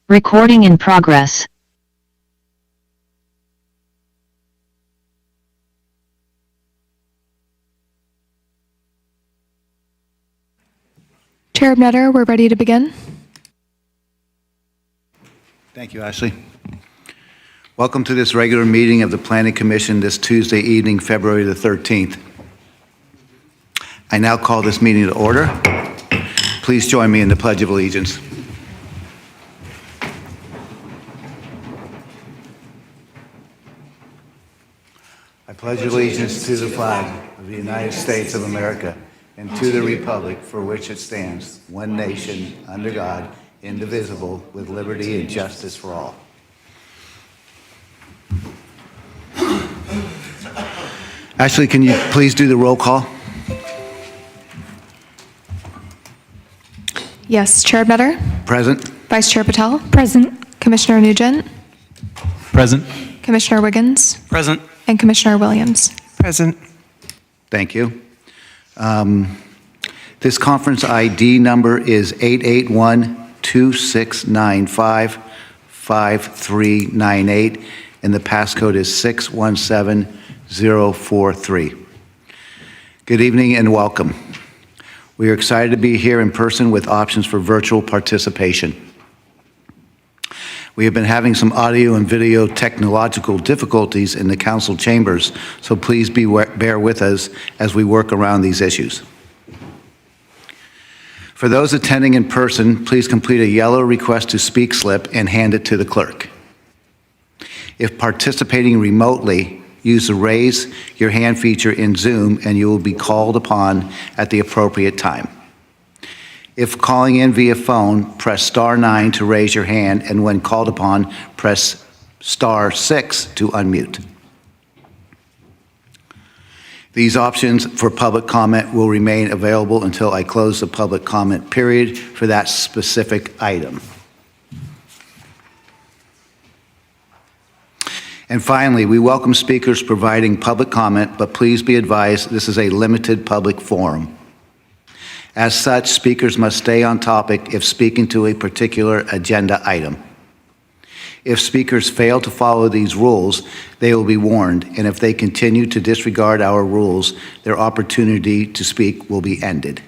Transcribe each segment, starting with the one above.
Recording in progress. Chair Abnetter, we're ready to begin. Thank you, Ashley. Welcome to this regular meeting of the Planning Commission this Tuesday evening, February the 13th. I now call this meeting to order. Please join me in the Pledge of Allegiance. I pledge allegiance to the flag of the United States of America and to the republic for which it stands, one nation, under God, indivisible, with liberty and justice for all. Ashley, can you please do the roll call? Yes, Chair Abnetter. Present. Vice Chair Patel. Present. Commissioner Nugent. Present. Commissioner Wiggins. Present. And Commissioner Williams. Present. Thank you. This conference ID number is 881-2695-5398, and the passcode is 617043. Good evening and welcome. We are excited to be here in person with options for virtual participation. We have been having some audio and video technological difficulties in the council chambers, so please bear with us as we work around these issues. For those attending in person, please complete a yellow request to speak slip and hand it to the clerk. If participating remotely, use the raise your hand feature in Zoom and you will be called upon at the appropriate time. If calling in via phone, press *9 to raise your hand, and when called upon, press *6 to unmute. These options for public comment will remain available until I close the public comment period for that specific item. And finally, we welcome speakers providing public comment, but please be advised this is a limited public forum. As such, speakers must stay on topic if speaking to a particular agenda item. If speakers fail to follow these rules, they will be warned, and if they continue to disregard our rules, their opportunity to speak will be ended.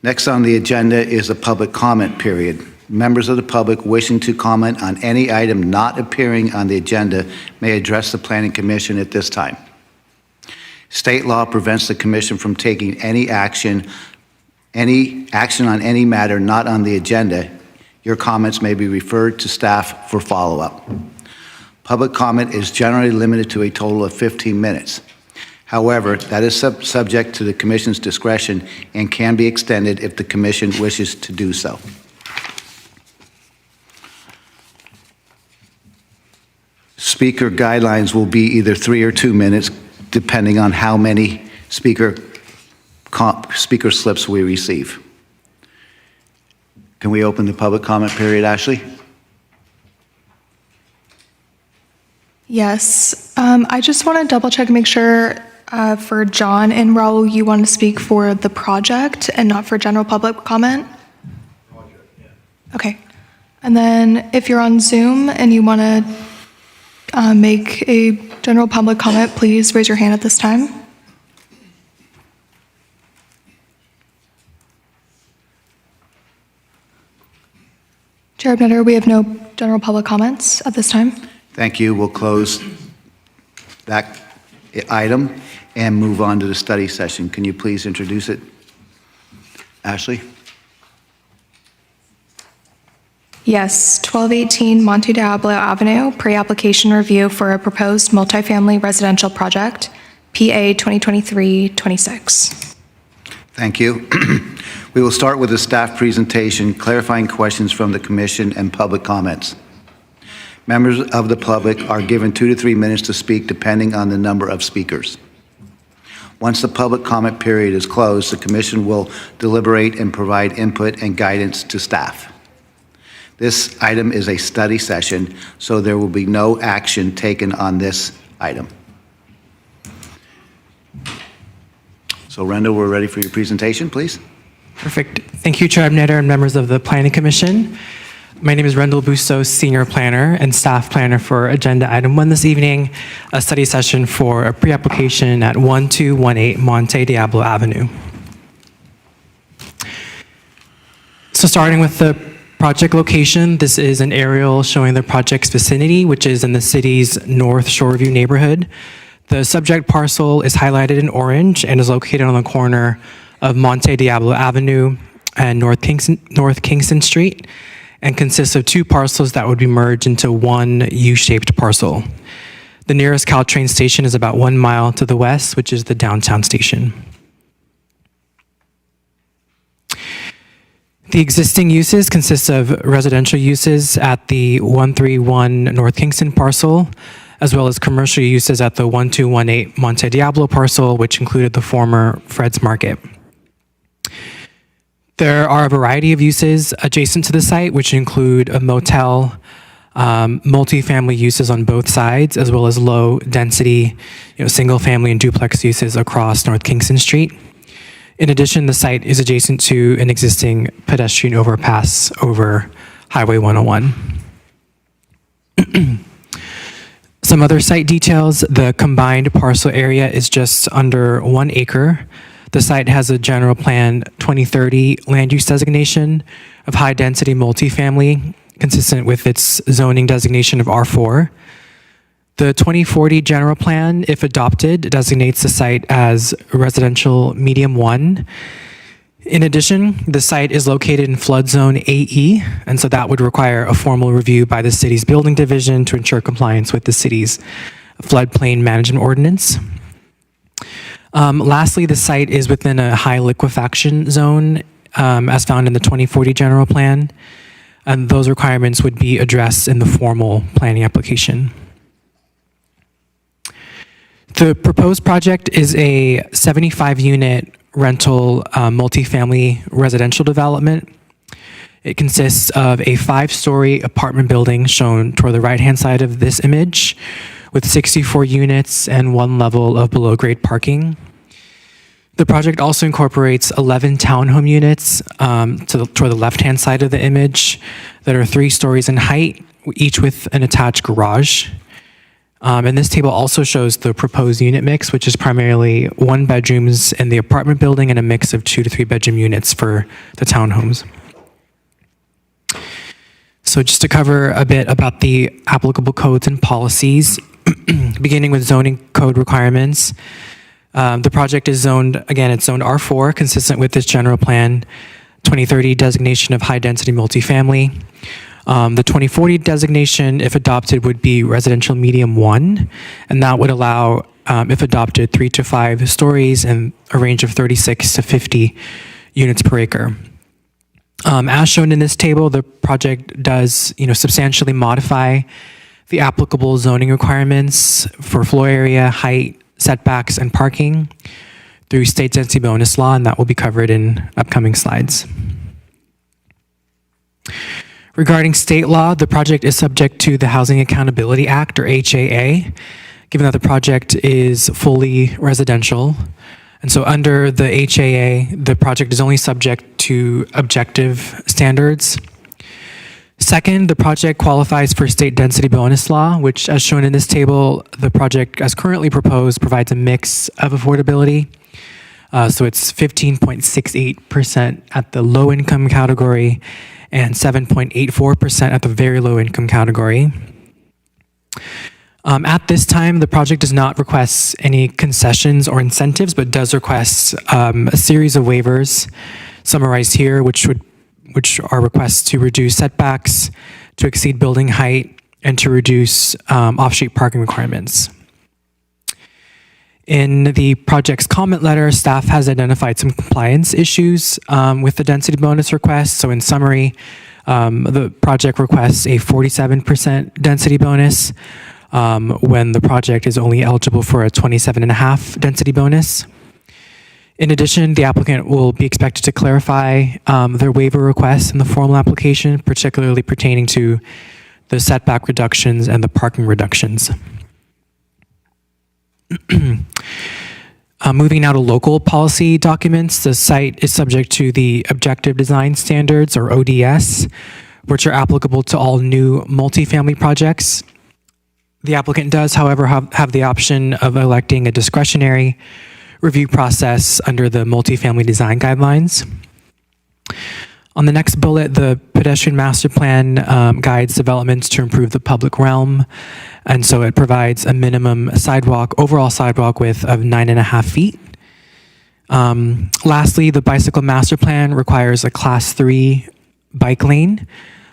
Next on the agenda is a public comment period. Members of the public wishing to comment on any item not appearing on the agenda may address the Planning Commission at this time. State law prevents the Commission from taking any action on any matter not on the agenda. Your comments may be referred to staff for follow-up. Public comment is generally limited to a total of 15 minutes. However, that is subject to the Commission's discretion and can be extended if the Commission wishes to do so. Speaker guidelines will be either 3 or 2 minutes, depending on how many speaker slips we receive. Can we open the public comment period, Ashley? Yes. I just want to double check and make sure for John and Raul, you want to speak for the project and not for general public comment? Project, yeah. Okay. And then if you're on Zoom and you want to make a general public comment, please raise your hand at this time. Chair Abnetter, we have no general public comments at this time. Thank you. We'll close that item and move on to the study session. Can you please introduce it, Ashley? Yes, 1218 Monte Diablo Avenue, pre-application review for a proposed multifamily residential project, PA 2023-26. Thank you. We will start with a staff presentation, clarifying questions from the Commission and public comments. Members of the public are given 2 to 3 minutes to speak depending on the number of speakers. Once the public comment period is closed, the Commission will deliberate and provide input and guidance to staff. This item is a study session, so there will be no action taken on this item. So, Renda, we're ready for your presentation, please. Perfect. Thank you, Chair Abnetter and members of the Planning Commission. My name is Rendell Bustos, Senior Planner and Staff Planner for Agenda Item 1 this evening, a study session for a pre-application at 1218 Monte Diablo Avenue. So starting with the project location, this is an aerial showing the project's vicinity, which is in the city's North Shoreview neighborhood. The subject parcel is highlighted in orange and is located on the corner of Monte Diablo Avenue and North Kingston Street, and consists of two parcels that would be merged into one U-shaped parcel. The nearest Caltrain station is about 1 mile to the west, which is the downtown station. The existing uses consist of residential uses at the 131 North Kingston parcel, as well as commercial uses at the 1218 Monte Diablo parcel, which included the former Fred's Market. There are a variety of uses adjacent to the site, which include a motel, multifamily uses on both sides, as well as low density, single family and duplex uses across North Kingston Street. In addition, the site is adjacent to an existing pedestrian overpass over Highway 101. Some other site details: the combined parcel area is just under 1 acre. The site has a general plan 2030 land use designation of high density multifamily, consistent with its zoning designation of R4. The 2040 general plan, if adopted, designates the site as residential medium 1. In addition, the site is located in flood zone AE, and so that would require a formal review by the city's building division to ensure compliance with the city's floodplain management ordinance. Lastly, the site is within a high liquefaction zone, as found in the 2040 general plan, and those requirements would be addressed in the formal planning application. The proposed project is a 75-unit rental multifamily residential development. It consists of a 5-story apartment building shown toward the right-hand side of this image, with 64 units and 1 level of below-grade parking. The project also incorporates 11 townhome units toward the left-hand side of the image that are 3 stories in height, each with an attached garage. And this table also shows the proposed unit mix, which is primarily 1 bedrooms in the apartment building and a mix of 2 to 3 bedroom units for the townhomes. So just to cover a bit about the applicable codes and policies, beginning with zoning code requirements. The project is zoned, again, it's zoned R4, consistent with this general plan 2030 designation of high density multifamily. The 2040 designation, if adopted, would be residential medium 1, and that would allow, if adopted, 3 to 5 stories and a range of 36 to 50 units per acre. As shown in this table, the project does, substantially modify the applicable zoning requirements for floor area, height, setbacks, and parking through state density bonus law, and that will be covered in upcoming slides. Regarding state law, the project is subject to the Housing Accountability Act, or HAA, given that the project is fully residential. And so under the HAA, the project is only subject to objective standards. Second, the project qualifies for state density bonus law, which, as shown in this table, the project as currently proposed provides a mix of affordability. So it's 15.68% at the low income category and 7.84% at the very low income category. At this time, the project does not request any concessions or incentives, but does request a series of waivers summarized here, which are requests to reduce setbacks, to exceed building height, and to reduce off-street parking requirements. In the project's comment letter, staff has identified some compliance issues with the density bonus request. So in summary, the project requests a 47% density bonus when the project is only eligible for a 27.5 density bonus. In addition, the applicant will be expected to clarify their waiver requests in the formal application, particularly pertaining to the setback reductions and the parking reductions. Moving now to local policy documents, the site is subject to the Objective Design Standards, or ODS, which are applicable to all new multifamily projects. The applicant does, however, have the option of electing a discretionary review process under the multifamily design guidelines. On the next bullet, the pedestrian master plan guides developments to improve the public realm, and so it provides a minimum overall sidewalk width of 9.5 feet. Lastly, the bicycle master plan requires a Class 3 bike lane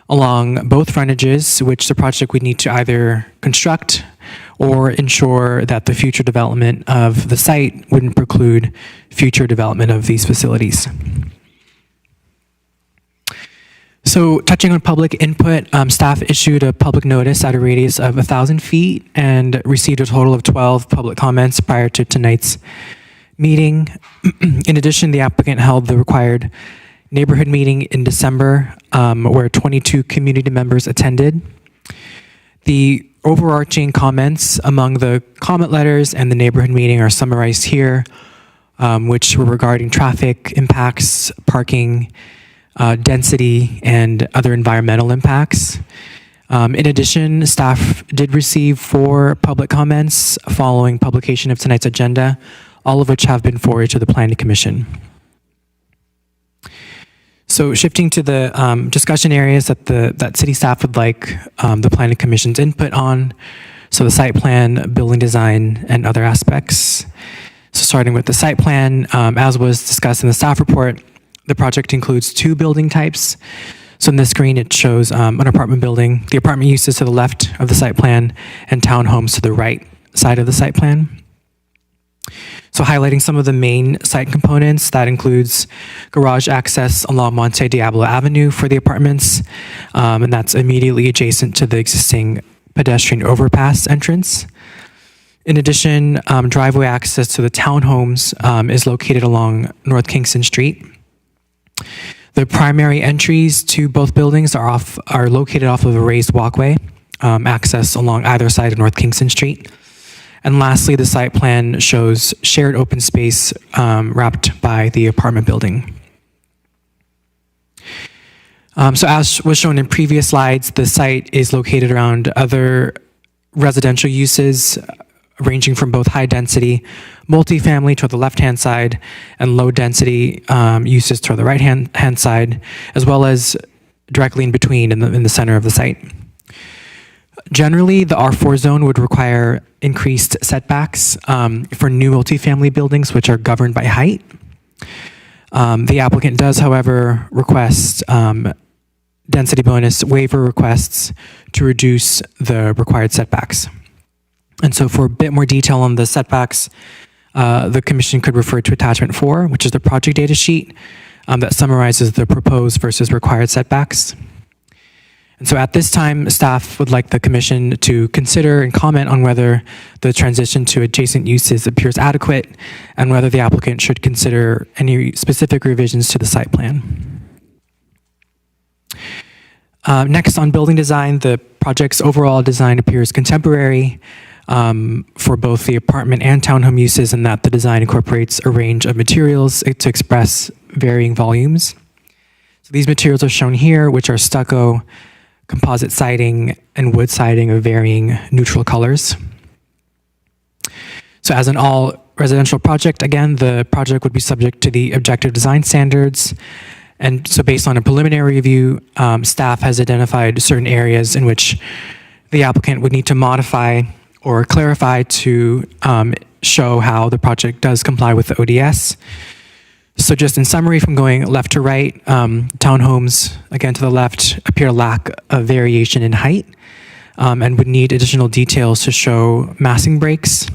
along both frontages, which the project would need to either construct or ensure that the future development of the site wouldn't preclude future development of these facilities. So touching on public input, staff issued a public notice at a radius of 1,000 feet and received a total of 12 public comments prior to tonight's meeting. In addition, the applicant held the required neighborhood meeting in December, where 22 community members attended. The overarching comments among the comment letters and the neighborhood meeting are summarized here, which were regarding traffic impacts, parking, density, and other environmental impacts. In addition, staff did receive 4 public comments following publication of tonight's agenda, all of which have been forwarded to the Planning Commission. So shifting to the discussion areas that city staff would like the Planning Commission's input on, so the site plan, building design, and other aspects. So starting with the site plan, as was discussed in the staff report, the project includes 2 building types. So in this screen, it shows an apartment building, the apartment uses to the left of the site plan, and townhomes to the right side of the site plan. So highlighting some of the main site components, that includes garage access along Monte Diablo Avenue for the apartments, and that's immediately adjacent to the existing pedestrian overpass entrance. In addition, driveway access to the townhomes is located along North Kingston Street. The primary entries to both buildings are located off of a raised walkway, access along either side of North Kingston Street. And lastly, the site plan shows shared open space wrapped by the apartment building. So as was shown in previous slides, the site is located around other residential uses ranging from both high density multifamily to the left-hand side and low density uses to the right-hand side, as well as directly in between in the center of the site. Generally, the R4 zone would require increased setbacks for new multifamily buildings, which are governed by height. The applicant does, however, request density bonus waiver requests to reduce the required setbacks. And so for a bit more detail on the setbacks, the commission could refer to attachment 4, which is the project data sheet that summarizes the proposed versus required setbacks. And so at this time, staff would like the commission to consider and comment on whether the transition to adjacent uses appears adequate and whether the applicant should consider any specific revisions to the site plan. Next, on building design, the project's overall design appears contemporary for both the apartment and townhome uses, in that the design incorporates a range of materials to express varying volumes. So these materials are shown here, which are stucco, composite siding, and wood siding of varying neutral colors. So as an all residential project, again, the project would be subject to the objective design standards. And so based on a preliminary review, staff has identified certain areas in which the applicant would need to modify or clarify to show how the project does comply with the ODS. So just in summary, from going left to right, townhomes, again to the left, appear to lack a variation in height and would need additional details to show massing breaks.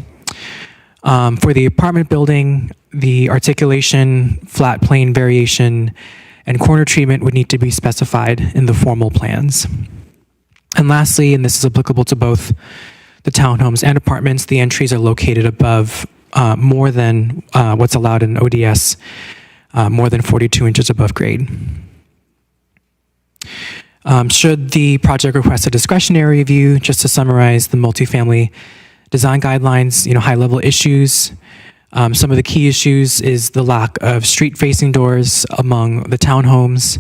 For the apartment building, the articulation, flat plane variation, and corner treatment would need to be specified in the formal plans. And lastly, and this is applicable to both the townhomes and apartments, the entries are located above more than what's allowed in ODS, more than 42 inches above grade. Should the project request a discretionary review, just to summarize the multifamily design guidelines, high-level issues Some of the key issues is the lack of street-facing doors among the townhomes.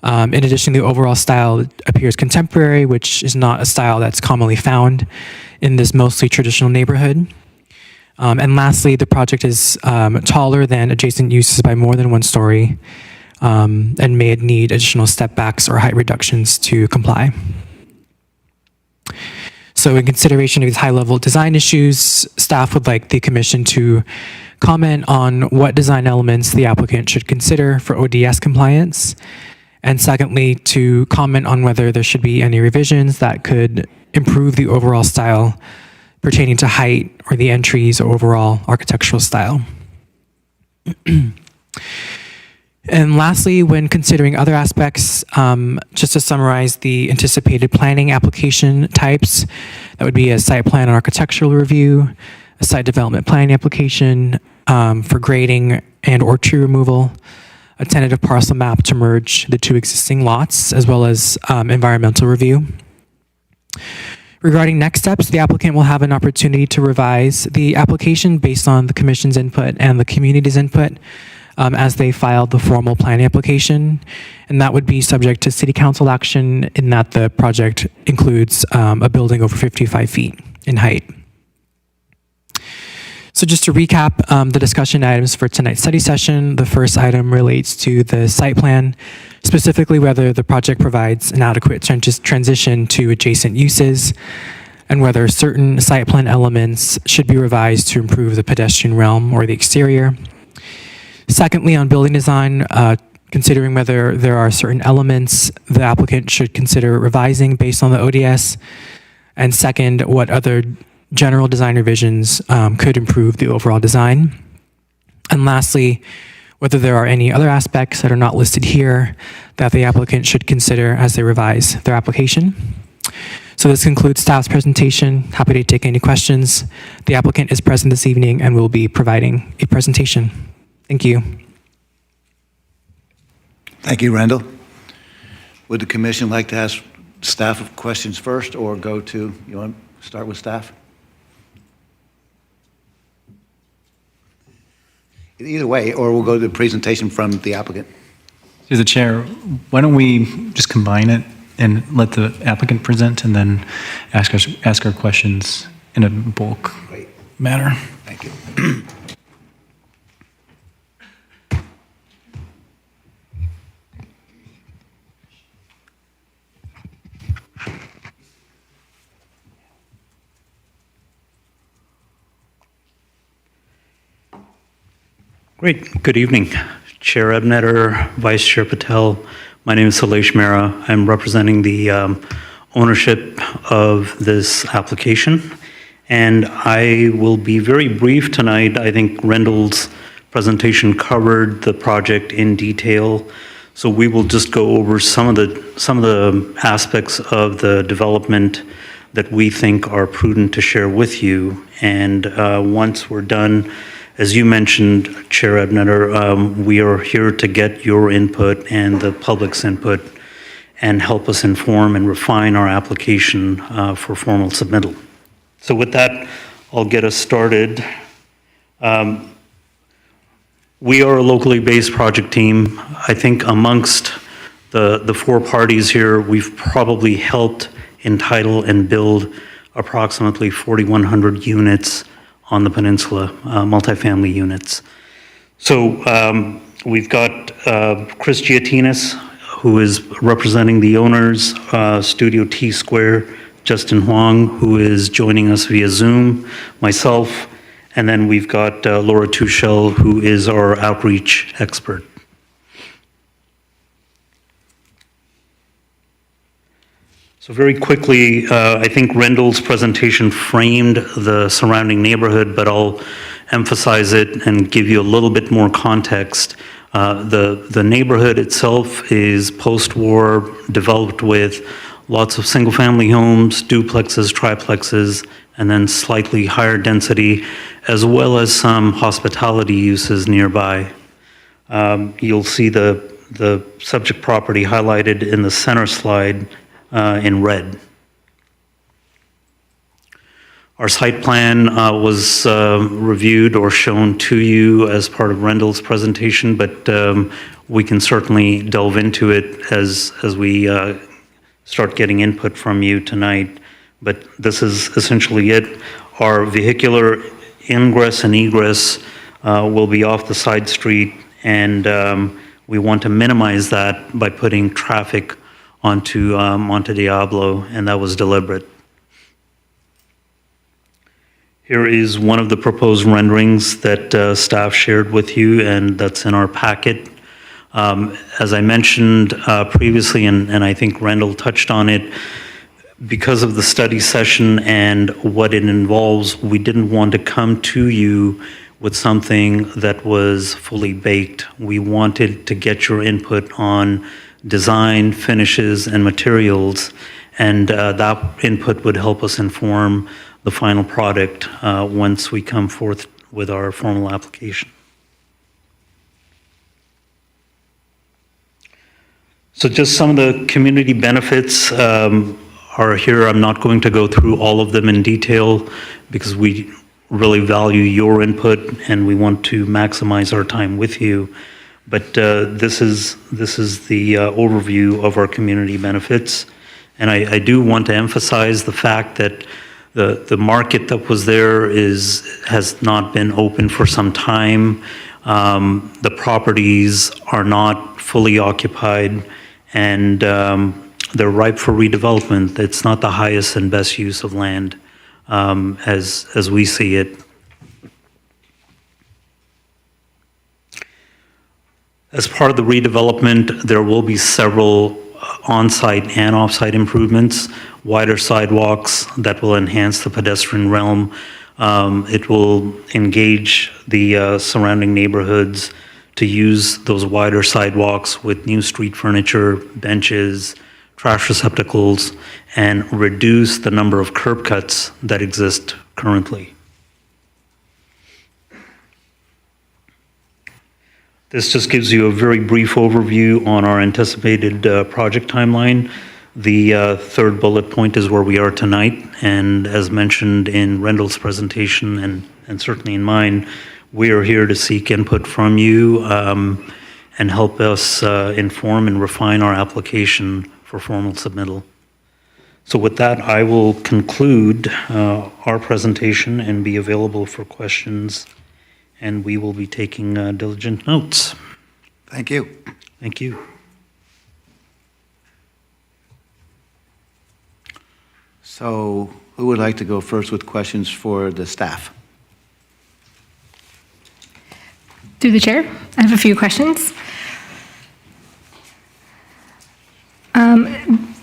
In addition, the overall style appears contemporary, which is not a style that's commonly found in this mostly traditional neighborhood. And lastly, the project is taller than adjacent uses by more than 1 story, and may need additional step backs or height reductions to comply. So in consideration of these high-level design issues, staff would like the commission to comment on what design elements the applicant should consider for ODS compliance, and secondly, to comment on whether there should be any revisions that could improve the overall style pertaining to height or the entries or overall architectural style. And lastly, when considering other aspects, just to summarize the anticipated planning application types, that would be a site plan and architectural review, a site development planning application for grading and or tree removal, a tentative parcel map to merge the 2 existing lots, as well as environmental review. Regarding next steps, the applicant will have an opportunity to revise the application based on the commission's input and the community's input as they filed the formal planning application. And that would be subject to city council action in that the project includes a building over 55 feet in height. So just to recap the discussion items for tonight's study session, the first item relates to the site plan, specifically whether the project provides an adequate transition to adjacent uses, and whether certain site plan elements should be revised to improve the pedestrian realm or the exterior. Secondly, on building design, considering whether there are certain elements the applicant should consider revising based on the ODS. And second, what other general design revisions could improve the overall design. And lastly, whether there are any other aspects that are not listed here that the applicant should consider as they revise their application. So this concludes staff's presentation. Happy to take any questions. The applicant is present this evening and will be providing a presentation. Thank you. Thank you, Rendell. Would the commission like to ask staff questions first, or go to, you want to start with staff? Either way, or we'll go to the presentation from the applicant. Through the chair, why don't we just combine it and let the applicant present and then ask our questions in a bulk manner? Thank you. Great. Good evening, Chair Ebnetter, Vice Chair Patel. My name is Salesh Mehra. I'm representing the ownership of this application, and I will be very brief tonight. I think Rendell's presentation covered the project in detail, so we will just go over some of the aspects of the development that we think are prudent to share with you. And once we're done, as you mentioned, Chair Ebnetter, we are here to get your input and the public's input and help us inform and refine our application for formal submittal. So with that, I'll get us started. We are a locally based project team. I think amongst the 4 parties here, we've probably helped entitle and build approximately 4,100 units on the peninsula, multifamily units. So we've got Chris Giatinas, who is representing the owners, Studio T Square, Justin Huang, who is joining us via Zoom, myself, and then we've got Laura Tuchel, who is our outreach expert. So very quickly, I think Rendell's presentation framed the surrounding neighborhood, but I'll emphasize it and give you a little bit more context. The neighborhood itself is post-war, developed with lots of single-family homes, duplexes, triplexes, and then slightly higher density, as well as some hospitality uses nearby. You'll see the subject property highlighted in the center slide in red. Our site plan was reviewed or shown to you as part of Rendell's presentation, but we can certainly delve into it as we start getting input from you tonight. But this is essentially it. Our vehicular ingress and egress will be off the side street, and we want to minimize that by putting traffic onto Diablo, and that was deliberate. Here is one of the proposed renderings that staff shared with you, and that's in our packet. As I mentioned previously, and I think Rendell touched on it, because of the study session and what it involves, we didn't want to come to you with something that was fully baked. We wanted to get your input on design, finishes, and materials, and that input would help us inform the final product once we come forth with our formal application. So just some of the community benefits are here. I'm not going to go through all of them in detail because we really value your input and we want to maximize our time with you. But this is the overview of our community benefits. And I do want to emphasize the fact that the market that was there has not been open for some time. The properties are not fully occupied, and they're ripe for redevelopment. It's not the highest and best use of land as we see it. As part of the redevelopment, there will be several on-site and off-site improvements, wider sidewalks that will enhance the pedestrian realm. It will engage the surrounding neighborhoods to use those wider sidewalks with new street furniture, benches, trash receptacles, and reduce the number of curb cuts that exist currently. This just gives you a very brief overview on our anticipated project timeline. The third bullet point is where we are tonight, and as mentioned in Rendell's presentation and certainly in mine, we are here to seek input from you and help us inform and refine our application for formal submittal. So with that, I will conclude our presentation and be available for questions, and we will be taking diligent notes. Thank you. Thank you. So who would like to go first with questions for the staff? Through the chair, I have a few questions.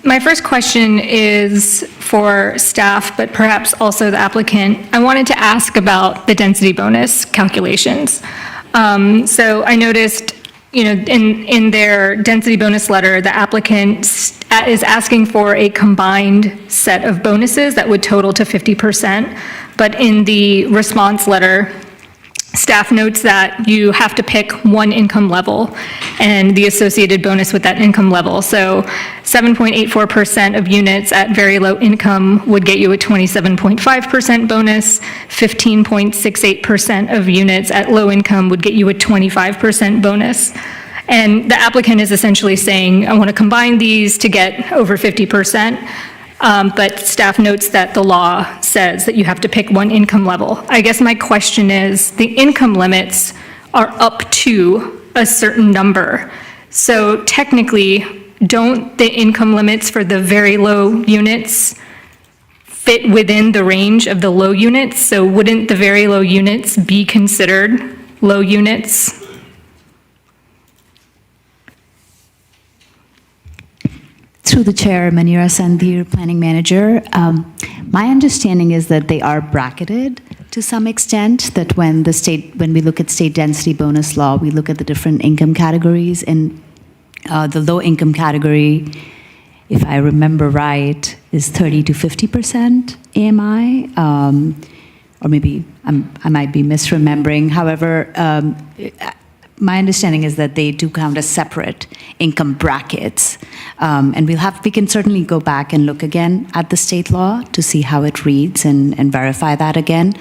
My first question is for staff, but perhaps also the applicant. I wanted to ask about the density bonus calculations. So I noticed, in their density bonus letter, the applicant is asking for a combined set of bonuses that would total to 50%. But in the response letter, staff notes that you have to pick one income level and the associated bonus with that income level. So 7.84% of units at very low income would get you a 27.5% bonus. 15.68% of units at low income would get you a 25% bonus. And the applicant is essentially saying, I want to combine these to get over 50%. But staff notes that the law says that you have to pick one income level. I guess my question is, the income limits are up to a certain number. So technically, don't the income limits for the very low units fit within the range of the low units? So wouldn't the very low units be considered low units? Through the chair, Manira Sandhir, planning manager. My understanding is that they are bracketed to some extent, that when we look at state density bonus law, we look at the different income categories, and the low income category, if I remember right, is 30 to 50% AMI, or maybe I might be misremembering. However, my understanding is that they do count as separate income brackets. And we can certainly go back and look again at the state law to see how it reads and verify that again.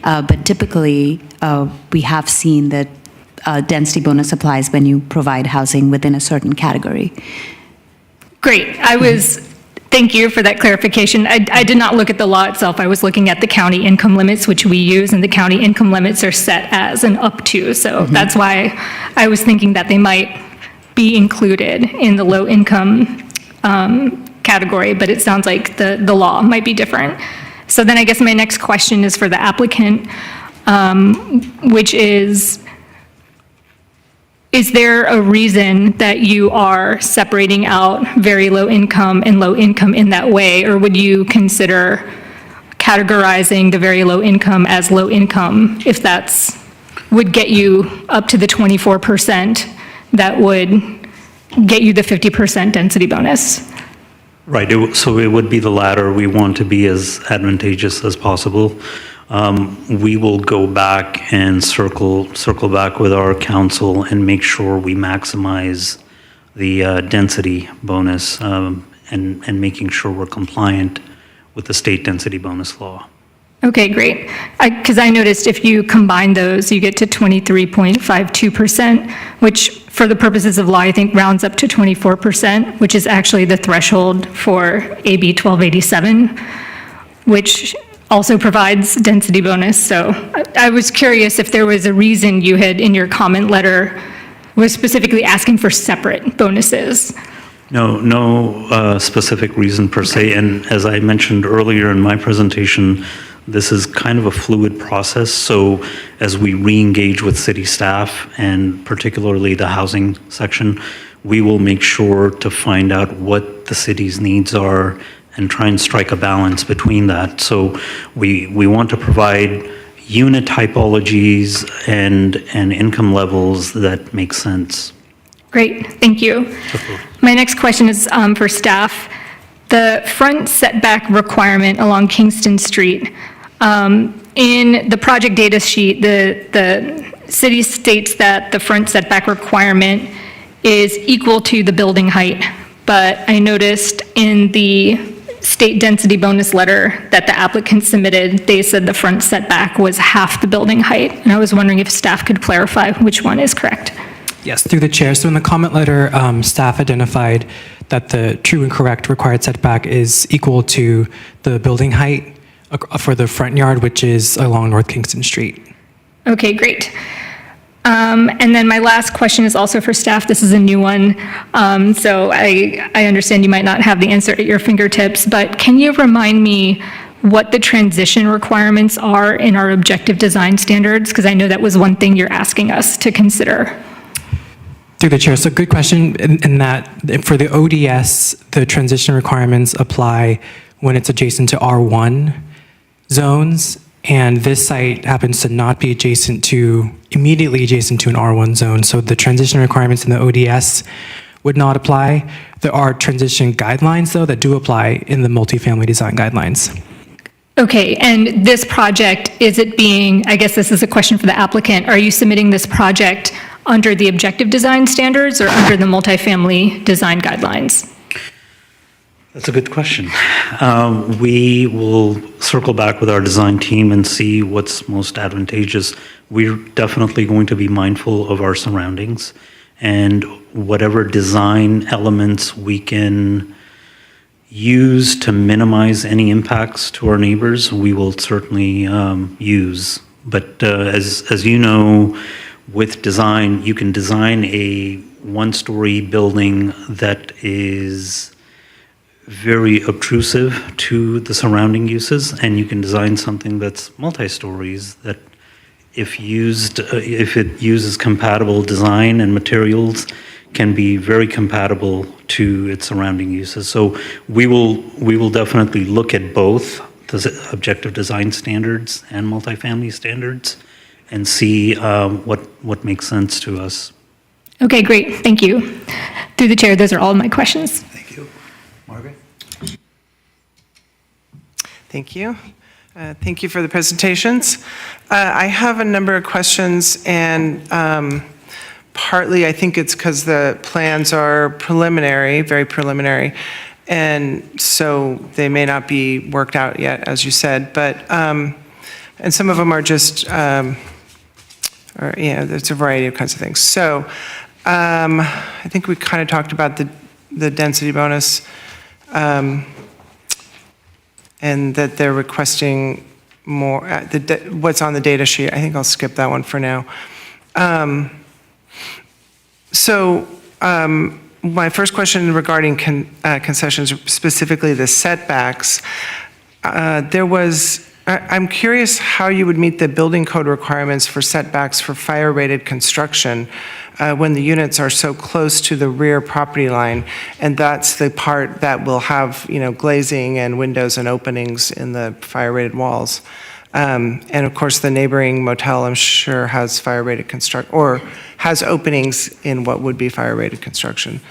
But typically, we have seen that density bonus applies when you provide housing within a certain category. Great. Thank you for that clarification. I did not look at the law itself. I was looking at the county income limits, which we use, and the county income limits are set as an up to. So that's why I was thinking that they might be included in the low income category, but it sounds like the law might be different. So then I guess my next question is for the applicant, which is there a reason that you are separating out very low income and low income in that way? Or would you consider categorizing the very low income as low income if would get you up to the 24% that would get you the 50% density bonus? Right, so it would be the latter. We want to be as advantageous as possible. We will go back and circle back with our council and make sure we maximize the density bonus and making sure we're compliant with the state density bonus law. Okay, great. Because I noticed if you combine those, you get to 23.52%, which for the purposes of law, I think rounds up to 24%, which is actually the threshold for AB 1287, which also provides density bonus. So I was curious if there was a reason you had in your comment letter was specifically asking for separate bonuses. No specific reason per se. And as I mentioned earlier in my presentation, this is kind of a fluid process. So as we re-engage with city staff and particularly the housing section, we will make sure to find out what the city's needs are and try and strike a balance between that. So we want to provide unit typologies and income levels that make sense. Great, thank you. My next question is for staff. The front setback requirement along Kingston Street, in the project data sheet, the city states that the front setback requirement is equal to the building height, but I noticed in the state density bonus letter that the applicant submitted, they said the front setback was half the building height. And I was wondering if staff could clarify which one is correct. Yes, through the chair. So in the comment letter, staff identified that the true and correct required setback is equal to the building height for the front yard, which is along North Kingston Street. Okay, great. And then my last question is also for staff. This is a new one. So I understand you might not have the answer at your fingertips, but can you remind me what the transition requirements are in our objective design standards? Because I know that was one thing you're asking us to consider. Through the chair, so good question in that for the ODS, the transition requirements apply when it's adjacent to R1 zones, and this site happens to not be immediately adjacent to an R1 zone, so the transition requirements in the ODS would not apply. There are transition guidelines, though, that do apply in the multifamily design guidelines. Okay, and this project, I guess this is a question for the applicant, are you submitting this project under the objective design standards or under the multifamily design guidelines? That's a good question. We will circle back with our design team and see what's most advantageous. We're definitely going to be mindful of our surroundings and whatever design elements we can use to minimize any impacts to our neighbors, we will certainly use. But as you know, with design, you can design a one-story building that is very obtrusive to the surrounding uses, and you can design something that's multi-stories that if it uses compatible design and materials, can be very compatible to its surrounding uses. So we will definitely look at both the objective design standards and multifamily standards and see what makes sense to us. Okay, great, thank you. Through the chair, those are all of my questions. Thank you. Margaret? Thank you. Thank you for the presentations. I have a number of questions, and partly, I think it's because the plans are preliminary, very preliminary, and so they may not be worked out yet, as you said, but, and some of them are just, or, yeah, there's a variety of kinds of things. So I think we kind of talked about the density bonus, and that they're requesting more, what's on the data sheet. I think I'll skip that one for now. My first question regarding concessions, specifically the setbacks, I'm curious how you would meet the building code requirements for setbacks for fire-rated construction when the units are so close to the rear property line, and that's the part that will have, glazing and windows and openings in the fire-rated walls. And of course, the neighboring motel, I'm sure, has fire-rated or has openings in what would be fire-rated construction.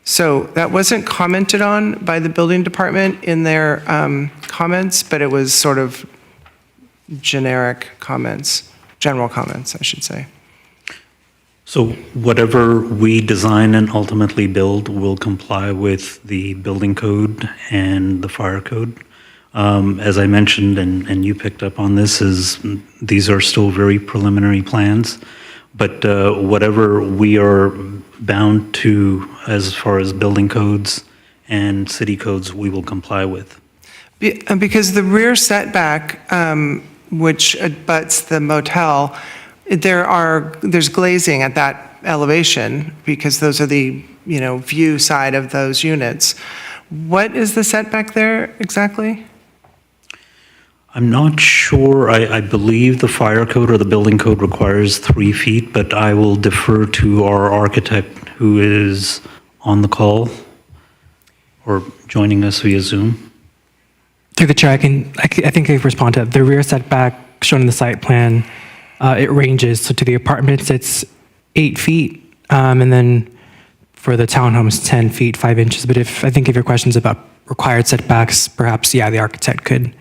So that wasn't commented on by the building department in their comments, but it was sort of generic comments, general comments, I should say. So whatever we design and ultimately build will comply with the building code and the fire code. As I mentioned, and you picked up on this, these are still very preliminary plans, but whatever we are bound to as far as building codes and city codes, we will comply with. Because the rear setback, which abuts the motel, there's glazing at that elevation because those are the view side of those units. What is the setback there exactly? I'm not sure. I believe the fire code or the building code requires 3 feet, but I will defer to our architect who is on the call or joining us via Zoom. Through the chair, I think I can respond to that. The rear setback shown in the site plan, it ranges. So to the apartments, it's 8 feet, and then for the townhomes, 10 feet, 5 inches. But I think if your question's about required setbacks, perhaps, yeah, the architect could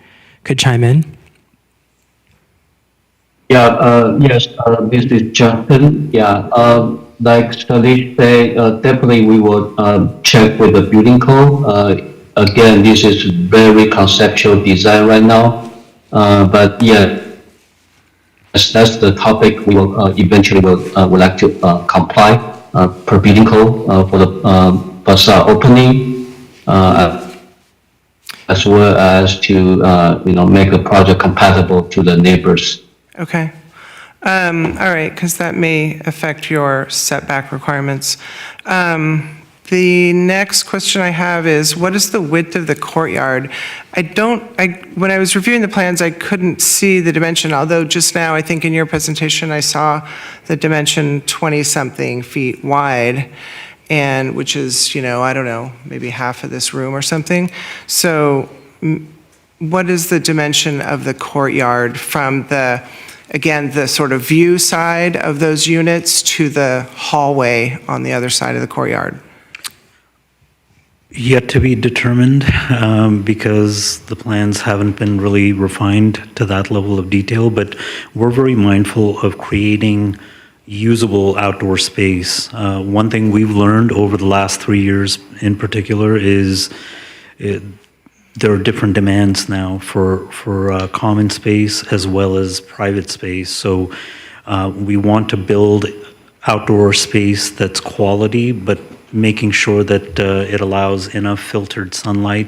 chime in. Yeah, yes, this is Jonathan. Yeah, like Salish said, definitely we will check with the building code. Again, this is very conceptual design right now, but yeah, that's the topic we will eventually would like to comply per building code for the facade opening, as well as to make the project compatible to the neighbors. Okay. All right, because that may affect your setback requirements. The next question I have is, what is the width of the courtyard? When I was reviewing the plans, I couldn't see the dimension, although just now, I think in your presentation, I saw the dimension 20-something feet wide, and which is, I don't know, maybe half of this room or something. So what is the dimension of the courtyard from again, the sort of view side of those units to the hallway on the other side of the courtyard? Yet to be determined, because the plans haven't been really refined to that level of detail, but we're very mindful of creating usable outdoor space. One thing we've learned over the last 3 years in particular is there are different demands now for common space as well as private space. So we want to build outdoor space that's quality, but making sure that it allows enough filtered sunlight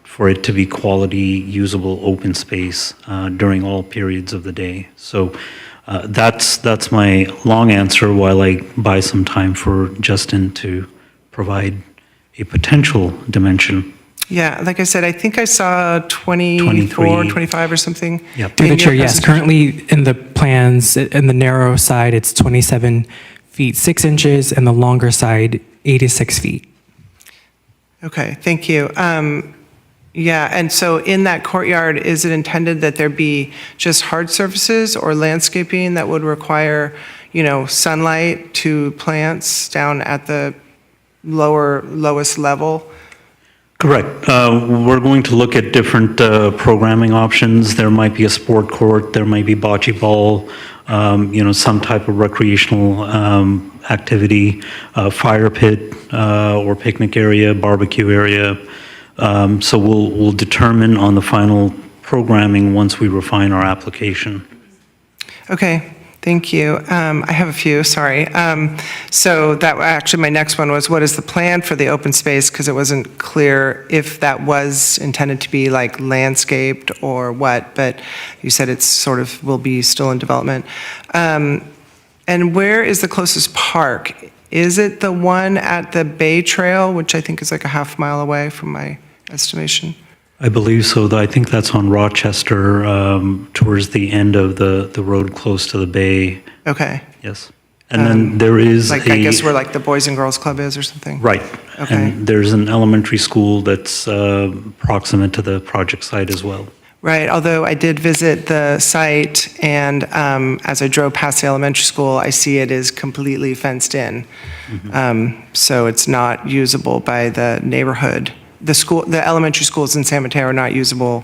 for it to be quality, usable open space during all periods of the day. So that's my long answer while I buy some time for Justin to provide a potential dimension. Yeah, like I said, I think I saw 24, 23. 25 or something. Yep. Through the in chair, your yes. presentation. Currently in the plans, in the narrow side, it's 27 feet 6 inches, and the longer side, 86 feet. Okay, thank you. Yeah, and so in that courtyard, is it intended that there be just hard surfaces or landscaping that would require, sunlight to plants down at the lowest level? Correct. We're going to look at different programming options. There might be a sport court, there might be bocce ball, some type of recreational activity, fire pit or picnic area, barbecue area. So we'll determine on the final programming once we refine our application. Okay, thank you. I have a few, sorry. So that, actually, my next one was, what is the plan for the open space? Because it wasn't clear if that was intended to be like landscaped or what, but you said it's sort of, will be still in development. And where is the closest park? Is it the one at the Bay Trail, which I think is like a half mile away from my estimation? I believe so. I think that's on Rochester, towards the end of the road close to the bay. Okay. Yes. And then there is Like, I guess where like the Boys and Girls Club is or something? Right. Okay. And there's an elementary school that's proximate to the project site as well. Right, although I did visit the site, and as I drove past the elementary school, I see it is completely fenced in. So it's not usable by the neighborhood. The elementary schools in San Mateo are not usable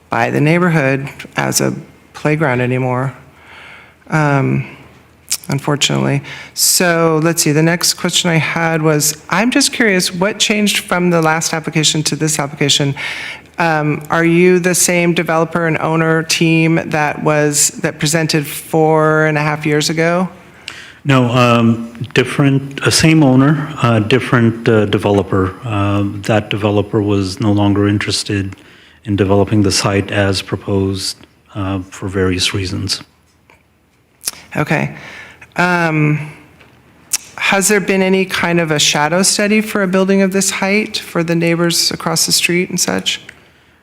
by the neighborhood as a playground anymore, unfortunately. So let's see, the next question I had was, I'm just curious, what changed from the last application to this application? Are you the same developer and owner team that presented 4.5 years ago? No, different, same owner, different developer. That developer was no longer interested in developing the site as proposed for various reasons. Okay. Has there been any kind of a shadow study for a building of this height for the neighbors across the street and such?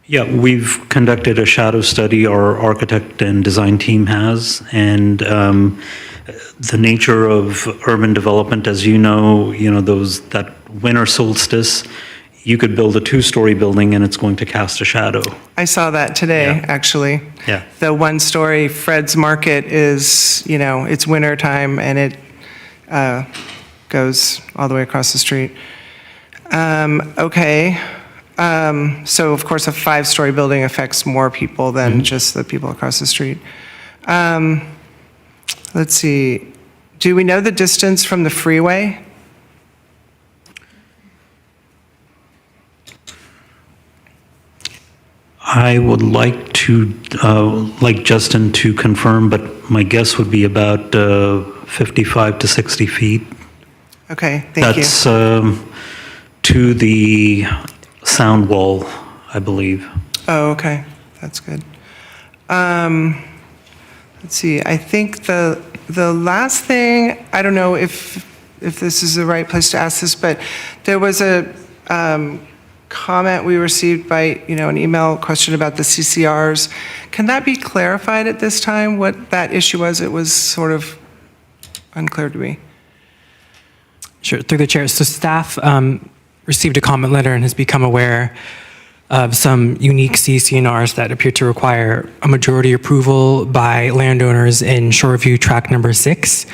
Yeah, we've conducted a shadow study, our architect and design team has, and the nature of urban development, as you know, that winter solstice, you could build a 2-story building and it's going to cast a shadow. I saw that today, Yeah. actually. Yeah. The 1-story Fred's Market is, it's winter time and it goes all the way across the street. Okay. So of course a 5-story building affects more people than just the people across the street. Let's see. Do we know the distance from the freeway? I would like Justin to confirm, but my guess would be about 55 to 60 feet. Okay, thank you. That's to the sound wall, I believe. Oh, okay, that's good. Let's see, I think the last thing, I don't know if this is the right place to ask this, but there was a comment we received by, an email question about the CCRs. Can that be clarified at this time, what that issue was? It was sort of unclear to me. Sure, through the chair. So staff received a comment letter and has become aware of some unique CCNRs that appear to require a majority approval by landowners in Shoreview Tract Number 6.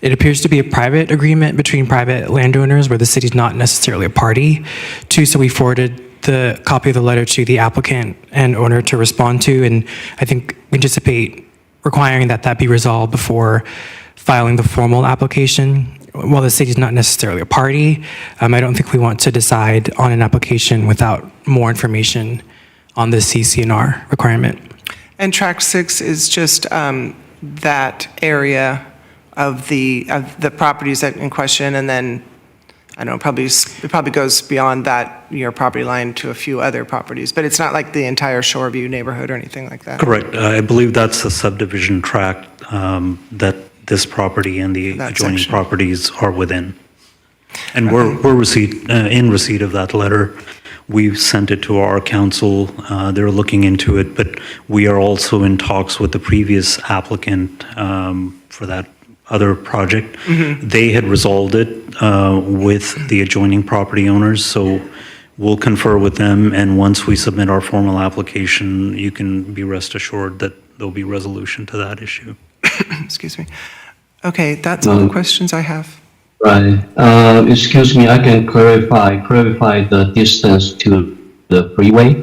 It appears to be a private agreement between private landowners where the city's not necessarily a party to, so we forwarded the copy of the letter to the applicant and owner to respond to, and I think we anticipate requiring that be resolved before filing the formal application. While the city's not necessarily a party, I don't think we want to decide on an application without more information on the CCNR requirement. And Tract 6 is just that area of the properties that in question, and then, I don't know, it probably goes beyond that, your property line to a few other properties, but it's not like the entire Shoreview neighborhood or anything like that. Correct. I believe that's the subdivision tract that this property and the That adjoining section. properties are within. And we're in receipt of that letter. We've sent it to our council. They're looking into it, but we are also in talks with the previous applicant for that other project. They had resolved it with the adjoining property owners, so we'll confer with them, and once we submit our formal application, you can be rest assured that there'll be resolution to that issue. Excuse me. Okay, that's all the questions I have. Right. Excuse me, I can clarify the distance to the freeway.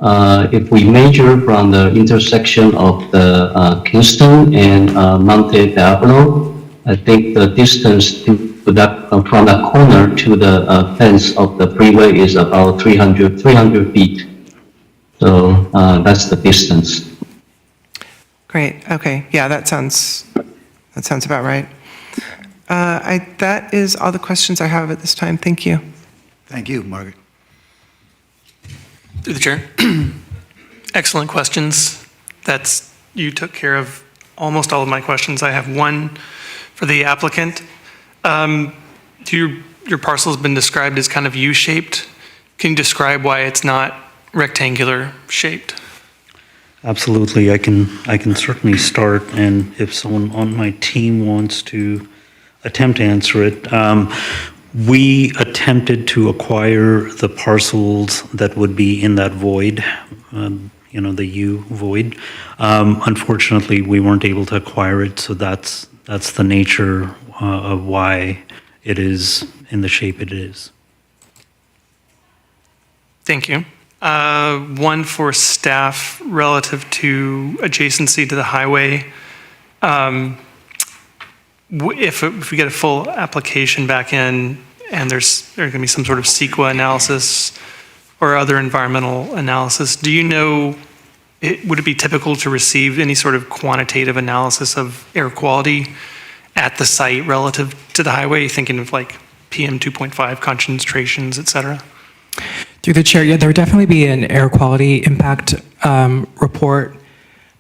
If we measure from the intersection of the Kingston and Monte Diablo, I think the distance to that, from that corner to the fence of the freeway is about 300 feet. So that's the distance. Great, okay, yeah, that sounds about right. That is all the questions I have at this time, thank you. Thank you, Margaret. Through the chair. Excellent questions. You took care of almost all of my questions. I have one for the applicant. Your parcel has been described as kind of U-shaped. Can you describe why it's not rectangular shaped? Absolutely, I can certainly start, and if someone on my team wants to attempt to answer it. We attempted to acquire the parcels that would be in that void, the U void. Unfortunately, we weren't able to acquire it, so that's the nature of why it is in the shape it is. Thank you. One for staff relative to adjacency to the highway. If we get a full application back in and there's going to be some sort of CEQA analysis or other environmental analysis, do you know, would it be typical to receive any sort of quantitative analysis of air quality at the site relative to the highway, thinking of like PM 2.5 concentrations, et cetera? Through the chair, yeah, there would definitely be an air quality impact report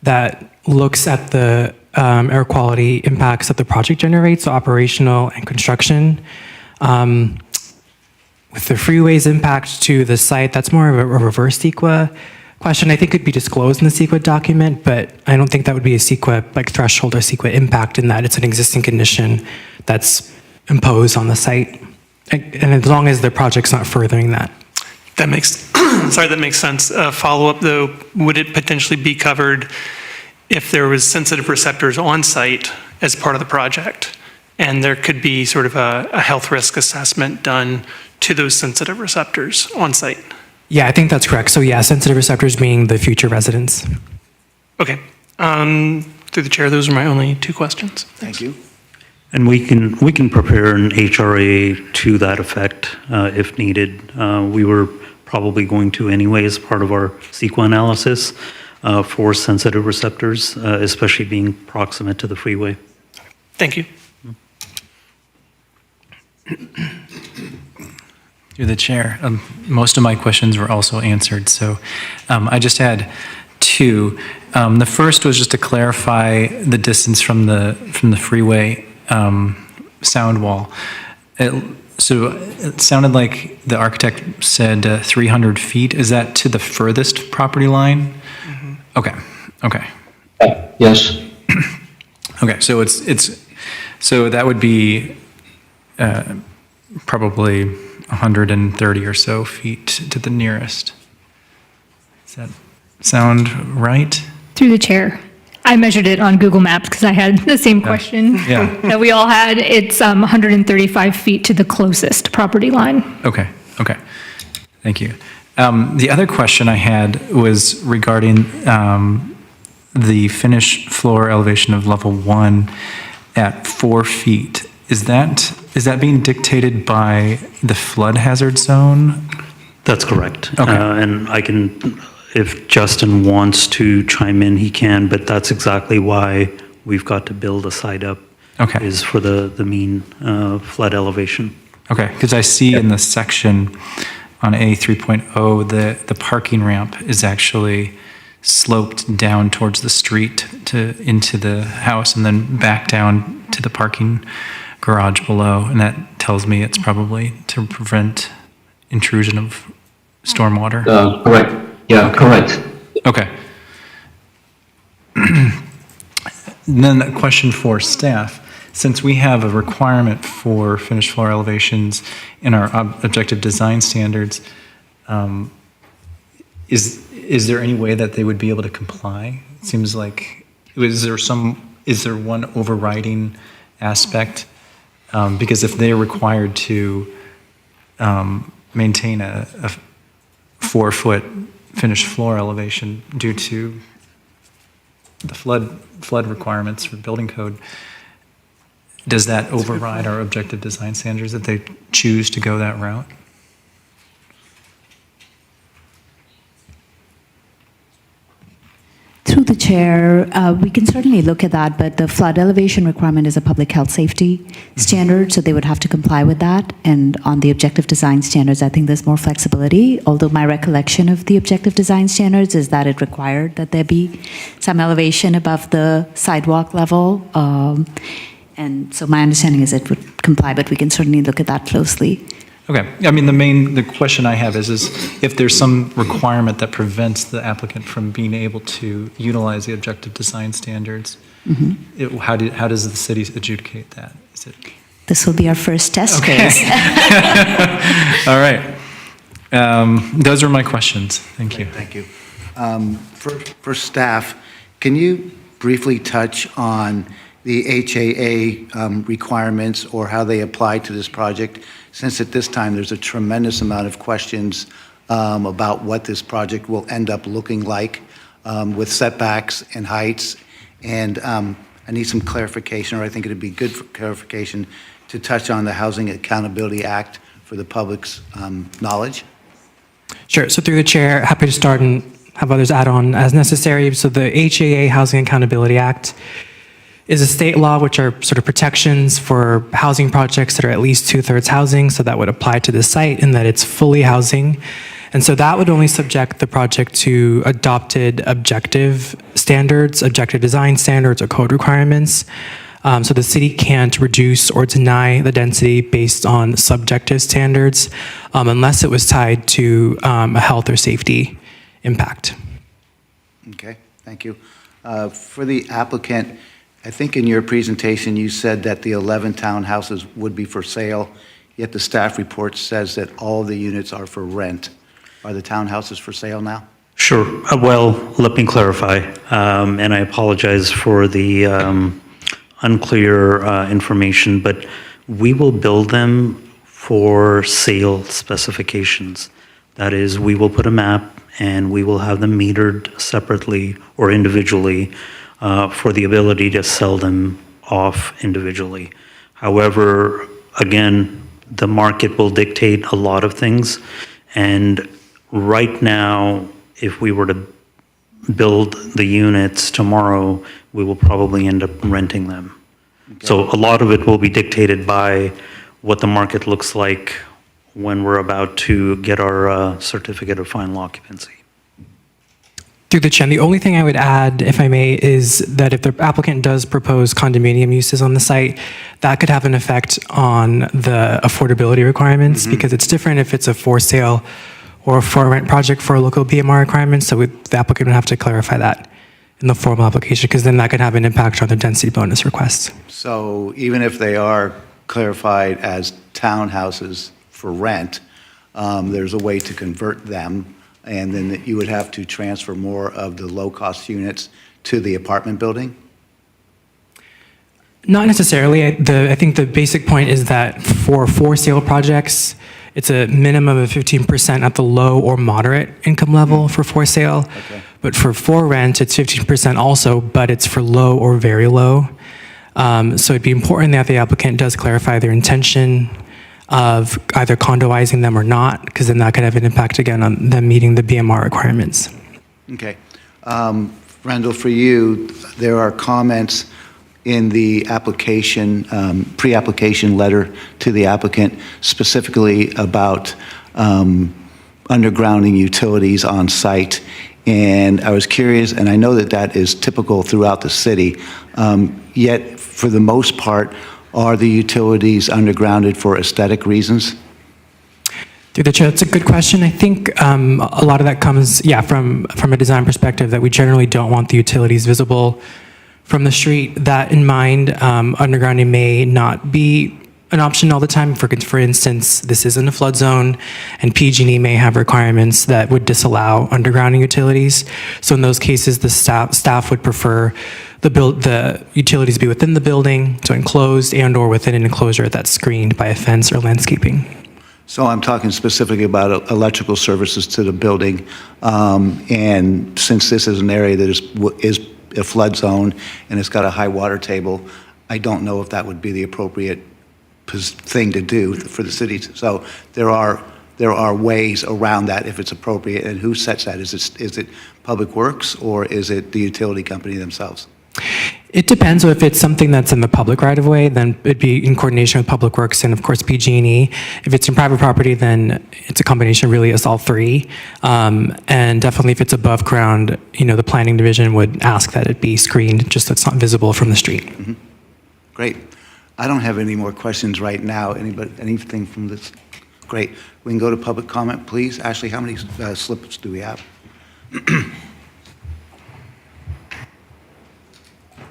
that looks at the air quality impacts that the project generates, so operational and construction. With the freeway's impact to the site, that's more of a reverse CEQA question. I think could be disclosed in the CEQA document, but I don't think that would be a CEQA like threshold or CEQA impact in that it's an existing condition that's imposed on the site. And as long as the project's not furthering that. That makes, sorry, that makes sense. Follow-up though, would it potentially be covered if there was sensitive receptors on site as part of the project, and there could be sort of a health risk assessment done to those sensitive receptors on site? Yeah, I think that's correct. So yeah, sensitive receptors being the future residents. Okay. Through the chair, those are my only two questions. Thank you. And we can prepare an HRA to that effect if needed. We were probably going to anyway as part of our CEQA analysis for sensitive receptors, especially being proximate to the freeway. Thank you. Through the chair, most of my questions were also answered, so I just had two. The first was just to clarify the distance from the freeway sound wall. So it sounded like the architect said 300 feet. Is that to the furthest property line? Mm-hmm. Okay. Yes. Okay, so so that would be probably 130 or so feet to the nearest. Does that sound right? Through the chair. I measured it on Google Maps because I had the same question that we all had. It's 135 feet to the closest property line. Okay. Thank you. The other question I had was regarding the finished floor elevation of level 1 at 4 feet. Is that being dictated by the flood hazard zone? That's correct. Okay. And I can, if Justin wants to chime in, he can, but that's exactly why we've got to build a site up. Okay. Is for the mean flood elevation. Okay, because I see in the section on A 3.0, the parking ramp is actually sloped down towards the street into the house and then back down to the parking garage below, and that tells me it's probably to prevent intrusion of stormwater. Correct. Yeah, correct. Okay. And then a question for staff. Since we have a requirement for finished floor elevations in our objective design standards, is there any way that they would be able to comply? It seems like, is there one overriding aspect? Because if they're required to maintain a 4-foot finished floor elevation due to the flood requirements for building code, does that override our objective design standards if they choose to go that route? Through the chair, we can certainly look at that, but the flood elevation requirement is a public health safety standard, so they would have to comply with that. And on the objective design standards, I think there's more flexibility, although my recollection of the objective design standards is that it required that there be some elevation above the sidewalk level. And so my understanding is it would comply, but we can certainly look at that closely. Okay, I mean, the question I have is if there's some requirement that prevents the applicant from being able to utilize the objective design standards, how does the city adjudicate that? Is it? This will be our first test Okay. case. All right. Those are my questions. Thank you. Thank you. For staff, can you briefly touch on the HAA requirements or how they apply to this project? Since at this time there's a tremendous amount of questions about what this project will end up looking like with setbacks and heights. And I need some clarification, or I think it'd be good for clarification to touch on the Housing Accountability Act for the public's knowledge. Sure. So through the chair, happy to start and have others add on as necessary. So the HAA Housing Accountability Act is a state law which are sort of protections for housing projects that are at least 2/3 housing. So that would apply to the site in that it's fully housing. And so that would only subject the project to adopted objective standards, objective design standards, or code requirements. So the city can't reduce or deny the density based on subjective standards unless it was tied to a health or safety impact. Okay, thank you. For the applicant, I think in your presentation you said that the 11 townhouses would be for sale, yet the staff report says that all the units are for rent. Are the townhouses for sale now? Sure. Well, let me clarify, and I apologize for the unclear information, but we will build them for sale specifications. That is, we will put a map and we will have them metered separately or individually for the ability to sell them off individually. However, again, the market will dictate a lot of things, and right now, if we were to build the units tomorrow, we will probably end up renting them. Okay. So a lot of it will be dictated by what the market looks like when we're about to get our certificate of final occupancy. Through the chair, the only thing I would add, if I may, is that if the applicant does propose condominium uses on the site, that could have an effect on the affordability requirements because it's different if it's a for sale or a for rent project for a local BMR requirements. So the applicant would have to clarify that in the formal application because then that could have an impact on the density bonus request. So even if they are clarified as townhouses for rent, there's a way to convert them, and then you would have to transfer more of the low-cost units to the apartment building? Not necessarily. I think the basic point is that for sale projects, it's a minimum of 15% at the low or moderate income level for sale. Okay. But for rent, it's 15% also, but it's for low or very low. So it'd be important that the applicant does clarify their intention of either condoizing them or not, because then that could have an impact again on them meeting the BMR requirements. Okay. Randall, for you, there are comments in the application, pre-application letter to the applicant specifically about undergrounding utilities on site. And I was curious, and I know that that is typical throughout the city, yet for the most part, are the utilities undergrounded for aesthetic reasons? Through the chair, that's a good question. I think a lot of that comes, from a design perspective, that we generally don't want the utilities visible from the street. That in mind, undergrounding may not be an option all the time. For instance, this isn't a flood zone, and PG&E may have requirements that would disallow undergrounding utilities. So in those cases, the staff would prefer the utilities be within the building, so enclosed and/or within an enclosure that's screened by a fence or landscaping. So I'm talking specifically about electrical services to the building, and since this is an area that is a flood zone and it's got a high water table, I don't know if that would be the appropriate thing to do for the city. So there are ways around that if it's appropriate. And who sets that? Is it Public Works or is it the utility company themselves? It depends. So if it's something that's in the public right of way, then it'd be in coordination with Public Works and of course PG&E. If it's in private property, then it's a combination really of all three. And definitely if it's above ground, the planning division would ask that it be screened just so it's not visible from the street. Mm-hmm. Great. I don't have any more questions right now. Anybody, anything from this? Great. We can go to public comment, please. Ashley, how many slips do we have?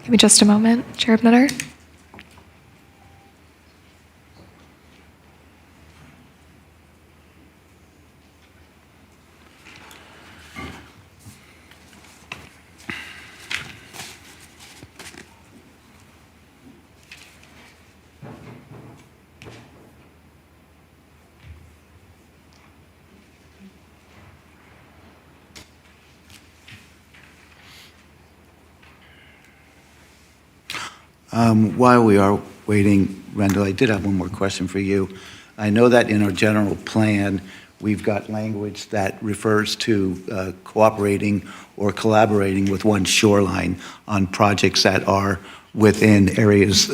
Give me just a moment, Chair Ebnetter. While we are waiting, Rendell, I did have one more question for you. I know that in our general plan, we've got language that refers to cooperating or collaborating with one shoreline on projects that are within areas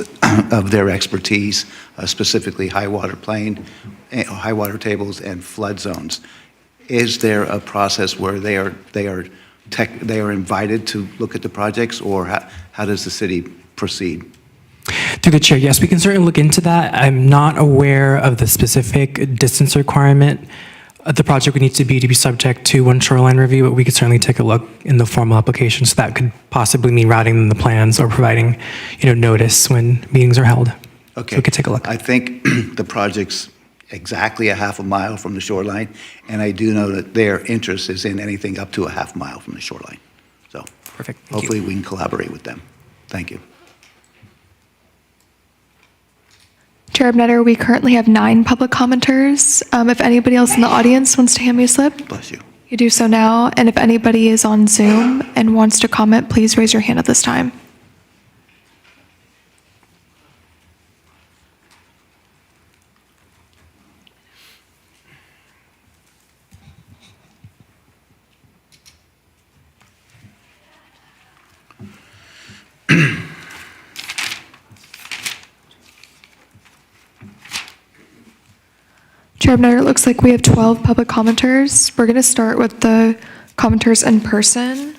of their expertise, specifically high water plain, high water tables, and flood zones. Is there a process where they are invited to look at the projects, or how does the city proceed? Through the chair, yes, we can certainly look into that. I'm not aware of the specific distance requirement the project would need to be subject to one shoreline review, but we could certainly take a look in the formal application. So that could possibly mean routing them the plans or providing, notice when meetings are held. Okay. So we could take a look. I think the project's exactly a half a mile from the shoreline, and I do know that their interest is in anything up to a half mile from the shoreline. So Perfect. Thank hopefully you. we can collaborate with them. Thank you. Chair Ebnetter, we currently have 9 public commenters. If anybody else in the audience wants to hand me a slip, Bless you. you do so now. And if anybody is on Zoom and wants to comment, please raise your hand at this time. Chair Ebnetter, it looks like we have 12 public commenters. We're going to start with the commenters in person.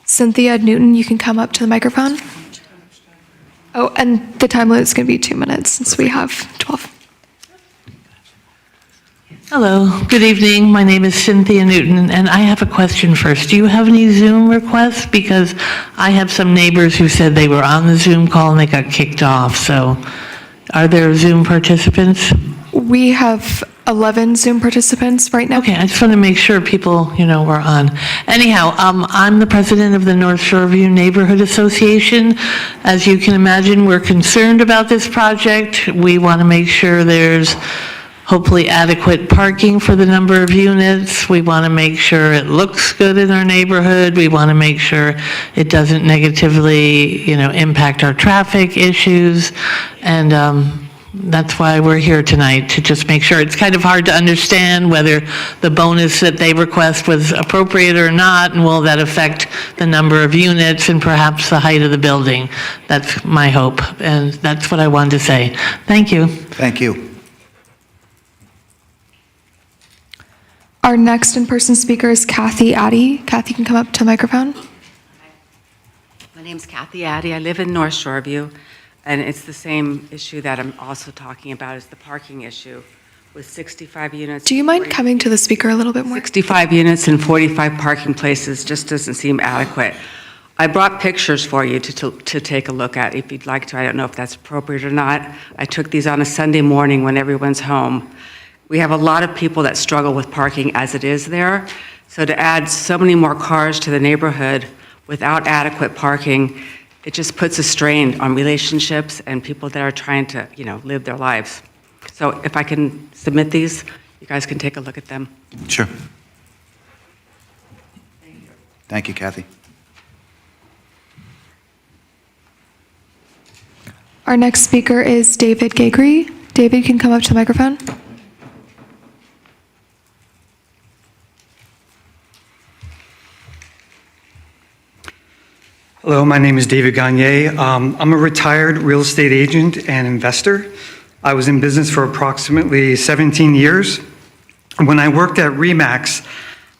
Cynthia Newton, you can come up to the microphone. Oh, and the time limit is going to be 2 minutes since we have 12. Hello, good evening. My name is Cynthia Newton, and I have a question first. Do you have any Zoom requests? Because I have some neighbors who said they were on the Zoom call and they got kicked off. So are there Zoom participants? We have 11 Zoom participants right now. Okay, I just want to make sure people, were on. Anyhow, I'm the president of the North Shoreview Neighborhood Association. As you can imagine, we're concerned about this project. We want to make sure there's hopefully adequate parking for the number of units. We want to make sure it looks good in our neighborhood. We want to make sure it doesn't negatively, impact our traffic issues. And that's why we're here tonight, to just make sure. It's kind of hard to understand whether the bonus that they request was appropriate or not, and will that affect the number of units and perhaps the height of the building. That's my hope, and that's what I wanted to say. Thank you. Thank you. Our next in-person speaker is Kathy Addy. Kathy, you can come up to the microphone. My name's Kathy Addy. I live in North Shoreview, and it's the same issue that I'm also talking about, is the parking issue with 65 units. Do you mind coming to the speaker a little bit more? 65 units and 45 parking places just doesn't seem adequate. I brought pictures for you to take a look at if you'd like to. I don't know if that's appropriate or not. I took these on a Sunday morning when everyone's home. We have a lot of people that struggle with parking as it is there. So to add so many more cars to the neighborhood without adequate parking, it just puts a strain on relationships and people that are trying to, live their lives. So if I can submit these, you guys can take a look at them. Sure. Thank you, Kathy. Our next speaker is David Gagry. David, you can come up to the microphone. Hello, my name is David Gagne. I'm a retired real estate agent and investor. I was in business for approximately 17 years. When I worked at RE/MAX,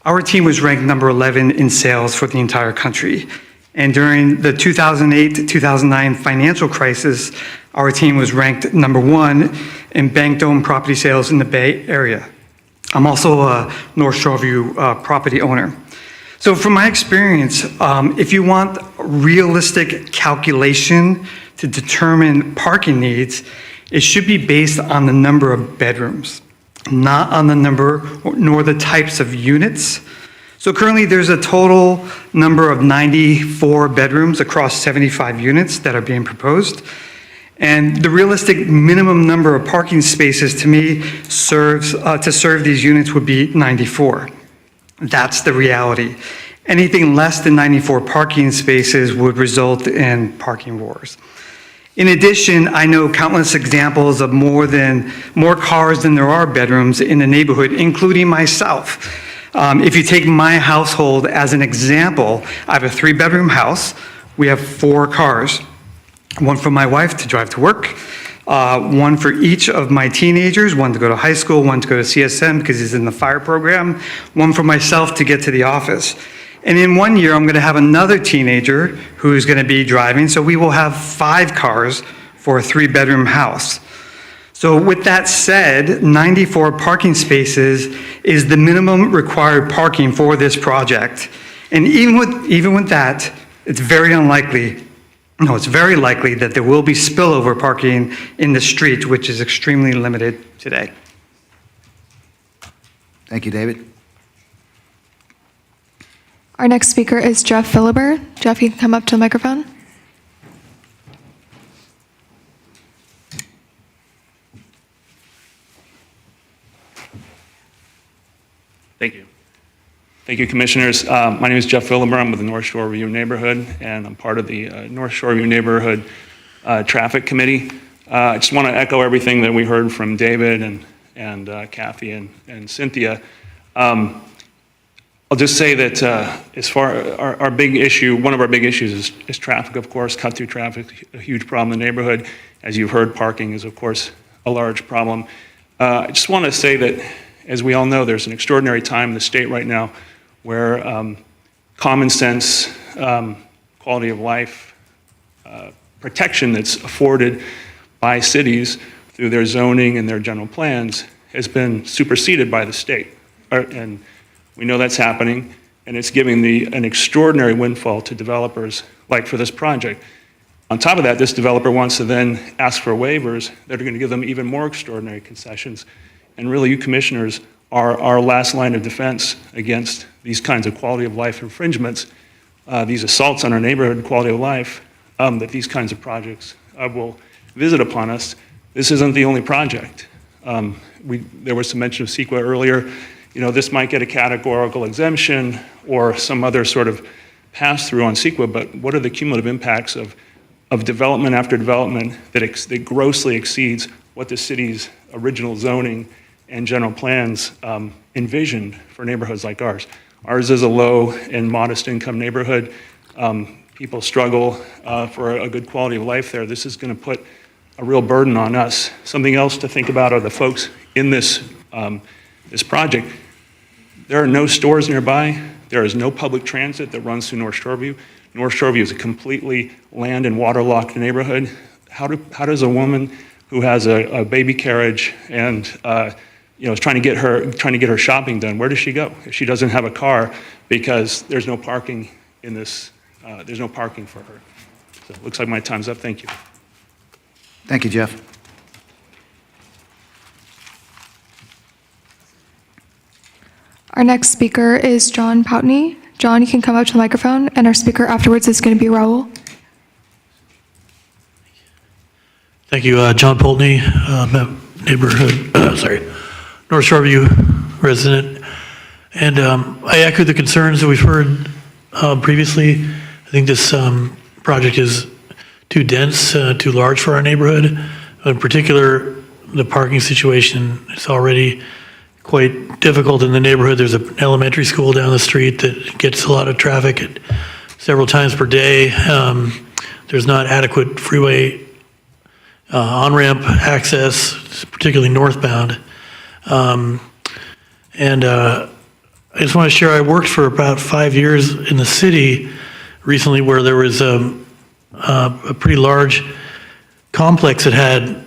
our team was ranked number 11 in sales for the entire country. And during the 2008 to 2009 financial crisis, our team was ranked number 1 in bank-owned property sales in the Bay Area. I'm also a North Shoreview property owner. So from my experience, if you want realistic calculation to determine parking needs, it should be based on the number of bedrooms, not on the number nor the types of units. So currently there's a total number of 94 bedrooms across 75 units that are being proposed. And the realistic minimum number of parking spaces to me to serve these units would be 94. That's the reality. Anything less than 94 parking spaces would result in parking wars. In addition, I know countless examples of more cars than there are bedrooms in the neighborhood, including myself. If you take my household as an example, I have a 3-bedroom house. We have 4 cars, one for my wife to drive to work, one for each of my teenagers, one to go to high school, one to go to CSM because he's in the fire program, one for myself to get to the office. And in 1 year, I'm going to have another teenager who's going to be driving, so we will have 5 cars for a 3-bedroom house. So with that said, 94 parking spaces is the minimum required parking for this project. And even with that, it's very likely that there will be spillover parking in the street, which is extremely limited today. Thank you, David. Our next speaker is Jeff Philibert. Jeff, you can come up to the microphone. Thank you. Thank you, Commissioners. My name is Jeff Philibert. I'm with the North Shoreview Neighborhood, and I'm part of the North Shoreview Neighborhood Traffic Committee. I just want to echo everything that we heard from David and Kathy and Cynthia. I'll just say that as far our big issue, one of our big issues is traffic, of course, cut-through traffic, a huge problem in the neighborhood. As you've heard, parking is, of course, a large problem. I just want to say that, as we all know, there's an extraordinary time in the state right now where common sense, quality of life, protection that's afforded by cities through their zoning and their general plans has been superseded by the state. And we know that's happening, and it's giving an extraordinary windfall to developers like for this project. On top of that, this developer wants to then ask for waivers that are going to give them even more extraordinary concessions. And really, you commissioners are our last line of defense against these kinds of quality of life infringements, these assaults on our neighborhood quality of life, that these kinds of projects will visit upon us. This isn't the only project. There was some mention of CEQA earlier. You know, this might get a categorical exemption or some other sort of pass-through on CEQA, but what are the cumulative impacts of development after development that grossly exceeds what the city's original zoning and general plans envisioned for neighborhoods like ours? Ours is a low and modest income neighborhood. People struggle for a good quality of life there. This is going to put a real burden on us. Something else to think about are the folks in this project. There are no stores nearby. There is no public transit that runs through North Shoreview. North Shoreview is a completely land and waterlocked neighborhood. How does a woman who has a baby carriage and is trying to get her shopping done, where does she go if she doesn't have a car because there's no parking in this? There's no parking for her. So it looks like my time's up. Thank you. Thank you, Jeff. Our next speaker is John Poutney. John, you can come up to the microphone, and our speaker afterwards is going to be Raul. Thank you, John Poultney, North Shoreview resident. And I echo the concerns that we've heard previously. I think this project is too dense, too large for our neighborhood. In particular, the parking situation is already quite difficult in the neighborhood. There's an elementary school down the street that gets a lot of traffic several times per day. There's not adequate freeway on-ramp access, particularly northbound. I just want to share, I worked for about 5 years in the city recently where there was a pretty large complex that had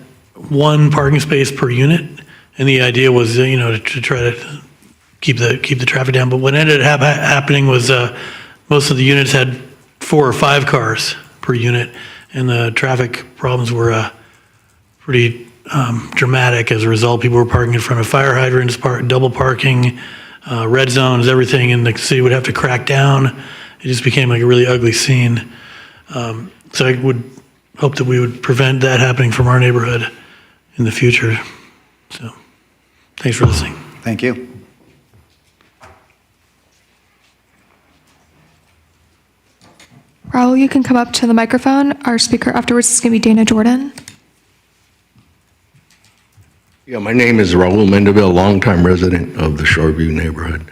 one parking space per unit. And the idea was, to try to keep the traffic down. But what ended up happening was most of the units had 4 or 5 cars per unit. And the traffic problems were pretty dramatic as a result. People were parking in front of fire hydrants, double parking, red zones, everything, and the city would have to crack down. It just became like a really ugly scene. So I would hope that we would prevent that happening from our neighborhood in the future. So thanks for listening. Thank you. Raul, you can come up to the microphone. Our speaker afterwards is going to be Dana Jordan. Yeah, my name is Raul Mendeville, longtime resident of the Shoreview neighborhood.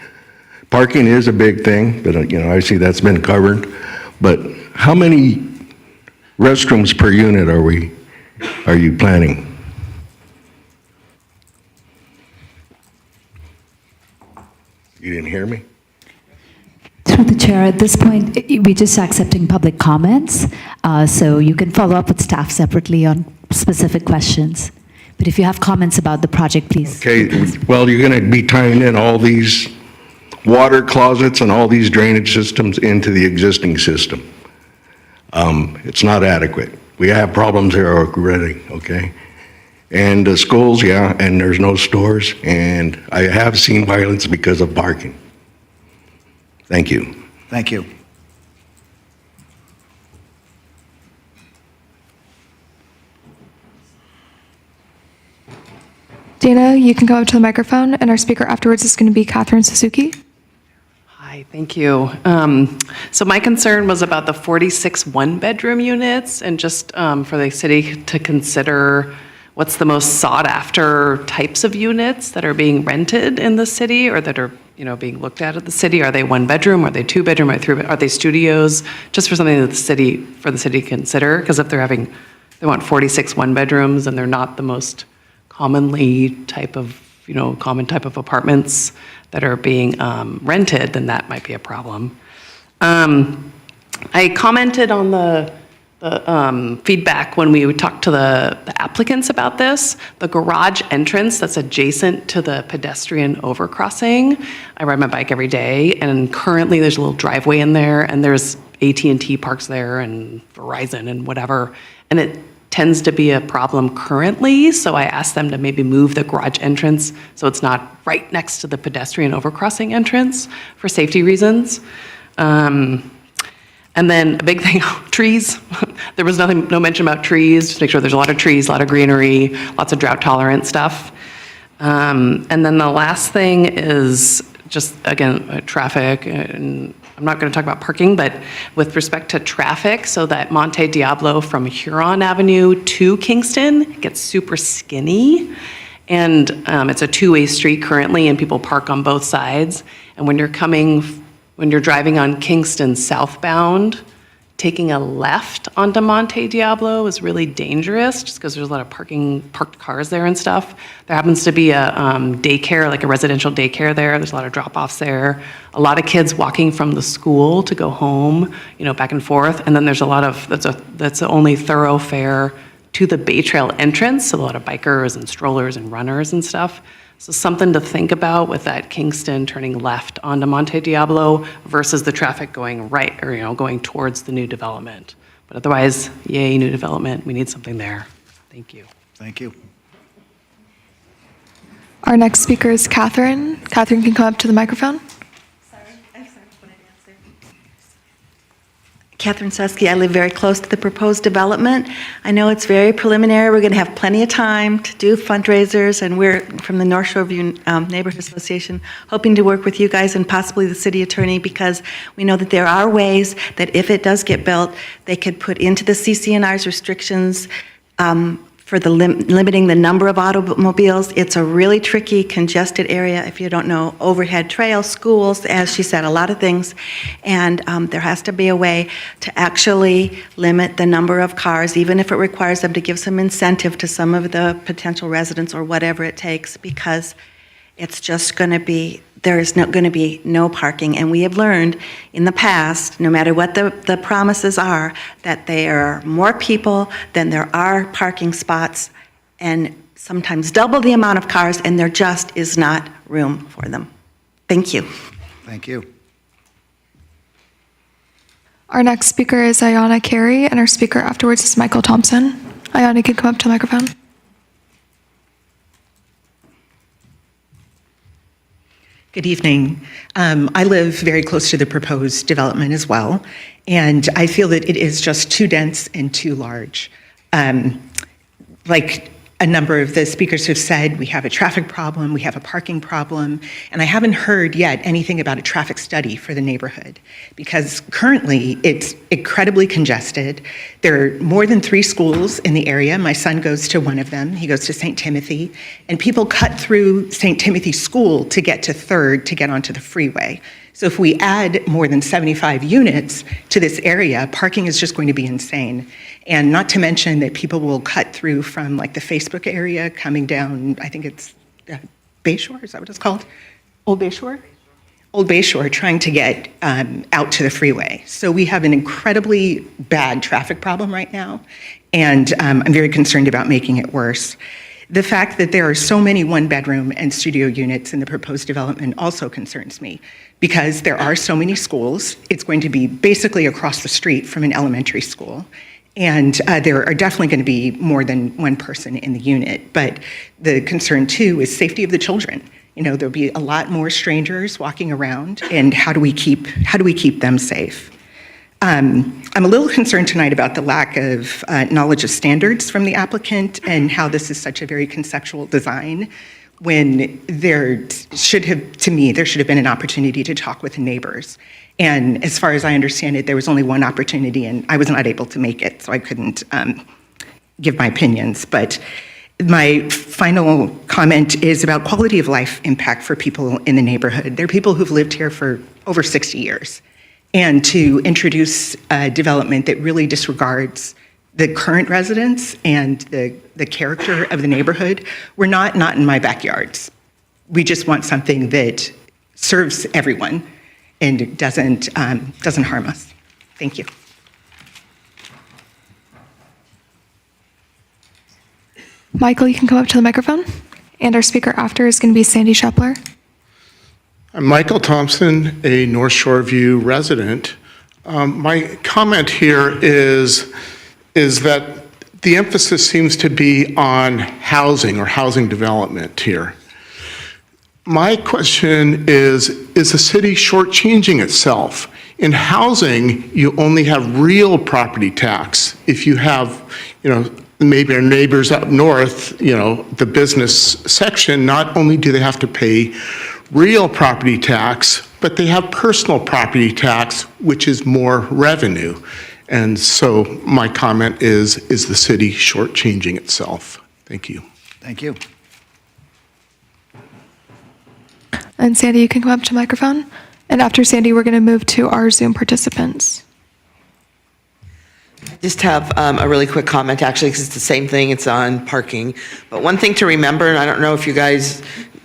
Parking is a big thing, but I see that's been covered. But how many restrooms per unit are you planning? You didn't hear me? Through the chair, at this point, we're just accepting public comments, so you can follow up with staff separately on specific questions. But if you have comments about the project, please. Okay, well, you're going to be tying in all these water closets and all these drainage systems into the existing system. It's not adequate. We have problems here already, okay? And the schools, yeah, and there's no stores, and I have seen violence because of parking. Thank you. Thank you. Dana, you can go up to the microphone, and our speaker afterwards is going to be Catherine Suzuki. Hi, thank you. So my concern was about the 46 one-bedroom units, and just for the city to consider what's the most sought-after types of units that are being rented in the city, or that are being looked at the city. Are they one-bedroom? Are they two-bedroom? Are they studios? Just for something that the city to consider, because if they want 46 one-bedrooms and they're not the most commonly common type of apartments that are being rented, then that might be a problem. I commented on the feedback when we talked to the applicants about this. The garage entrance that's adjacent to the pedestrian overcrossing, I ride my bike every day, and currently there's a little driveway in there, and there's AT&T parks there, and Verizon and whatever, and it tends to be a problem currently, so I asked them to maybe move the garage entrance so it's not right next to the pedestrian overcrossing entrance for safety reasons. And then a big thing, trees. There was no mention about trees. Just make sure there's a lot of trees, a lot of greenery, lots of drought tolerant stuff. And then the last thing is just, again, traffic. And I'm not going to talk about parking, but with respect to traffic, so that Monte Diablo from Huron Avenue to Kingston gets super skinny. And it's a two-way street currently, and people park on both sides. And when you're driving on Kingston southbound, taking a left onto Monte Diablo is really dangerous, just because there's a lot of parked cars there and stuff. There happens to be a daycare, like a residential daycare there. There's a lot of drop-offs there. A lot of kids walking from the school to go home, back and forth. And then there's a lot of, that's the only thoroughfare to the Bay Trail entrance, so a lot of bikers and strollers and runners and stuff. So something to think about with that Kingston turning left onto Monte Diablo versus the traffic going right, or going towards the new development. But otherwise, yay, new development. We need something there. Thank you. Thank you. Our next speaker is Catherine. Catherine can come up to the microphone. Catherine Susky. I live very close to the proposed development. I know it's very preliminary. We're going to have plenty of time to do fundraisers, and we're from the North Shore View Neighborhood Association hoping to work with you guys and possibly the city attorney, because we know that there are ways that if it does get built, they could put into the CCNR's restrictions for the limiting the number of automobiles. It's a really tricky, congested area. If you don't know, overhead trails, schools, as she said, a lot of things. And there has to be a way to actually limit the number of cars, even if it requires them to give some incentive to some of the potential residents or whatever it takes, because it's just going to be, there is going to be no parking. And we have learned in the past, no matter what the promises are, that there are more people than there are parking spots, and sometimes double the amount of cars, and there just is not room for them. Thank you. Thank you. Our next speaker is Ayana Carey, and our speaker afterwards is Michael Thompson. Ayana, you can come up to the microphone. Good evening. I live very close to the proposed development as well, and I feel that it is just too dense and too large. Like a number of the speakers have said, we have a traffic problem, we have a parking problem, and I haven't heard yet anything about a traffic study for the neighborhood, because currently it's incredibly congested. There are more than 3 schools in the area. My son goes to one of them. He goes to St. Timothy, and people cut through St. Timothy School to get to 3rd to get onto the freeway. So if we add more than 75 units to this area, parking is just going to be insane. And not to mention that people will cut through from like the Facebook area coming down, I think it's Bayshore, is that what it's called? Old Bayshore? Old Bayshore, trying to get out to the freeway. So we have an incredibly bad traffic problem right now, and I'm very concerned about making it worse. The fact that there are so many one-bedroom and studio units in the proposed development also concerns me, because there are so many schools. It's going to be basically across the street from an elementary school. And there are definitely going to be more than one person in the unit. But the concern, too, is safety of the children. You know, there'll be a lot more strangers walking around, and how do we keep them safe? I'm a little concerned tonight about the lack of knowledge of standards from the applicant, and how this is such a very conceptual design, when there should have been an opportunity to talk with the neighbors. And as far as I understand it, there was only one opportunity, and I was not able to make it, so I couldn't give my opinions. But my final comment is about quality of life impact for people in the neighborhood. There are people who've lived here for over 60 years. And to introduce a development that really disregards the current residents and the character of the neighborhood, we're not in my backyards. We just want something that serves everyone and doesn't harm us. Thank you. Michael, you can come up to the microphone. And our speaker after is going to be Sandy Shepler. I'm Michael Thompson, a North Shore View resident. My comment here is that the emphasis seems to be on housing or housing development here. My question is the city shortchanging itself? In housing, you only have real property tax. If you have, maybe our neighbors up north, the business section, not only do they have to pay real property tax, but they have personal property tax, which is more revenue. And so my comment is the city shortchanging itself? Thank you. Thank you. And Sandy, you can come up to the microphone. And after Sandy, we're going to move to our Zoom participants. Just have a really quick comment, actually, because it's the same thing. It's on parking. But one thing to remember, and I don't know if you guys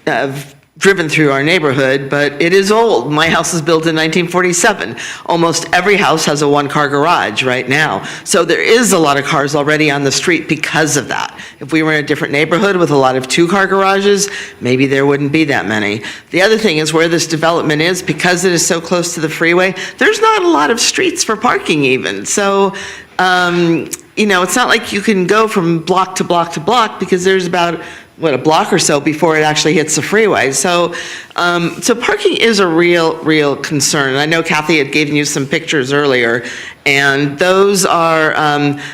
have driven through our neighborhood, but it is old. My house was built in 1947. Almost every house has a 1-car garage right now. So there is a lot of cars already on the street because of that. If we were in a different neighborhood with a lot of 2-car garages, maybe there wouldn't be that many. The other thing is where this development is, because it is so close to the freeway, there's not a lot of streets for parking even. So, it's not like you can go from block to block to block, because there's about a block or so before it actually hits the freeway. So, so parking is a real concern. And I know Kathy had given you some pictures earlier, and those are,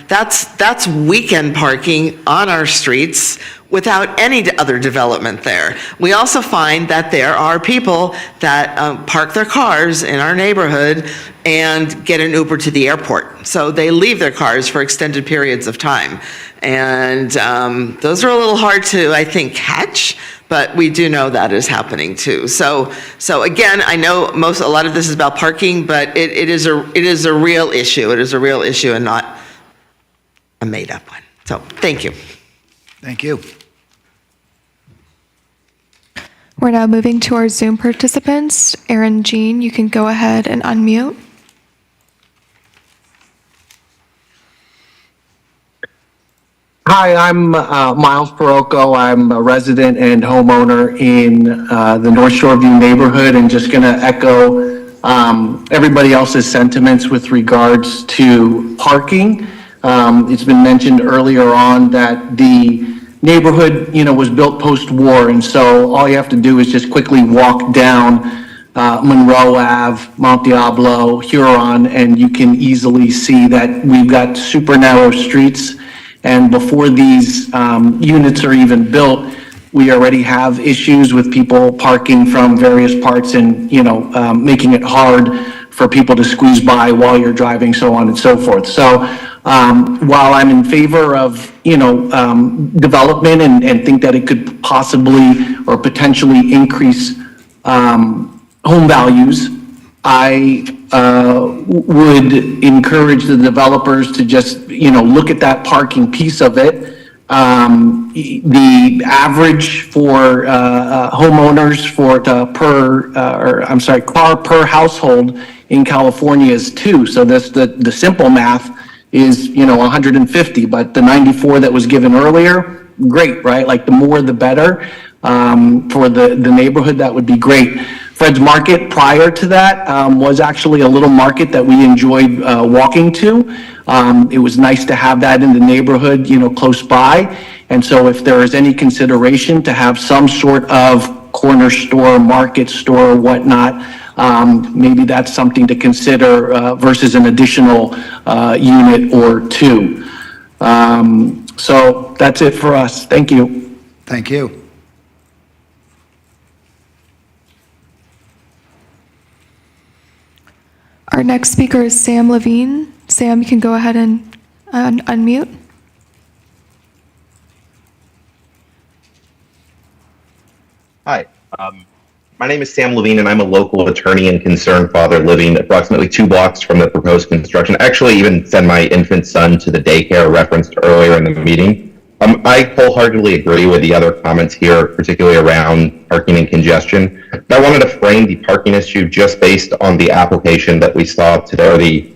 that's weekend parking on our streets without any other development there. We also find that there are people that park their cars in our neighborhood and get an Uber to the airport. So they leave their cars for extended periods of time. And those are a little hard to, I think, catch, but we do know that is happening too. So again, I know a lot of this is about parking, but it is a real issue. It is a real issue and not a made-up one. So thank you. Thank you. We're now moving to our Zoom participants. Erin Jean, you can go ahead and unmute. Hi, I'm Miles Parocco. I'm a resident and homeowner in the North Shore View neighborhood, and just going to echo everybody else's sentiments with regards to parking. It's been mentioned earlier on that the neighborhood, was built post-war, and so all you have to do is just quickly walk down Monroe Ave, Mount Diablo, Huron, and you can easily see that we've got super narrow streets. And before these units are even built, we already have issues with people parking from various parts and, making it hard for people to squeeze by while you're driving, so on and so forth. So while I'm in favor of, development and think that it could possibly or potentially increase home values, I would encourage the developers to just, look at that parking piece of it. The average for homeowners car per household in California is 2. So that's the simple math is, 150, but the 94 that was given earlier, great, right? Like the more the better. For the neighborhood, that would be great. Fred's Market prior to that was actually a little market that we enjoyed walking to. It was nice to have that in the neighborhood, close by. And so if there is any consideration to have some sort of corner store, market store, or whatnot, maybe that's something to consider versus an additional unit or 2. So that's it for us. Thank you. Thank you. Our next speaker is Sam Levine. Sam, you can go ahead and unmute. Hi, my name is Sam Levine, and I'm a local attorney and concerned father living approximately 2 blocks from the proposed construction. I actually even send my infant son to the daycare referenced earlier in the meeting. I wholeheartedly agree with the other comments here, particularly around parking and congestion. I wanted to frame the parking issue just based on the application that we saw today, or the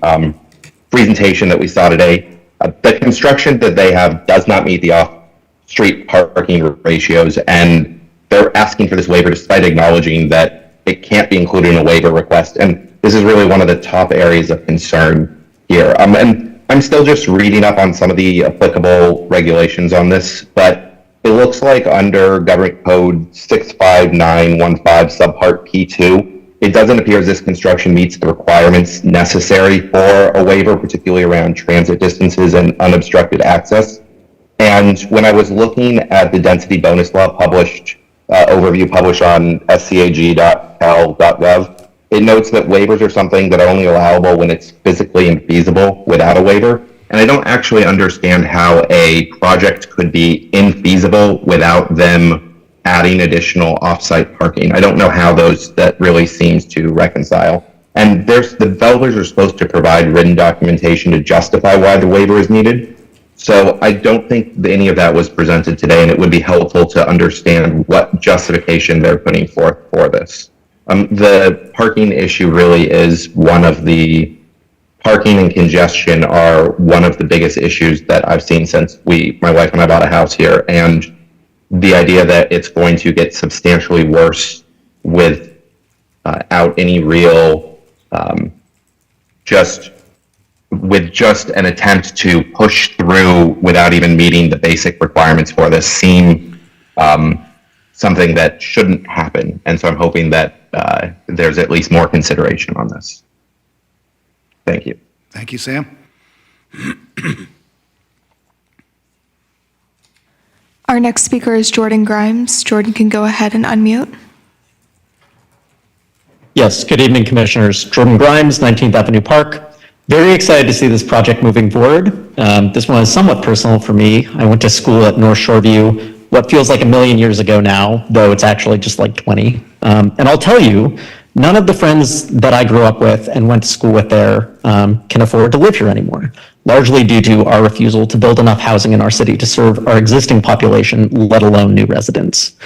presentation that we saw today. The construction that they have does not meet the off-street parking ratios, and they're asking for this waiver despite acknowledging that it can't be included in a waiver request. And this is really one of the top areas of concern here. And I'm still just reading up on some of the applicable regulations on this, but it looks like under Government Code 65915 subpart P2, it doesn't appear as this construction meets the requirements necessary for a waiver, particularly around transit distances and unobstructed access. And when I was looking at the density bonus law overview published on scag.cal.gov, it notes that waivers are something that are only allowable when it's physically infeasible without a waiver. And I don't actually understand how a project could be infeasible without them adding additional off-site parking. I don't know how that really seems to reconcile. And the developers are supposed to provide written documentation to justify why the waiver is needed. So I don't think any of that was presented today, and it would be helpful to understand what justification they're putting forth for this. The parking issue really is parking and congestion are one of the biggest issues that I've seen since my wife and I bought a house here. And the idea that it's going to get substantially worse without any real, just an attempt to push through without even meeting the basic requirements for this seem something that shouldn't happen. And so I'm hoping that there's at least more consideration on this. Thank you. Thank you, Sam. Our next speaker is Jordan Grimes. Jordan can go ahead and unmute. Yes, good evening, Commissioners. Jordan Grimes, 19th Avenue Park. Very excited to see this project moving forward. This one is somewhat personal for me. I went to school at North Shoreview, what feels like a million years ago now, though it's actually just like 20. And I'll tell you, none of the friends that I grew up with and went to school with there can afford to live here anymore, largely due to our refusal to build enough housing in our city to serve our existing population, let alone new residents.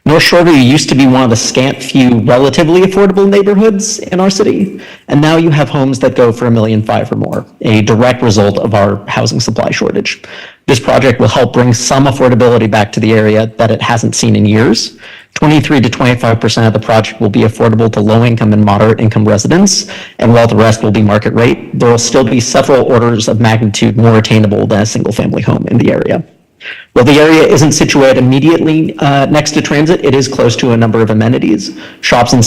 North Shoreview used to be one of the scant few relatively affordable neighborhoods in our city, and now you have homes that go for $1.5 million or more, a direct result of our housing supply shortage. This project will help bring some affordability back to the area that it hasn't seen in years. 23 to 25% of the project will be affordable to low-income and moderate-income residents, and while the rest will be market rate, there will still be several orders of magnitude more attainable than a single-family home in the area. While the area isn't situated immediately next to transit, it is close to a number of amenities. Shops and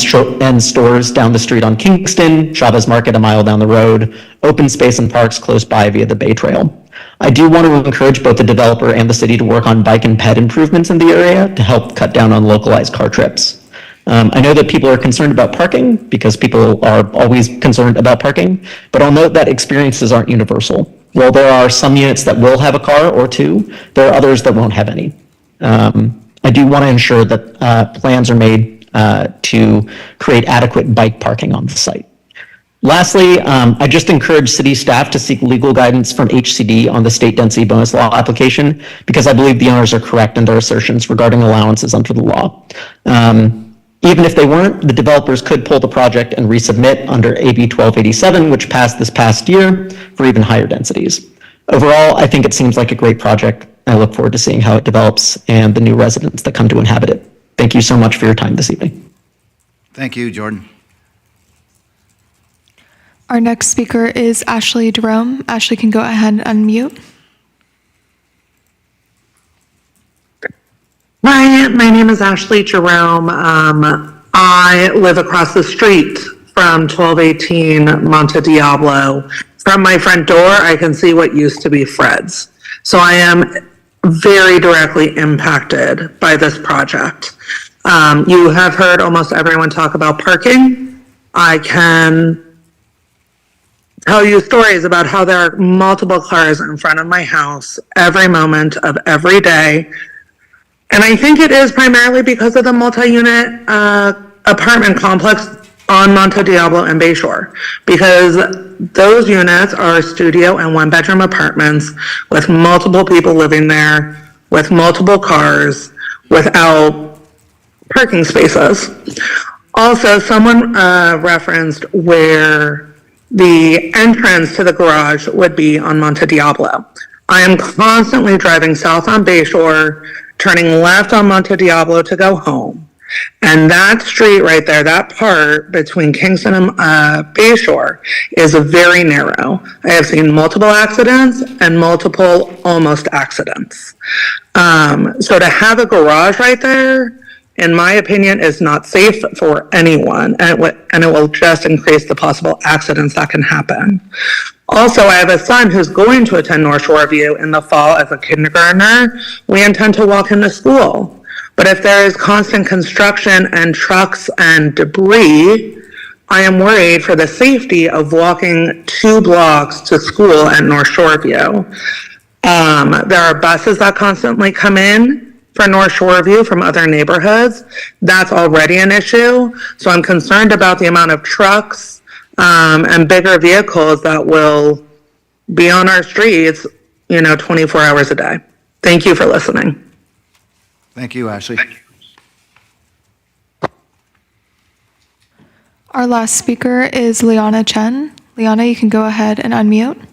stores down the street on Kingston, Chavez Market a mile down the road, open space and parks close by via the Bay Trail. I do want to encourage both the developer and the city to work on bike and ped improvements in the area to help cut down on localized car trips. I know that people are concerned about parking because people are always concerned about parking, but I'll note that experiences aren't universal. While there are some units that will have a car or two, there are others that won't have any. I do want to ensure that plans are made to create adequate bike parking on the site. Lastly, I just encourage city staff to seek legal guidance from HCD on the state density bonus law application because I believe the owners are correct in their assertions regarding allowances under the law. Even if they weren't, the developers could pull the project and resubmit under AB 1287, which passed this past year, for even higher densities. Overall, I think it seems like a great project. I look forward to seeing how it develops and the new residents that come to inhabit it. Thank you so much for your time this evening. Thank you, Jordan. Our next speaker is Ashley Jerome. Ashley can go ahead and unmute. Hi, my name is Ashley Jerome. I live across the street from 1218 Monte Diablo. From my front door, I can see what used to be Fred's. So I am very directly impacted by this project. You have heard almost everyone talk about parking. I can tell you stories about how there are multiple cars in front of my house every moment of every day. And I think it is primarily because of the multi-unit apartment complex on Monte Diablo and Bayshore, because those units are studio and one-bedroom apartments with multiple people living there, with multiple cars, without parking spaces. Also, someone referenced where the entrance to the garage would be on Monte Diablo. I am constantly driving south on Bayshore, turning left on Monte Diablo to go home. And that street right there, that part between Kingston and Bayshore is very narrow. I have seen multiple accidents and multiple almost accidents. So to have a garage right there, in my opinion, is not safe for anyone, and it will just increase the possible accidents that can happen. Also, I have a son who's going to attend North Shoreview in the fall as a kindergartner. We intend to walk him to school. But if there is constant construction and trucks and debris, I am worried for the safety of walking 2 blocks to school at North Shoreview. There are buses that constantly come in for North Shoreview from other neighborhoods. That's already an issue. So I'm concerned about the amount of trucks and bigger vehicles that will be on our streets, 24 hours a day. Thank you for listening. Thank you, Ashley. Our last speaker is Liana Chen. Liana, you can go ahead and unmute.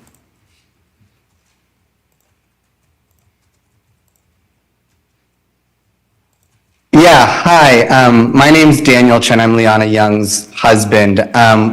Yeah, hi. My name's Daniel Chen. I'm Liana Young's husband.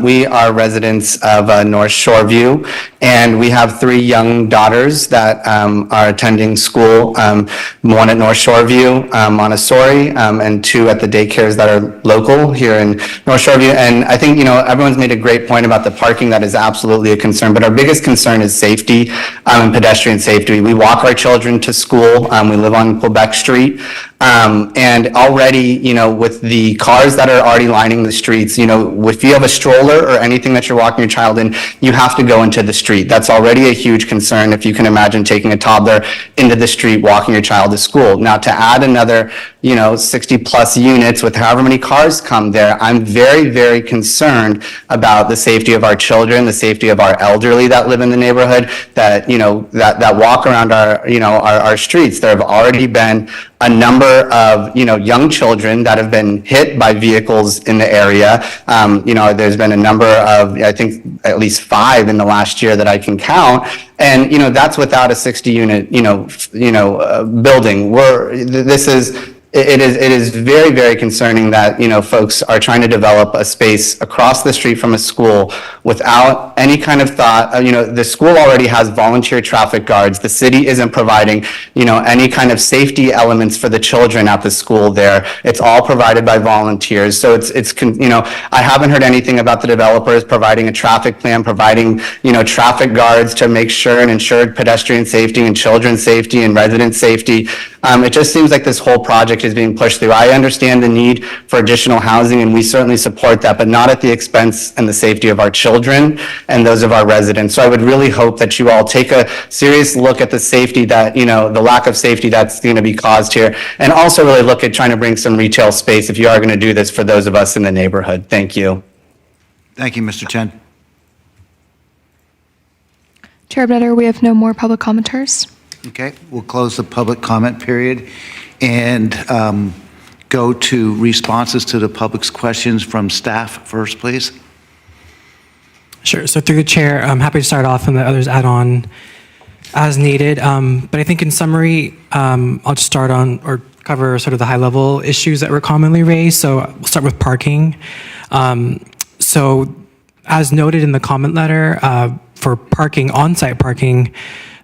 We are residents of North Shoreview, and we have 3 young daughters that are attending school, one at North Shoreview, Montessori, and 2 at the daycares that are local here in North Shoreview. And I think, everyone's made a great point about the parking. That is absolutely a concern, but our biggest concern is safety and pedestrian safety. We walk our children to school. We live on Quebec Street. And already, with the cars that are already lining the streets, if you have a stroller or anything that you're walking your child in, you have to go into the street. That's already a huge concern if you can imagine taking a toddler into the street, walking your child to school. Now, to add another, 60 plus units with however many cars come there, I'm very, very concerned about the safety of our children, the safety of our elderly that live in the neighborhood, that, that walk around our streets. There have already been a number of, young children that have been hit by vehicles in the area. There's been a number of, I think, at least 5 in the last year that I can count. And, that's without a 60 unit, building. It is very, very concerning that, folks are trying to develop a space across the street from a school without any kind of thought. The school already has volunteer traffic guards. The city isn't providing, any kind of safety elements for the children at the school there. It's all provided by volunteers. So I haven't heard anything about the developers providing a traffic plan, providing, traffic guards to make sure and ensure pedestrian safety and children's safety and resident safety. It just seems like this whole project is being pushed through. I understand the need for additional housing, and we certainly support that, but not at the expense and the safety of our children and those of our residents. So I would really hope that you all take a serious look at the safety that, the lack of safety that's going to be caused here, and also really look at trying to bring some retail space if you are going to do this for those of us in the neighborhood. Thank you. Thank you, Mr. Chen. Chair Ebnetter, we have no more public commenters. Okay, we'll close the public comment period and go to responses to the public's questions from staff first, please. Sure. So through the chair, I'm happy to start off and let others add on as needed. But I think in summary, I'll just start on or cover sort of the high level issues that were commonly raised. So we'll start with parking. So as noted in the comment letter, for parking, on-site parking,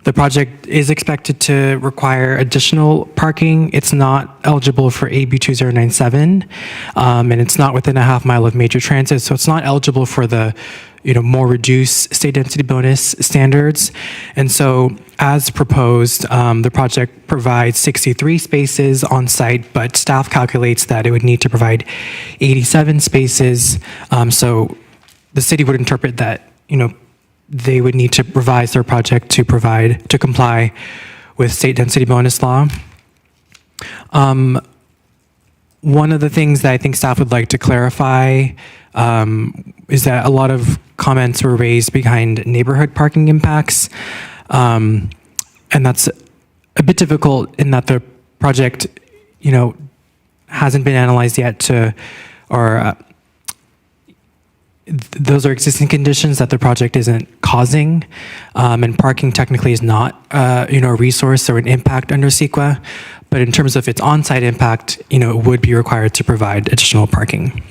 the project is expected to require additional parking. It's not eligible for AB 2097, and it's not within a half mile of major transit, so it's not eligible for the more reduced state density bonus standards. And so as proposed, the project provides 63 spaces on site, but staff calculates that it would need to provide 87 spaces. So the city would interpret that, they would need to revise their project to comply with state density bonus law. One of the things that I think staff would like to clarify is that a lot of comments were raised behind neighborhood parking impacts. And that's a bit difficult in that the project, hasn't been analyzed yet those are existing conditions that the project isn't causing, and parking technically is not, a resource or an impact under CEQA. But in terms of its on-site impact, it would be required to provide additional parking.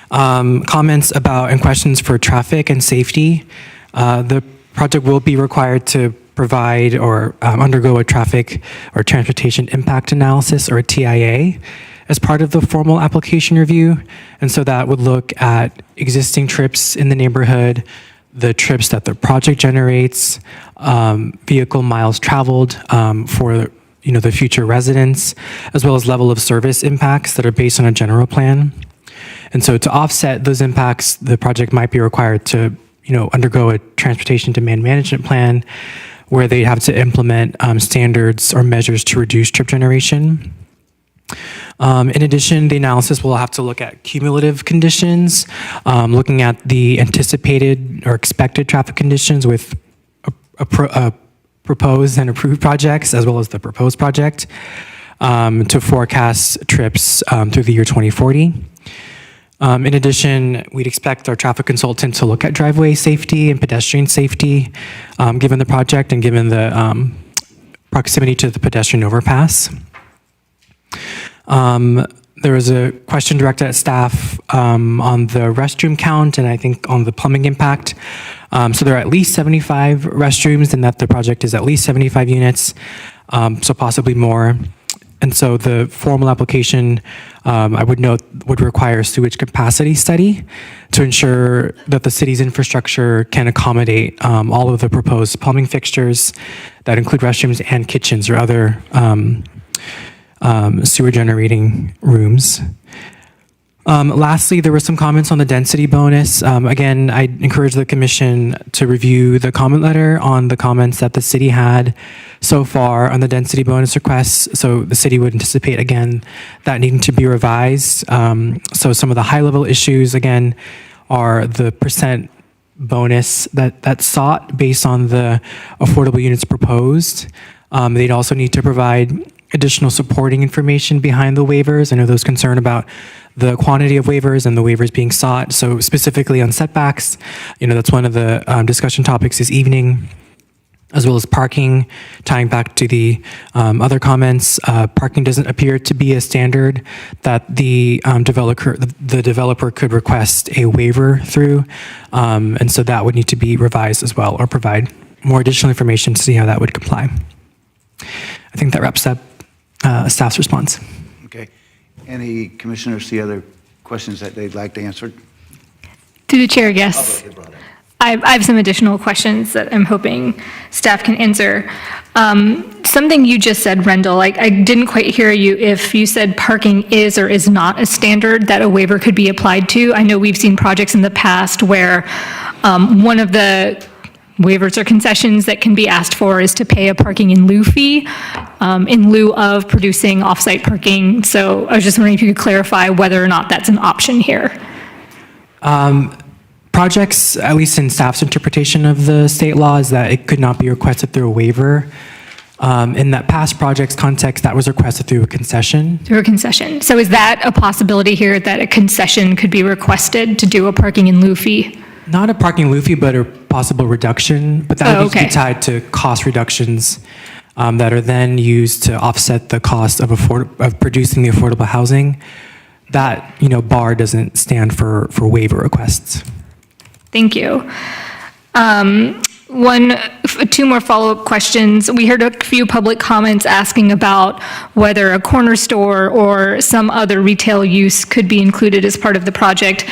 Comments about and questions for traffic and safety. The project will be required to provide or undergo a traffic or transportation impact analysis, or a TIA, as part of the formal application review. And so that would look at existing trips in the neighborhood, the trips that the project generates, vehicle miles traveled for the future residents, as well as level of service impacts that are based on a general plan. And so to offset those impacts, the project might be required to undergo a transportation demand management plan, where they have to implement standards or measures to reduce trip generation. In addition, the analysis will have to look at cumulative conditions, looking at the anticipated or expected traffic conditions with proposed and approved projects, as well as the proposed project, to forecast trips through the year 2040. In addition, we'd expect our traffic consultant to look at driveway safety and pedestrian safety, given the project and given the proximity to the pedestrian overpass. there was a question directed at staff on the restroom count and I think on the plumbing impact. So there are at least 75 restrooms and that the project is at least 75 units, so possibly more. And so the formal application, I would note, would require a sewage capacity study to ensure that the city's infrastructure can accommodate all of the proposed plumbing fixtures that include restrooms and kitchens or other sewer generating rooms. Lastly, there were some comments on the density bonus. Again, I encourage the commission to review the comment letter on the comments that the city had so far on the density bonus requests. So the city would anticipate, again, that needing to be revised. So some of the high level issues, again, are the percent bonus that's sought based on the affordable units proposed. They'd also need to provide additional supporting information behind the waivers. I know there's concern about the quantity of waivers and the waivers being sought. So specifically on setbacks, that's one of the discussion topics this evening, as well as parking, tying back to the other comments. Parking doesn't appear to be a standard that the developer could request a waiver through. And so that would need to be revised as well, or provide more additional information to see how that would comply. I think that wraps up staff's response. Okay. Any commissioners see other questions that they'd like to answer? Through the chair, yes. I have some additional questions that I'm hoping staff can answer. Something you just said, Rendell, I didn't quite hear you if you said parking is or is not a standard that a waiver could be applied to. I know we've seen projects in the past where one of the waivers or concessions that can be asked for is to pay a parking in lieu fee in lieu of producing off-site parking. So I was just wondering if you could clarify whether or not that's an option here. Projects, at least in staff's interpretation of the state law, is that it could not be requested through a waiver. In that past project's context, that was requested through a concession. Through a concession. So is that a possibility here that a concession could be requested to do a parking in lieu fee? Not a parking in lieu fee, but a possible reduction. But that would need to be tied to cost reductions that are then used to offset the cost of producing the affordable housing. That bar doesn't stand for waiver requests. Thank you. Two more follow-up questions. We heard a few public comments asking about whether a corner store or some other retail use could be included as part of the project.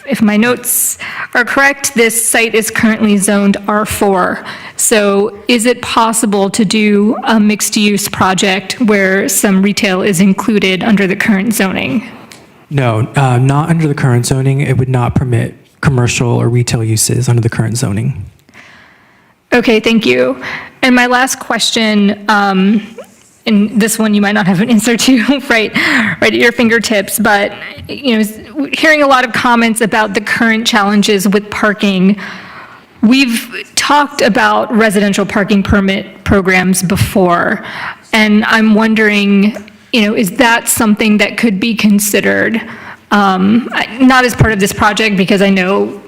If my notes are correct, this site is currently zoned R4. So is it possible to do a mixed-use project where some retail is included under the current zoning? No, not under the current zoning. It would not permit commercial or retail uses under the current zoning. Okay, thank you. And my last question, and this one you might not have an answer to right at your fingertips, but hearing a lot of comments about the current challenges with parking. We've talked about residential parking permit programs before, and I'm wondering, is that something that could be considered? Not as part of this project, because I know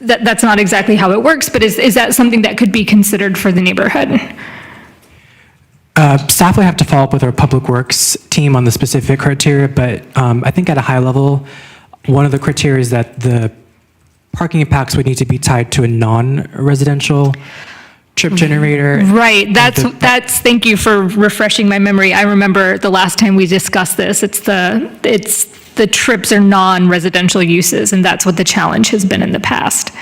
that that's not exactly how it works, but is that something that could be considered for the neighborhood? Staff would have to follow up with our public works team on the specific criteria, but I think at a high level, one of the criteria is that the parking impacts would need to be tied to a non-residential trip generator. Right, that's, thank you for refreshing my memory. I remember the last time we discussed this, it's the trips are non-residential uses, and that's what the challenge has been in the past.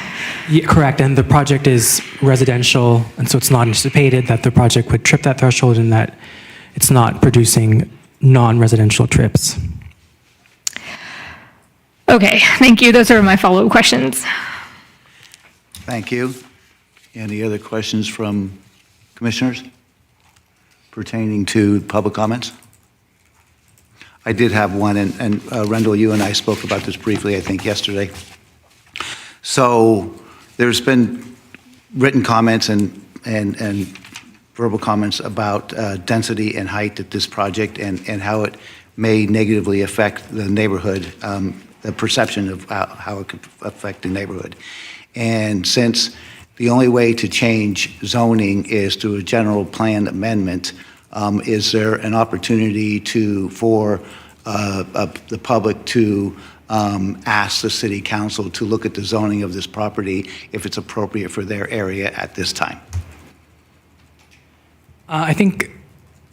Yeah, correct, and the project is residential, and so it's not anticipated that the project would trip that threshold and that it's not producing non-residential trips. Okay, thank you. Those are my follow-up questions. Thank you. Any other questions from commissioners pertaining to public comments? I did have one, and Rendell, you and I spoke about this briefly, I think, yesterday. So there's been written comments and verbal comments about density and height at this project and how it may negatively affect the neighborhood, the perception of how it could affect the neighborhood. And since the only way to change zoning is through a general plan amendment, Is there an opportunity for the public to ask the city council to look at the zoning of this property if it's appropriate for their area at this time? I think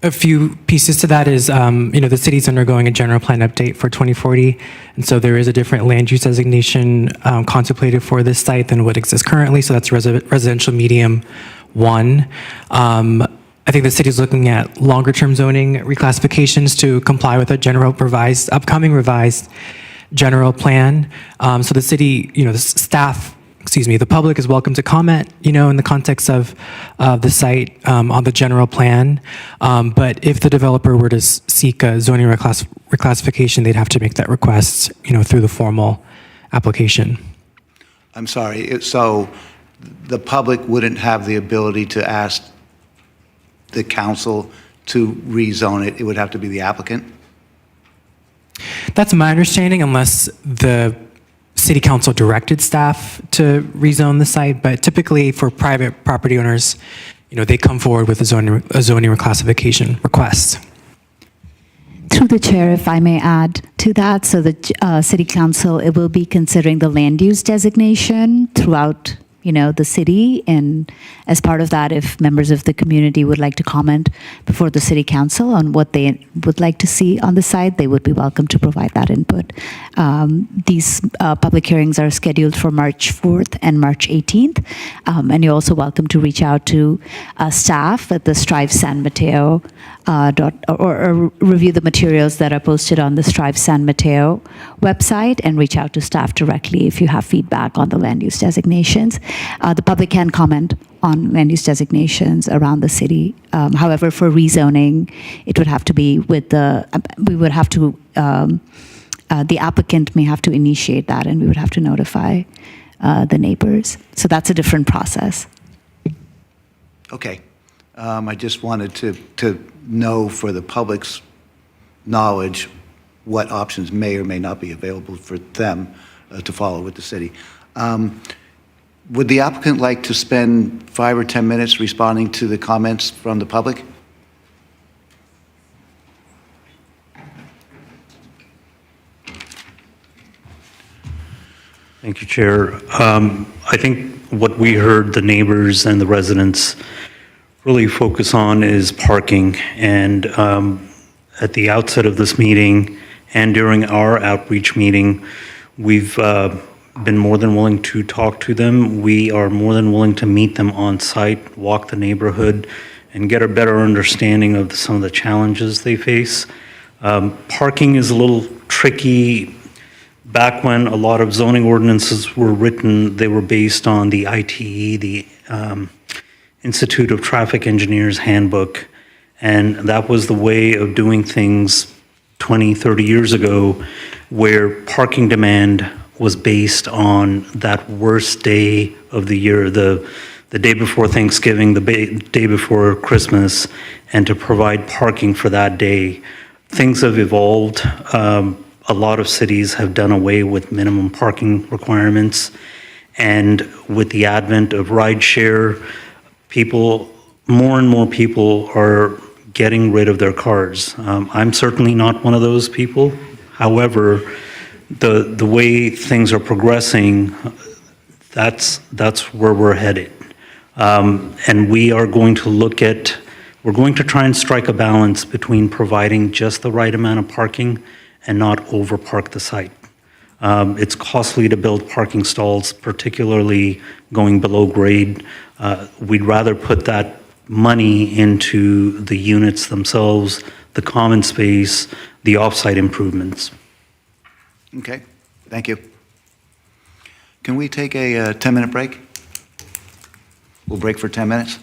a few pieces to that is, the city's undergoing a general plan update for 2040, and so there is a different land use designation contemplated for this site than what exists currently, so that's residential medium 1. I think the city's looking at longer-term zoning reclassifications to comply with a upcoming revised general plan. So the city, the staff, the public is welcome to comment, in the context of the site on the general plan. But if the developer were to seek a zoning reclassification, they'd have to make that request, through the formal application. I'm sorry, so the public wouldn't have the ability to ask the council to rezone it? It would have to be the applicant? That's my understanding, unless the city council directed staff to rezone the site. But typically for private property owners, they come forward with a zoning reclassification request. Through the chair, if I may add to that, so the city council, it will be considering the land use designation throughout the city, and as part of that, if members of the community would like to comment before the city council on what they would like to see on the site, they would be welcome to provide that input. These public hearings are scheduled for March 4th and March 18th, and you're also welcome to reach out to staff at the Strive San Mateo or review the materials that are posted on the Strive San Mateo website, and reach out to staff directly if you have feedback on the land use designations. The public can comment on land use designations around the city. However, for rezoning, it would have to be with the applicant may have to initiate that, and we would have to notify the neighbors. So that's a different process. Okay. I just wanted to know for the public's knowledge what options may or may not be available for them to follow with the city. Would the applicant like to spend 5 or 10 minutes responding to the comments from the public? Thank you, Chair. I think what we heard the neighbors and the residents really focus on is parking. And at the outset of this meeting and during our outreach meeting, we've been more than willing to talk to them. We are more than willing to meet them on site, walk the neighborhood, and get a better understanding of some of the challenges they face. Parking is a little tricky. Back when a lot of zoning ordinances were written, they were based on the ITE, the Institute of Traffic Engineers Handbook, and that was the way of doing things 20, 30 years ago, where parking demand was based on that worst day of the year, the day before Thanksgiving, the day before Christmas, and to provide parking for that day. Things have evolved. A lot of cities have done away with minimum parking requirements, and with the advent of rideshare, more and more people are getting rid of their cars. I'm certainly not one of those people. However, the way things are progressing, that's where we're headed. And we are going to we're going to try and strike a balance between providing just the right amount of parking and not overpark the site. It's costly to build parking stalls, particularly going below grade. We'd rather put that money into the units themselves, the common space, the off-site improvements. Okay, thank you. Can we take a 10-minute break? We'll break for 10 minutes.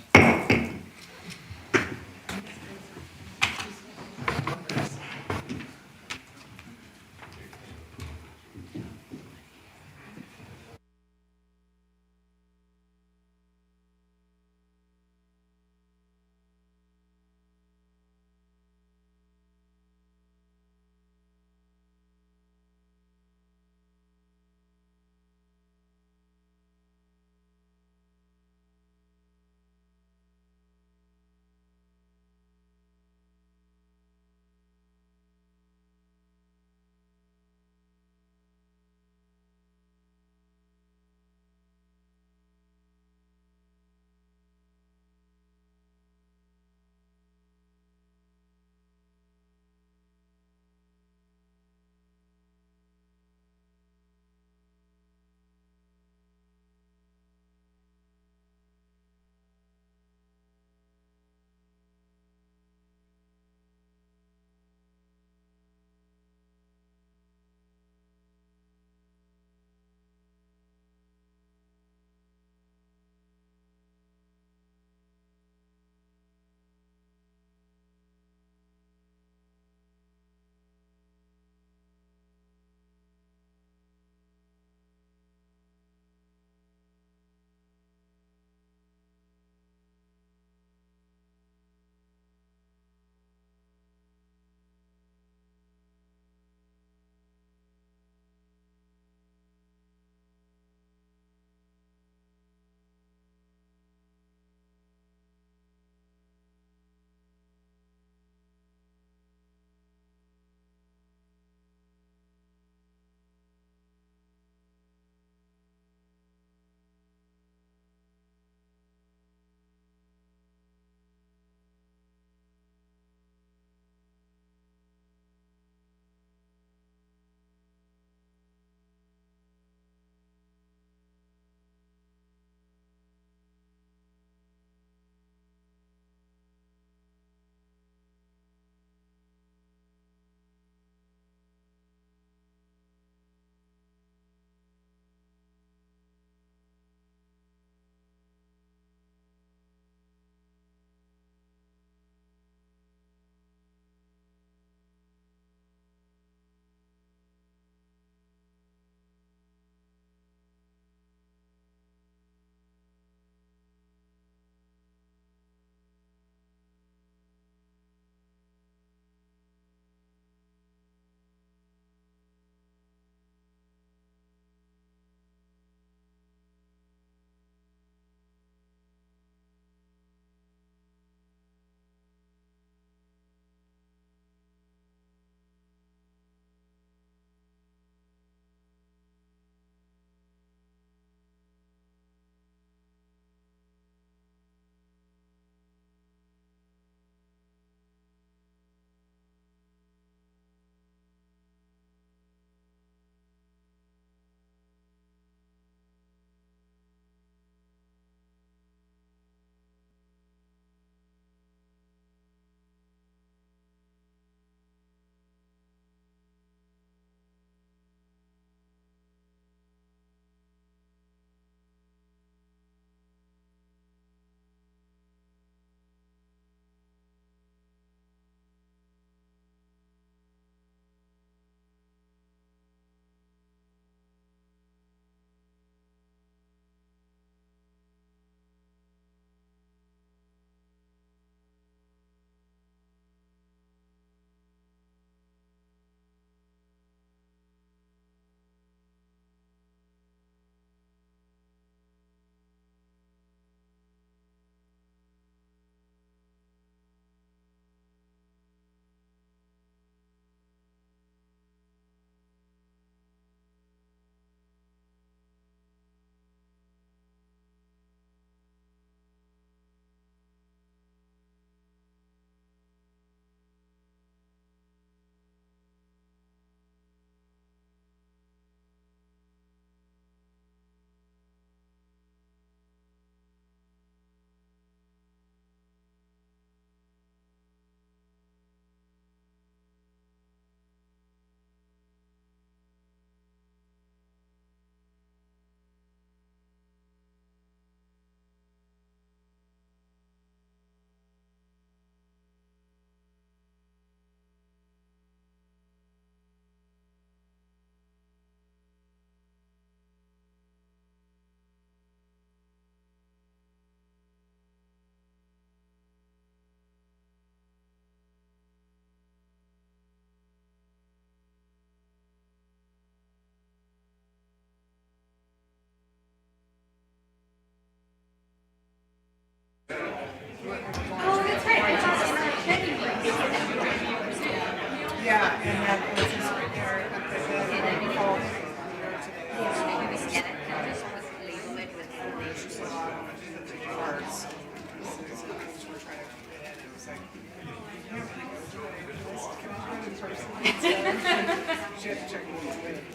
Yeah, and then it was just right there at the fall.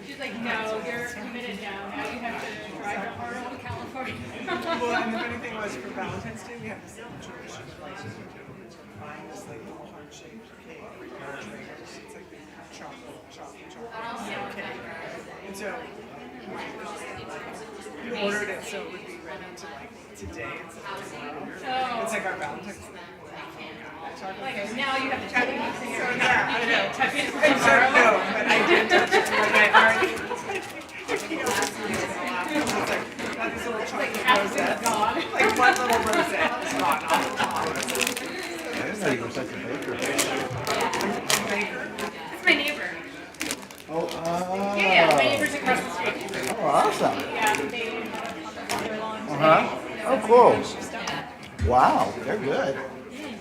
She's like, no, you're committed now. Now you have to drive your car to California. Well, and the funny thing was for Valentine's Day, we have this little tradition of like buying this like little heart-shaped cake for your trainers. It's like the chocolate cake. And so we ordered it so it would be ready to like today instead of tomorrow. It's like our Valentine's Day. Like, now you have to check it. So yeah, I know. Check it And so, tomorrow. no, but I did touch it. Like I already. You know, it's like got this little chocolate rosette. Like one little rosette is gone off the top. I didn't know you were such a baker. It's my neighbor. Oh, Yeah, my neighbor's across the street. Oh, awesome. Yeah, they their lawn today. Uh-huh. Oh, cool. Wow, they're good.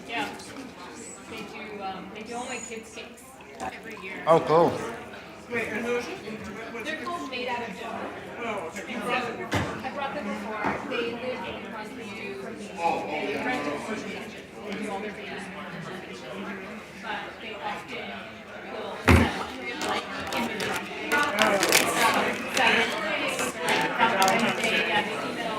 Yeah. They do all my kids' cakes every year. Oh, cool. Wait, and who is it? They're called Made Out of Dough. Oh, okay. I brought them before. They live across the street from me. They rent a portion kitchen. They do all their baking. But they often will set up like in Valentine's Day, yeah, they email.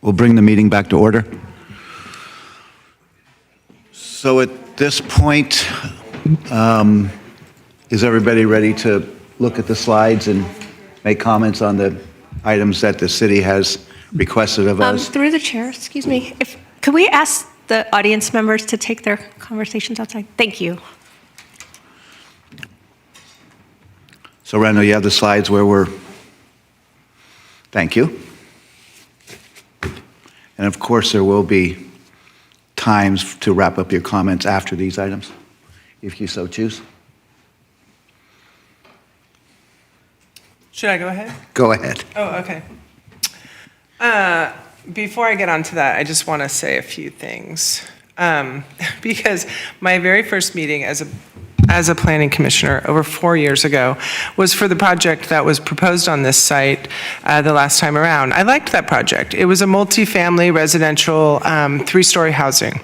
We'll bring the meeting back to order. So at this point, is everybody ready to look at the slides and make comments on the items that the city has requested of us? Through the chair, excuse me, could we ask the audience members to take their conversations outside? Thank you. So Randall, you have the slides where we're, thank you. And of course, there will be times to wrap up your comments after these items, if you so choose. Should I go ahead? Go ahead. Oh, okay. Before I get onto that, I just want to say a few things. Because my very first meeting as a planning commissioner over 4 years ago was for the project that was proposed on this site the last time around. I liked that project. It was a multifamily residential 3-story housing.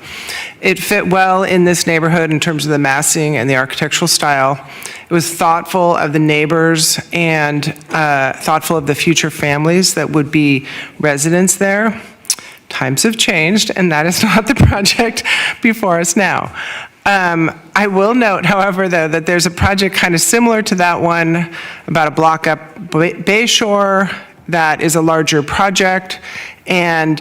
It fit well in this neighborhood in terms of the massing and the architectural style. It was thoughtful of the neighbors and thoughtful of the future families that would be residents there. Times have changed, and that is not the project before us now. I will note, however, though, that there's a project kind of similar to that one, about a block up Bayshore, that is a larger project, and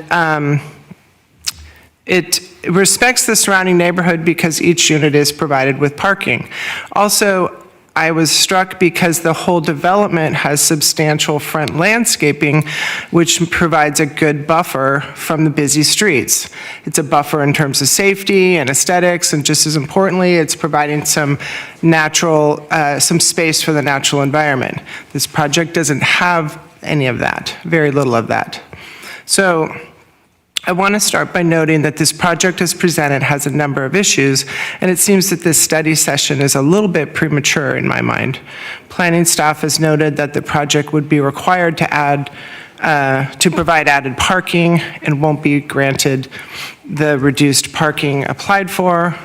it respects the surrounding neighborhood because each unit is provided with parking. Also, I was struck because the whole development has substantial front landscaping, which provides a good buffer from the busy streets. It's a buffer in terms of safety and aesthetics, and just as importantly, it's providing some natural, some space for the natural environment. This project doesn't have any of that, very little of that. So I want to start by noting that this project as presented has a number of issues, and it seems that this study session is a little bit premature in my mind. Planning staff has noted that the project would be required to provide added parking and won't be granted the reduced parking applied for.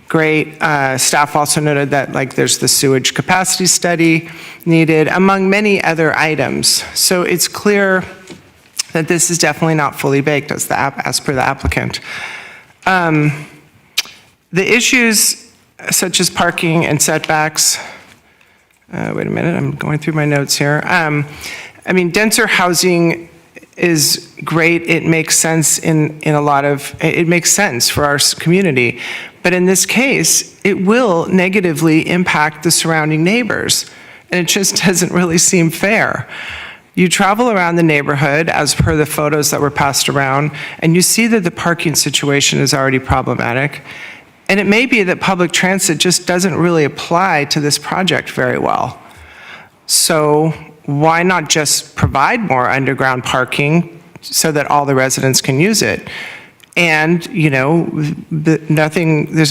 Great. Staff also noted that there's the sewage capacity study needed, among many other items. So it's clear that this is definitely not fully baked as per the applicant. The issues such as parking and setbacks, wait a minute, I'm going through my notes here. I mean, denser housing is great. It makes sense in a lot of, it makes sense for our community. But in this case, it will negatively impact the surrounding neighbors. And it just doesn't really seem fair. You travel around the neighborhood, as per the photos that were passed around, and you see that the parking situation is already problematic. And it may be that public transit just doesn't really apply to this project very well. So why not just provide more underground parking so that all the residents can use it? And, you know, there's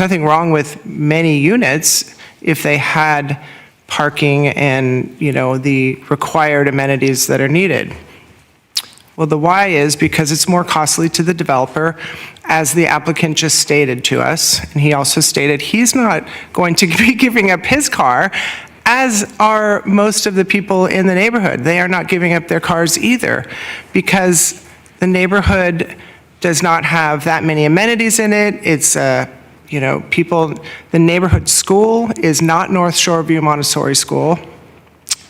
nothing wrong with many units if they had parking and, you know, the required amenities that are needed. Well, the why is because it's more costly to the developer, as the applicant just stated to us. And he also stated he's not going to be giving up his car, as are most of the people in the neighborhood. They are not giving up their cars either, because the neighborhood does not have that many amenities in it. It's you know, the neighborhood school is not North Shoreview Montessori School.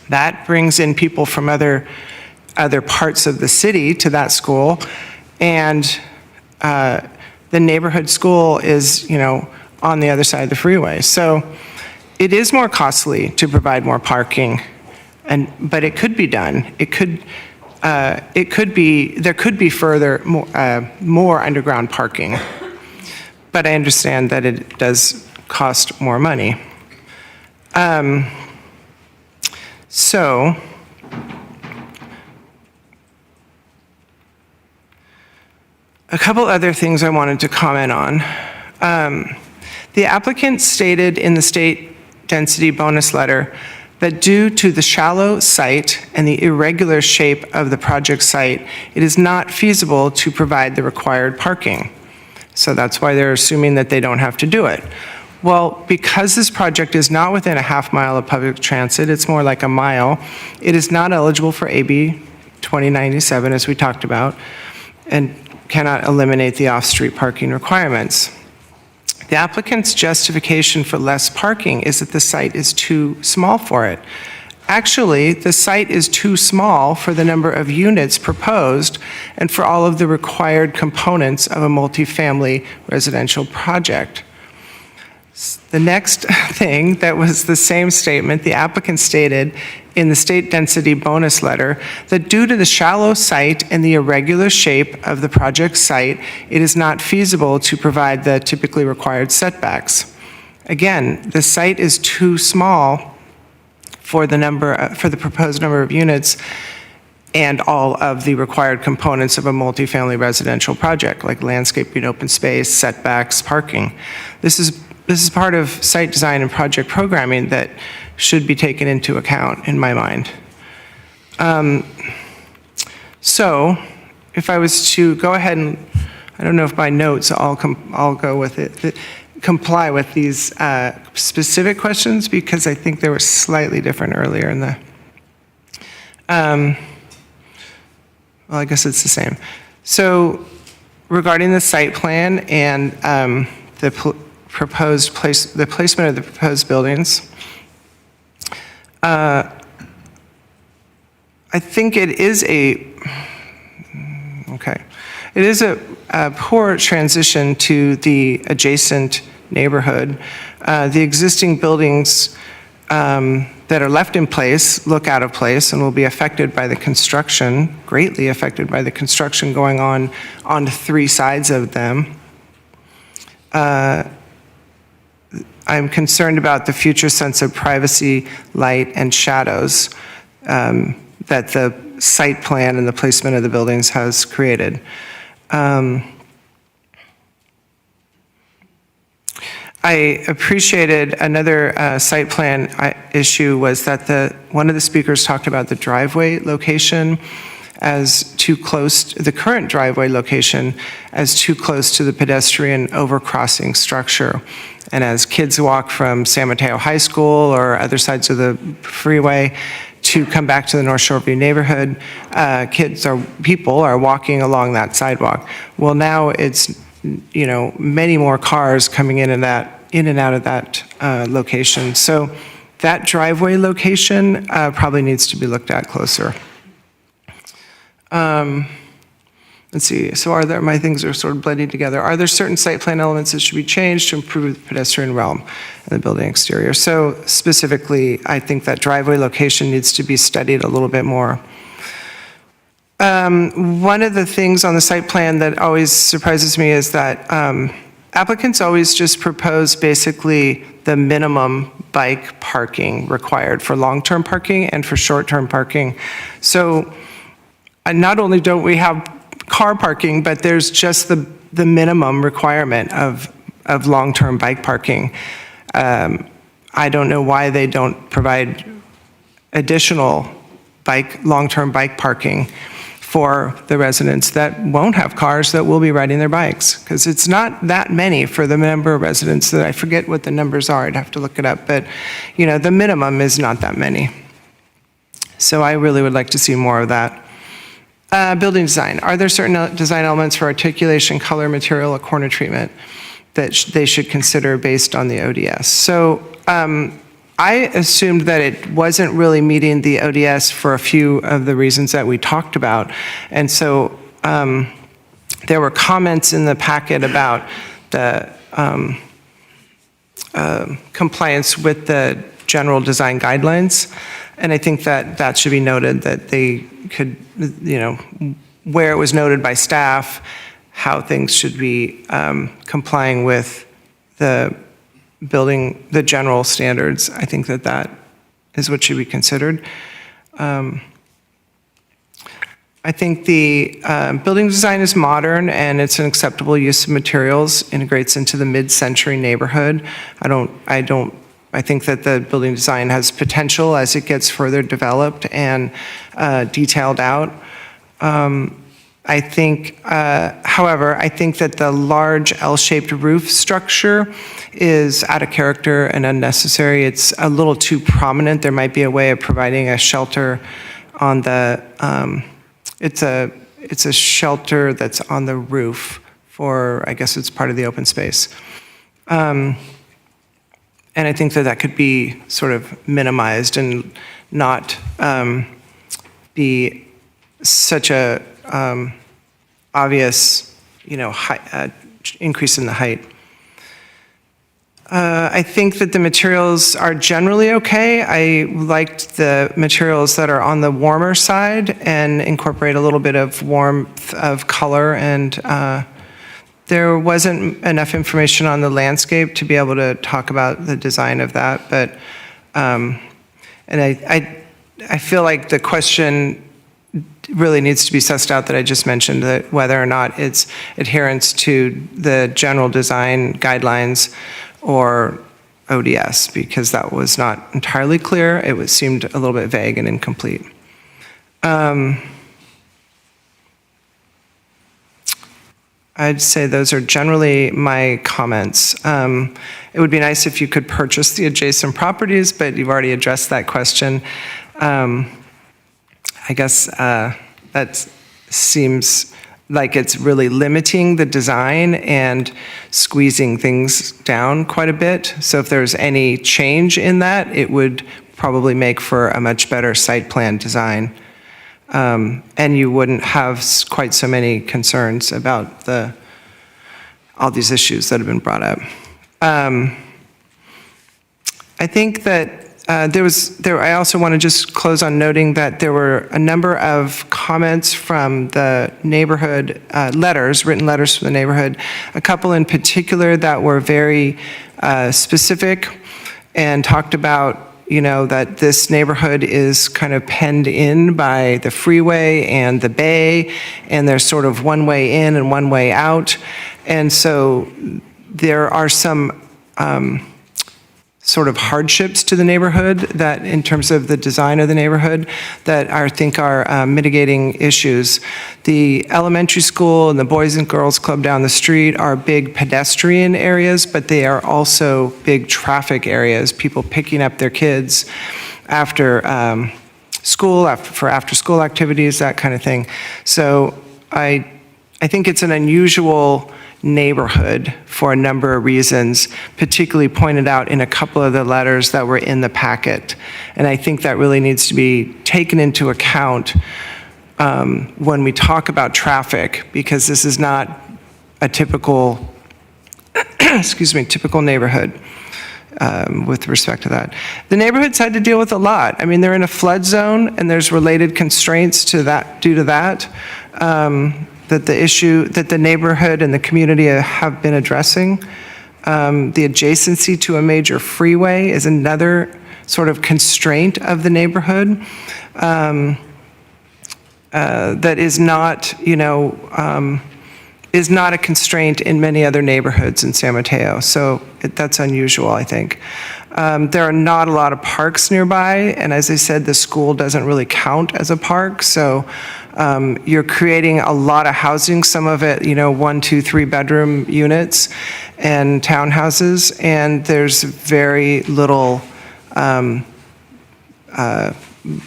That brings in people from other parts of the city to that school. And the neighborhood school is, you know, on the other side of the freeway. So it is more costly to provide more parking, but it could be done. There could be further, more underground parking. But I understand that it does cost more money. So, a couple other things I wanted to comment on. The applicant stated in the state density bonus letter that due to the shallow site and the irregular shape of the project site, it is not feasible to provide the required parking. So that's why they're assuming that they don't have to do it. Well, because this project is not within a half mile of public transit, it's more like a mile, it is not eligible for AB 2097, as we talked about. and cannot eliminate the off-street parking requirements. The applicant's justification for less parking is that the site is too small for it. Actually, the site is too small for the number of units proposed and for all of the required components of a multifamily residential project. The next thing that was the same statement, the applicant stated in the state density bonus letter that due to the shallow site and the irregular shape of the project site, it is not feasible to provide the typically required setbacks. Again, the site is too small for the proposed number of units and all of the required components of a multifamily residential project, like landscaping, open space, setbacks, parking. This is part of site design and project programming that should be taken into account, in my mind. So, if I was to go ahead and, I don't know if my notes, I'll go with it, comply with these specific questions, because I think they were slightly different earlier in the, well, I guess it's the same. So, regarding the site plan and the placement of the proposed buildings, I think it is a poor transition to the adjacent neighborhood. The existing buildings that are left in place look out of place and will be affected by the construction, greatly affected by the construction going on three sides of them. I'm concerned about the future sense of privacy, light, and shadows that the site plan and the placement of the buildings has created. I appreciated another site plan issue was that one of the speakers talked about the driveway location as too close, the current driveway location as too close to the pedestrian overcrossing structure. And as kids walk from San Mateo High School or other sides of the freeway to come back to the North Shoreview neighborhood, people are walking along that sidewalk. Well, now it's, many more cars coming in and out of that location. So that driveway location probably needs to be looked at closer. Let's see, so my things are sort of blending together. Are there certain site plan elements that should be changed to improve the pedestrian realm and the building exterior? So specifically, I think that driveway location needs to be studied a little bit more. One of the things on the site plan that always surprises me is that applicants always just propose basically the minimum bike parking required for long-term parking and for short-term parking. So not only don't we have car parking, but there's just the minimum requirement of long-term bike parking. I don't know why they don't provide additional long-term bike parking for the residents that won't have cars that will be riding their bikes, because it's not that many for the number of residents that I forget what the numbers are. I'd have to look it up, but the minimum is not that many. So I really would like to see more of that. Building design. Are there certain design elements for articulation, color, material, or corner treatment that they should consider based on the ODS? So I assumed that it wasn't really meeting the ODS for a few of the reasons that we talked about. And so there were comments in the packet about the compliance with the general design guidelines. And I think that should be noted, that they could, where it was noted by staff, how things should be complying with the general standards. I think that is what should be considered. I think the building design is modern and it's an acceptable use of materials, integrates into the mid-century neighborhood. I think that the building design has potential as it gets further developed and detailed out. I think, however, I think that the large L-shaped roof structure is out of character and unnecessary. It's a little too prominent. There might be a way of providing a shelter on the, it's a it's a shelter that's on the roof for, I guess it's part of the open space. And I think that that could be sort of minimized and not be such a obvious, increase in the height. I think that the materials are generally okay. I liked the materials that are on the warmer side and incorporate a little bit of warmth of color, and there wasn't enough information on the landscape to be able to talk about the design of that, but and I feel like the question really needs to be sussed out that I just mentioned, that whether or not it's adherence to the general design guidelines or ODS, because that was not entirely clear. It seemed a little bit vague and incomplete. I'd say those are generally my comments. It would be nice if you could purchase the adjacent properties, but you've already addressed that question. I guess that seems like it's really limiting the design and squeezing things down quite a bit. So if there's any change in that, it would probably make for a much better site plan design. And you wouldn't have quite so many concerns about all these issues that have been brought up. I think that I also want to just close on noting that there were a number of comments from the neighborhood, written letters from the neighborhood, a couple in particular that were very specific and talked about, that this neighborhood is kind of penned in by the freeway and the bay, and there's sort of one way in and one way out. And so there are some sort of hardships to the neighborhood that, in terms of the design of the neighborhood, that I think are mitigating issues. The elementary school and the Boys and Girls Club down the street are big pedestrian areas, but they are also big traffic areas, people picking up their kids after school, for after-school activities, that kind of thing. So I think it's an unusual neighborhood for a number of reasons, particularly pointed out in a couple of the letters that were in the packet. And I think that really needs to be taken into account when we talk about traffic, because this is not a typical, typical neighborhood with respect to that. The neighborhood's had to deal with a lot. I mean, they're in a flood zone, and there's related constraints to that, due to that. That the issue that the neighborhood and the community have been addressing. The adjacency to a major freeway is another sort of constraint of the neighborhood that is not, is not a constraint in many other neighborhoods in San Mateo. So that's unusual, I think. There are not a lot of parks nearby, and as I said, the school doesn't really count as a park, so you're creating a lot of housing, some of it, 1, 2, 3 bedroom units and townhouses, and there's very little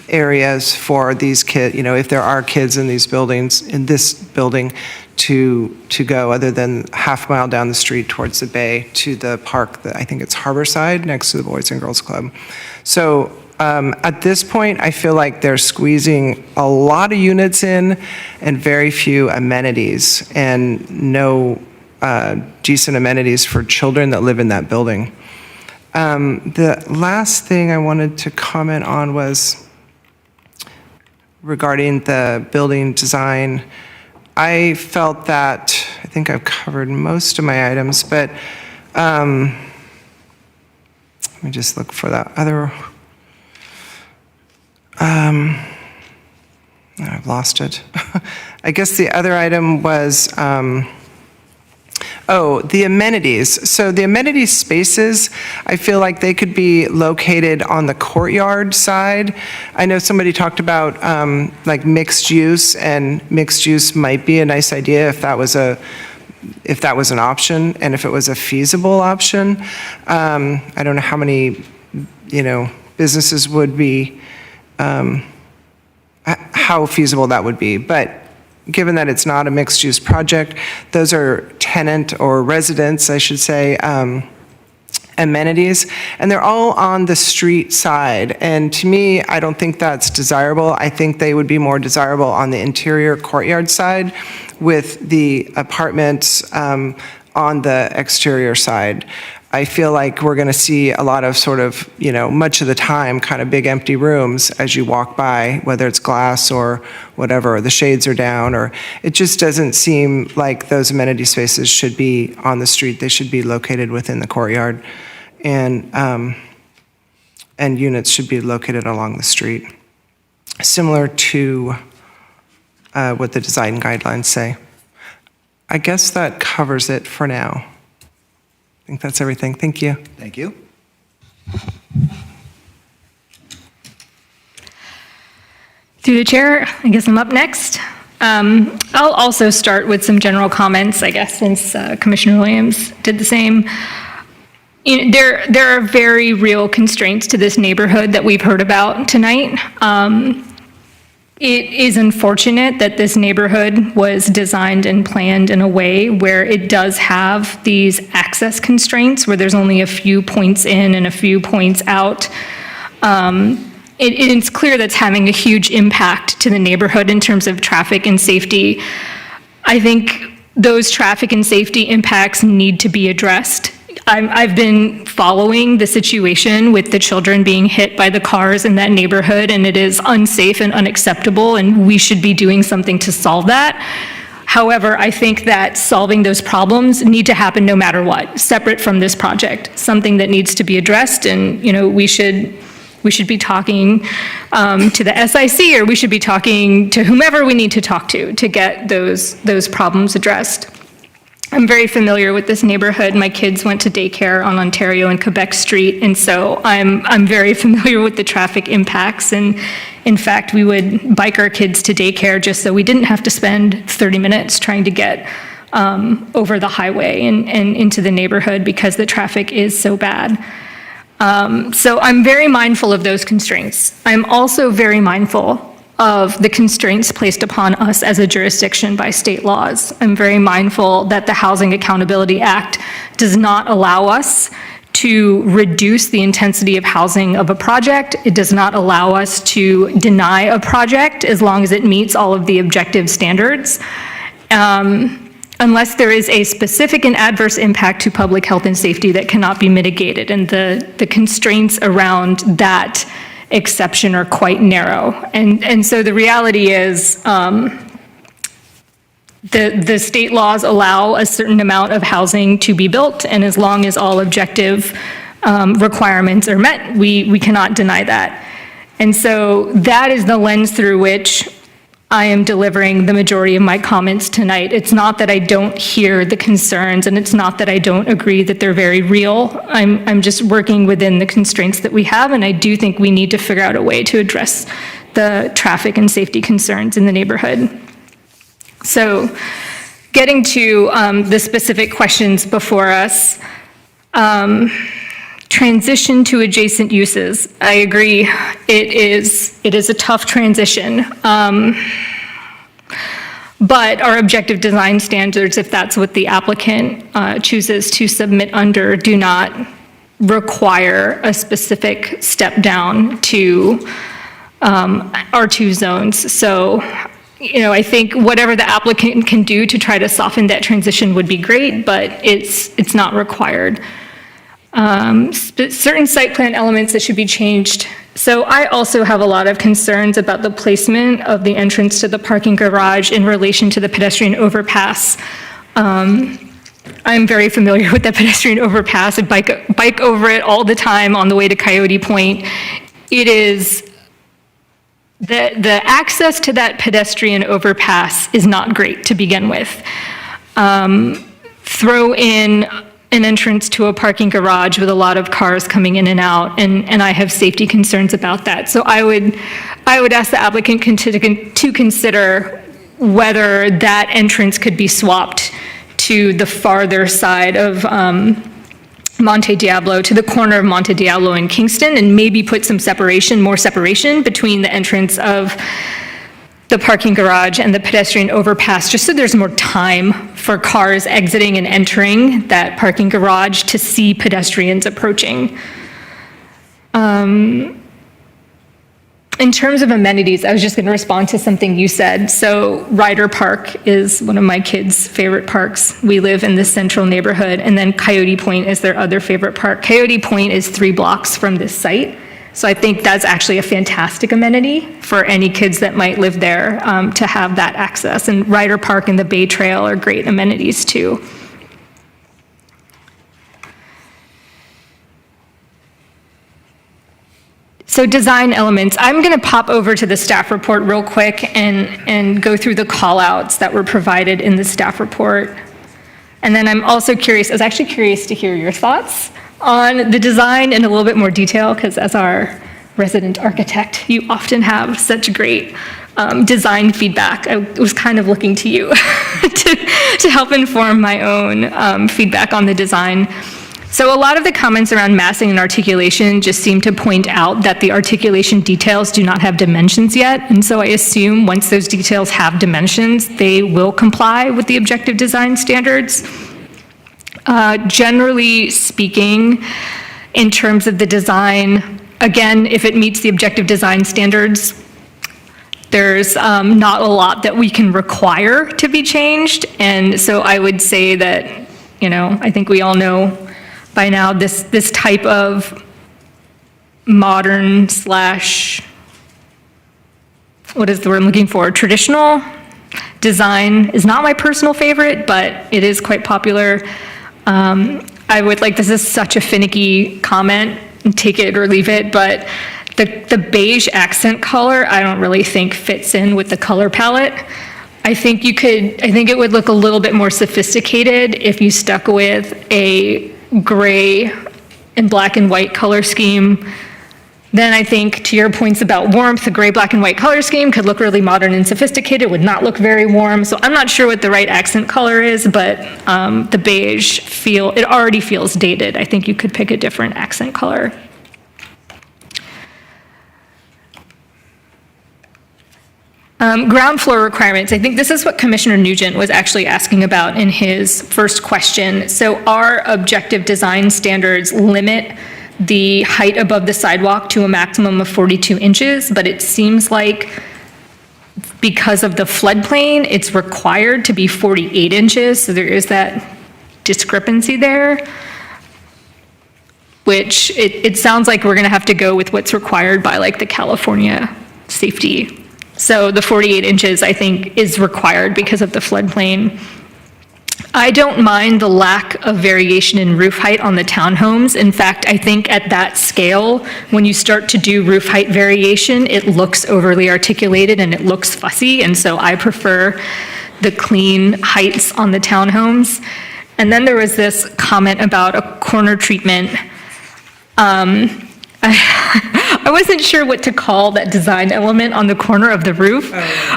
areas for these kids, if there are kids in these buildings, in this building, to go, other than half mile down the street towards the bay to the park that I think it's Harborside next to the Boys and Girls Club. So at this point, I feel like they're squeezing a lot of units in and very few amenities, and no decent amenities for children that live in that building. The last thing I wanted to comment on was regarding the building design. I felt that, I think I've covered most of my items, but let me just look for that other, I've lost it. I guess the other item was, the amenities. So the amenity spaces, I feel like they could be located on the courtyard side. I know somebody talked about like mixed use, and mixed use might be a nice idea if that was an option, and if it was a feasible option. I don't know how many, businesses would be, how feasible that would be, but given that it's not a mixed-use project, those are tenant or residents, I should say, amenities, and they're all on the street side. And to me, I don't think that's desirable. I think they would be more desirable on the interior courtyard side with the apartments on the exterior side. I feel like we're going to see a lot of sort of, much of the time, kind of big empty rooms as you walk by, whether it's glass or whatever, or the shades are down, or it just doesn't seem like those amenity spaces should be on the street. They should be located within the courtyard, and units should be located along the street, similar to what the design guidelines say. I guess that covers it for now. I think that's everything. Thank you. Thank you. Through the chair, I guess I'm up next. I'll also start with some general comments, I guess, since Commissioner Williams did the same. There are very real constraints to this neighborhood that we've heard about tonight. It is unfortunate that this neighborhood was designed and planned in a way where it does have these access constraints, where there's only a few points in and a few points out. It's clear that's having a huge impact to the neighborhood in terms of traffic and safety. I think those traffic and safety impacts need to be addressed. I've been following the situation with the children being hit by the cars in that neighborhood, and it is unsafe and unacceptable, and we should be doing something to solve that. However, I think that solving those problems need to happen no matter what, separate from this project, something that needs to be addressed, and we should be talking to the SIC, or we should be talking to whomever we need to talk to get those problems addressed. I'm very familiar with this neighborhood. My kids went to daycare on Ontario and Quebec Street, and so I'm very familiar with the traffic impacts. And in fact, we would bike our kids to daycare just so we didn't have to spend 30 minutes trying to get over the highway and into the neighborhood because the traffic is so bad. So I'm very mindful of those constraints. I'm also very mindful of the constraints placed upon us as a jurisdiction by state laws. I'm very mindful that the Housing Accountability Act does not allow us to reduce the intensity of housing of a project. It does not allow us to deny a project as long as it meets all of the objective standards. Unless there is a specific and adverse impact to public health and safety that cannot be mitigated. And the constraints around that exception are quite narrow. And so the reality is the state laws allow a certain amount of housing to be built, and as long as all objective requirements are met, we cannot deny that. And so that is the lens through which I am delivering the majority of my comments tonight. It's not that I don't hear the concerns, and it's not that I don't agree that they're very real. I'm just working within the constraints that we have, and I do think we need to figure out a way to address the traffic and safety concerns in the neighborhood. So getting to the specific questions before us, transition to adjacent uses. I agree, it is a tough transition. But our objective design standards, if that's what the applicant chooses to submit under, do not require a specific step down to R2 zones. So, I think whatever the applicant can do to try to soften that transition would be great, but it's not required. Certain site plan elements that should be changed. So I also have a lot of concerns about the placement of the entrance to the parking garage in relation to the pedestrian overpass. I'm very familiar with that pedestrian overpass. I bike over it all the time on the way to Coyote Point. It is, the access to that pedestrian overpass is not great to begin with. Throw in an entrance to a parking garage with a lot of cars coming in and out, and I have safety concerns about that. So I would ask the applicant to consider whether that entrance could be swapped to the farther side of Monte Diablo, to the corner of Monte Diablo and Kingston, and maybe put some separation, more separation between the entrance of the parking garage and the pedestrian overpass, just so there's more time for cars exiting and entering that parking garage to see pedestrians approaching. In terms of amenities, I was just going to respond to something you said. So Ryder Park is one of my kids' favorite parks. We live in the central neighborhood, and then Coyote Point is their other favorite park. Coyote Point is 3 blocks from this site. So I think that's actually a fantastic amenity for any kids that might live there to have that access. And Ryder Park and the Bay Trail are great amenities too. So design elements, I'm going to pop over to the staff report real quick and go through the call-outs that were provided in the staff report. And then I'm also curious, I was actually curious to hear your thoughts on the design in a little bit more detail, because as our resident architect, you often have such great design feedback. I was kind of looking to you to help inform my own feedback on the design. So a lot of the comments around massing and articulation just seem to point out that the articulation details do not have dimensions yet. And so I assume once those details have dimensions, they will comply with the objective design standards. Generally speaking, in terms of the design, again, if it meets the objective design standards, there's not a lot that we can require to be changed. And so I would say that, I think we all know by now this type of modern slash, what is the word I'm looking for, traditional design is not my personal favorite, but it is quite popular. I would like, this is such a finicky comment, take it or leave it, but the beige accent color I don't really think fits in with the color palette. I think it would look a little bit more sophisticated if you stuck with a gray and black and white color scheme. Then I think, to your points about warmth, the gray, black, and white color scheme could look really modern and sophisticated, would not look very warm. So I'm not sure what the right accent color is, but the beige it already feels dated. I think you could pick a different accent color. Ground floor requirements. I think this is what Commissioner Nugent was actually asking about in his first question. So our objective design standards limit the height above the sidewalk to a maximum of 42 inches, but it seems like because of the floodplain, it's required to be 48 inches. So there is that discrepancy there, which it sounds like we're going to have to go with what's required by like the California safety. So the 48 inches, I think, is required because of the floodplain. I don't mind the lack of variation in roof height on the townhomes. In fact, I think at that scale, when you start to do roof height variation, it looks overly articulated and it looks fussy. And so I prefer the clean heights on the townhomes. And then there was this comment about a corner treatment. I wasn't sure what to call that design element on the corner of the roof,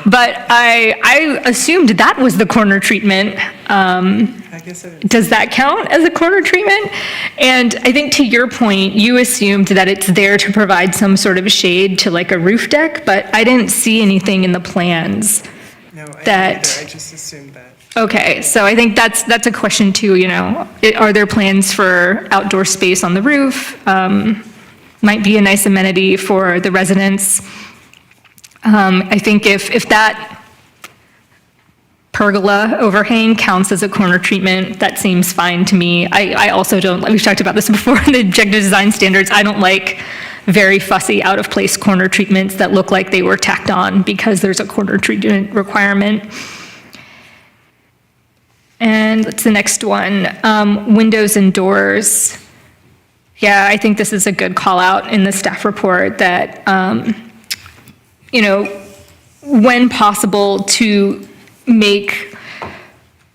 but I assumed that was the corner treatment. Does that count as a corner treatment? And I think to your point, you assumed that it's there to provide some sort of shade to like a roof deck, but I didn't see anything in the plans. No, I just assumed that. Okay, so I think that's a question too, are there plans for outdoor space on the roof? Might be a nice amenity for the residents. I think if that pergola overhang counts as a corner treatment, that seems fine to me. I also don't, we've talked about this before in the objective design standards, I don't like very fussy, out of place corner treatments that look like they were tacked on because there's a corner treatment requirement. And that's the next one, windows and doors. Yeah, I think this is a good call out in the staff report that, when possible, to make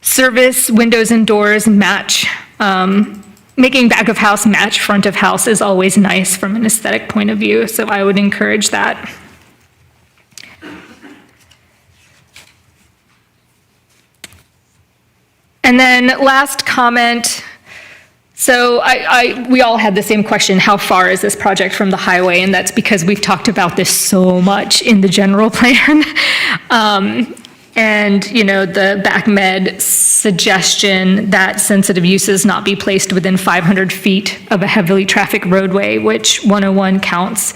service windows and doors match, making back of house match front of house is always nice from an aesthetic point of view. So I would encourage that. And then last comment. So we all had the same question, how far is this project from the highway? And that's because we've talked about this so much in the general plan. And, you know, the BACmed suggestion that sensitive uses not be placed within 500 feet of a heavily trafficked roadway, which 101 counts.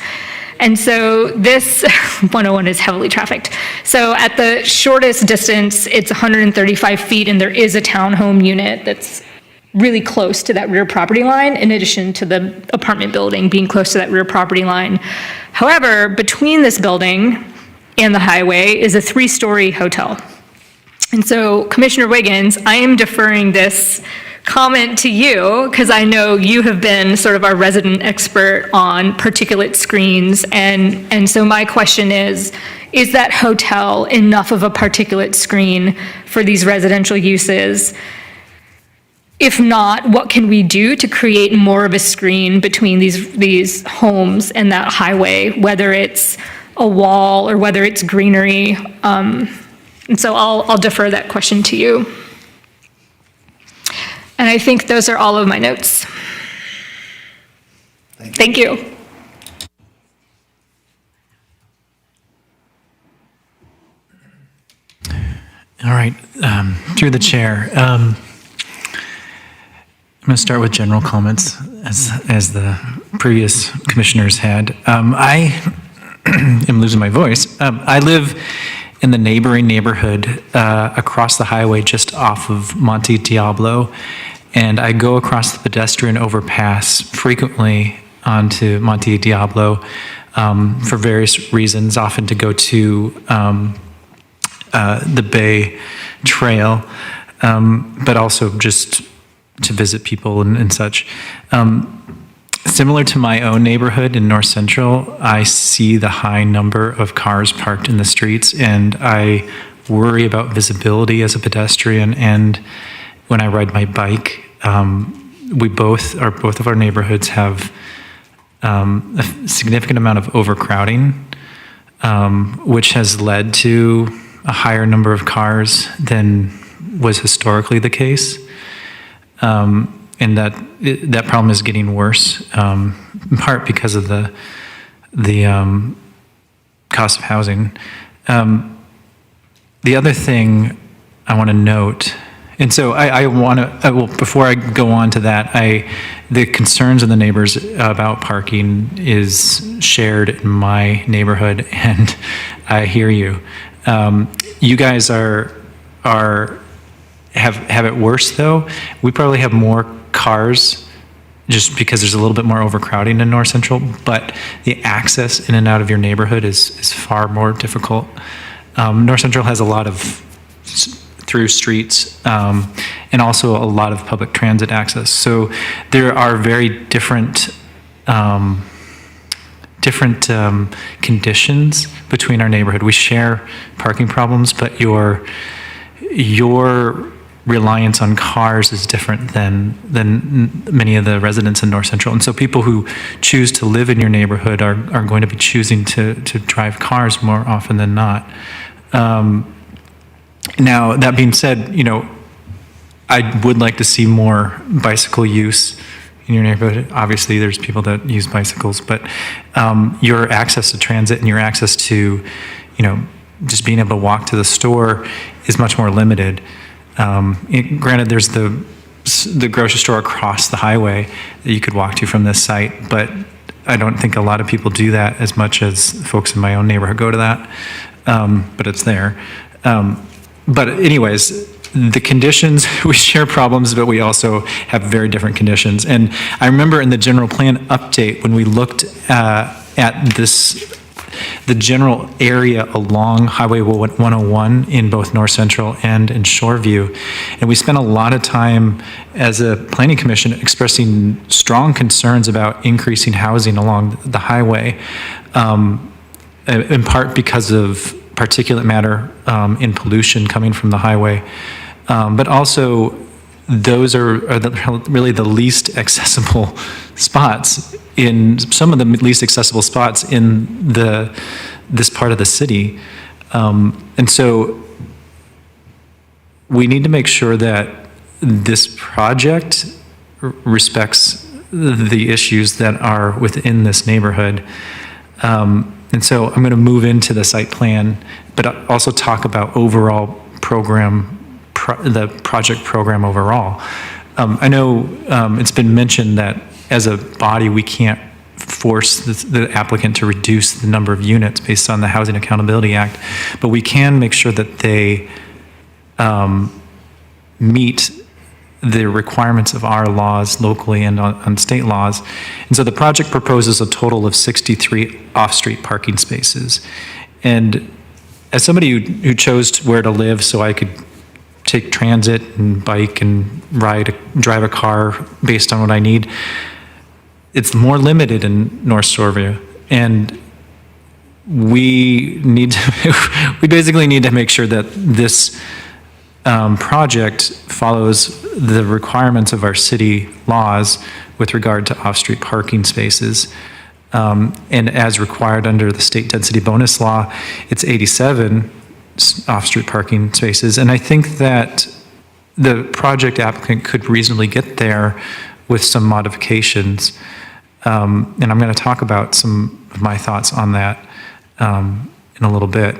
And so this 101 is heavily trafficked. So at the shortest distance, it's 135 feet, and there is a townhome unit that's really close to that rear property line, in addition to the apartment building being close to that rear property line. However, between this building and the highway is a 3-story hotel. And so, Commissioner Wiggins, I am deferring this comment to you because I know you have been sort of our resident expert on particulate screens. And so my question is that hotel enough of a particulate screen for these residential uses? If not, what can we do to create more of a screen between these homes and that highway, whether it's a wall or whether it's greenery? And so I'll defer that question to you. And I think those are all of my notes. Thank you. All right, through the chair. I'm going to start with general comments, as the previous commissioners had. I am losing my voice. I live in the neighboring neighborhood across the highway just off of Monte Diablo, and I go across the pedestrian overpass frequently onto Monte Diablo for various reasons, often to go to the Bay Trail, but also just to visit people and such. Similar to my own neighborhood in North Central, I see the high number of cars parked in the streets, and I worry about visibility as a pedestrian. And when I ride my bike, both of our neighborhoods have a significant amount of overcrowding, which has led to a higher number of cars than was historically the case. And that problem is getting worse, in part because of the cost of housing. The other thing I want to note, and so I want to, well, before I go on to that, the concerns of the neighbors about parking is shared in my neighborhood, and I hear you. You guys have it worse though. We probably have more cars just because there's a little bit more overcrowding in North Central, but the access in and out of your neighborhood is far more difficult. North Central has a lot of through streets and also a lot of public transit access. So there are very different conditions between our neighborhood. We share parking problems, but your reliance on cars is different than many of the residents in North Central. And so people who choose to live in your neighborhood are going to be choosing to drive cars more often than not. Now, that being said, you know, I would like to see more bicycle use in your neighborhood. Obviously, there's people that use bicycles, but your access to transit and your access to, you know, just being able to walk to the store is much more limited. Granted, there's the grocery store across the highway that you could walk to from this site, but I don't think a lot of people do that as much as folks in my own neighborhood go to that, but it's there. But anyways, the conditions, we share problems, but we also have very different conditions. And I remember in the general plan update, when we looked at this, the general area along Highway 101 in both North Central and in Shoreview. And we spent a lot of time as a planning commission expressing strong concerns about increasing housing along the highway, in part because of particulate matter and pollution coming from the highway. But also, those are really the least accessible spots, in some of the least accessible spots in this part of the city. And so we need to make sure that this project respects the issues that are within this neighborhood. And so I'm going to move into the site plan, but also talk about overall the project program overall. I know it's been mentioned that as a body, we can't force the applicant to reduce the number of units based on the Housing Accountability Act, but we can make sure that they meet the requirements of our laws locally and on state laws. And so the project proposes a total of 63 off-street parking spaces. And as somebody who chose where to live so I could take transit and bike and drive a car based on what I need, it's more limited in North Shoreview. And we basically need to make sure that this project follows the requirements of our city laws with regard to off-street parking spaces. And as required under the state density bonus law, it's 87 off-street parking spaces. And I think that the project applicant could reasonably get there with some modifications. And I'm going to talk about some of my thoughts on that in a little bit.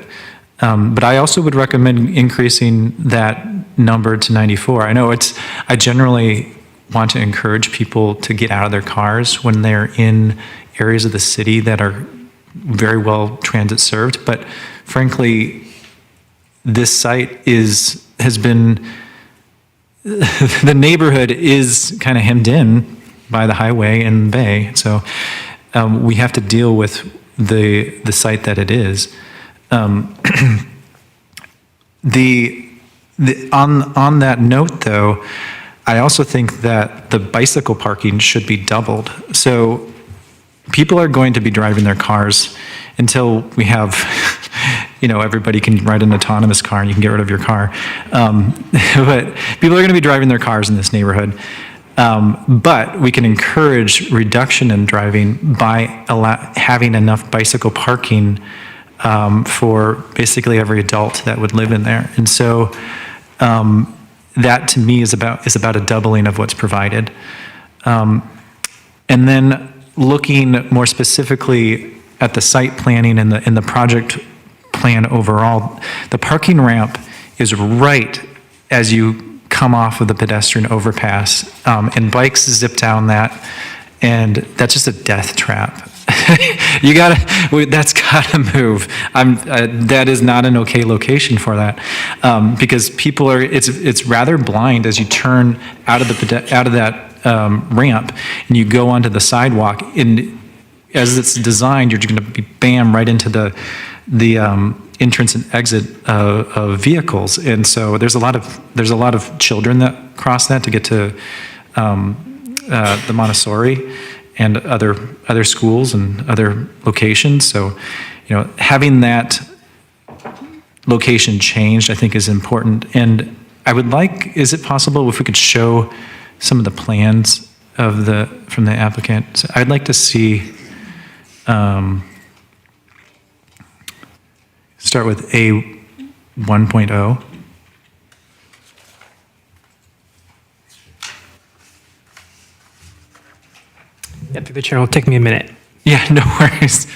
But I also would recommend increasing that number to 94. I know I generally want to encourage people to get out of their cars when they're in areas of the city that are very well transit served. But frankly, this site has been, the neighborhood is kind of hemmed in by the highway and the bay. So we have to deal with the site that it is. On that note, though, I also think that the bicycle parking should be doubled. So people are going to be driving their cars until we have, everybody can ride an autonomous car and you can get rid of your car. But people are going to be driving their cars in this neighborhood. But we can encourage reduction in driving by having enough bicycle parking for basically every adult that would live in there. And so that to me is about a doubling of what's provided. And then looking more specifically at the site planning and the project plan overall, the parking ramp is right as you come off of the pedestrian overpass, and bikes zip down that, and that's just a death trap. That's gotta move. That is not an okay location for that, because people it's rather blind as you turn out of that ramp and you go onto the sidewalk. And as it's designed, you're going to be bam right into the entrance and exit of vehicles. And so there's a lot of children that cross that to get to the Montessori and other schools and other locations. So, having that location changed, I think, is important. And I would is it possible if we could show some of the plans from the applicant? So I'd like to see, start with A 1.0. Yeah, through the chair, it'll take me a minute. Yeah, no worries.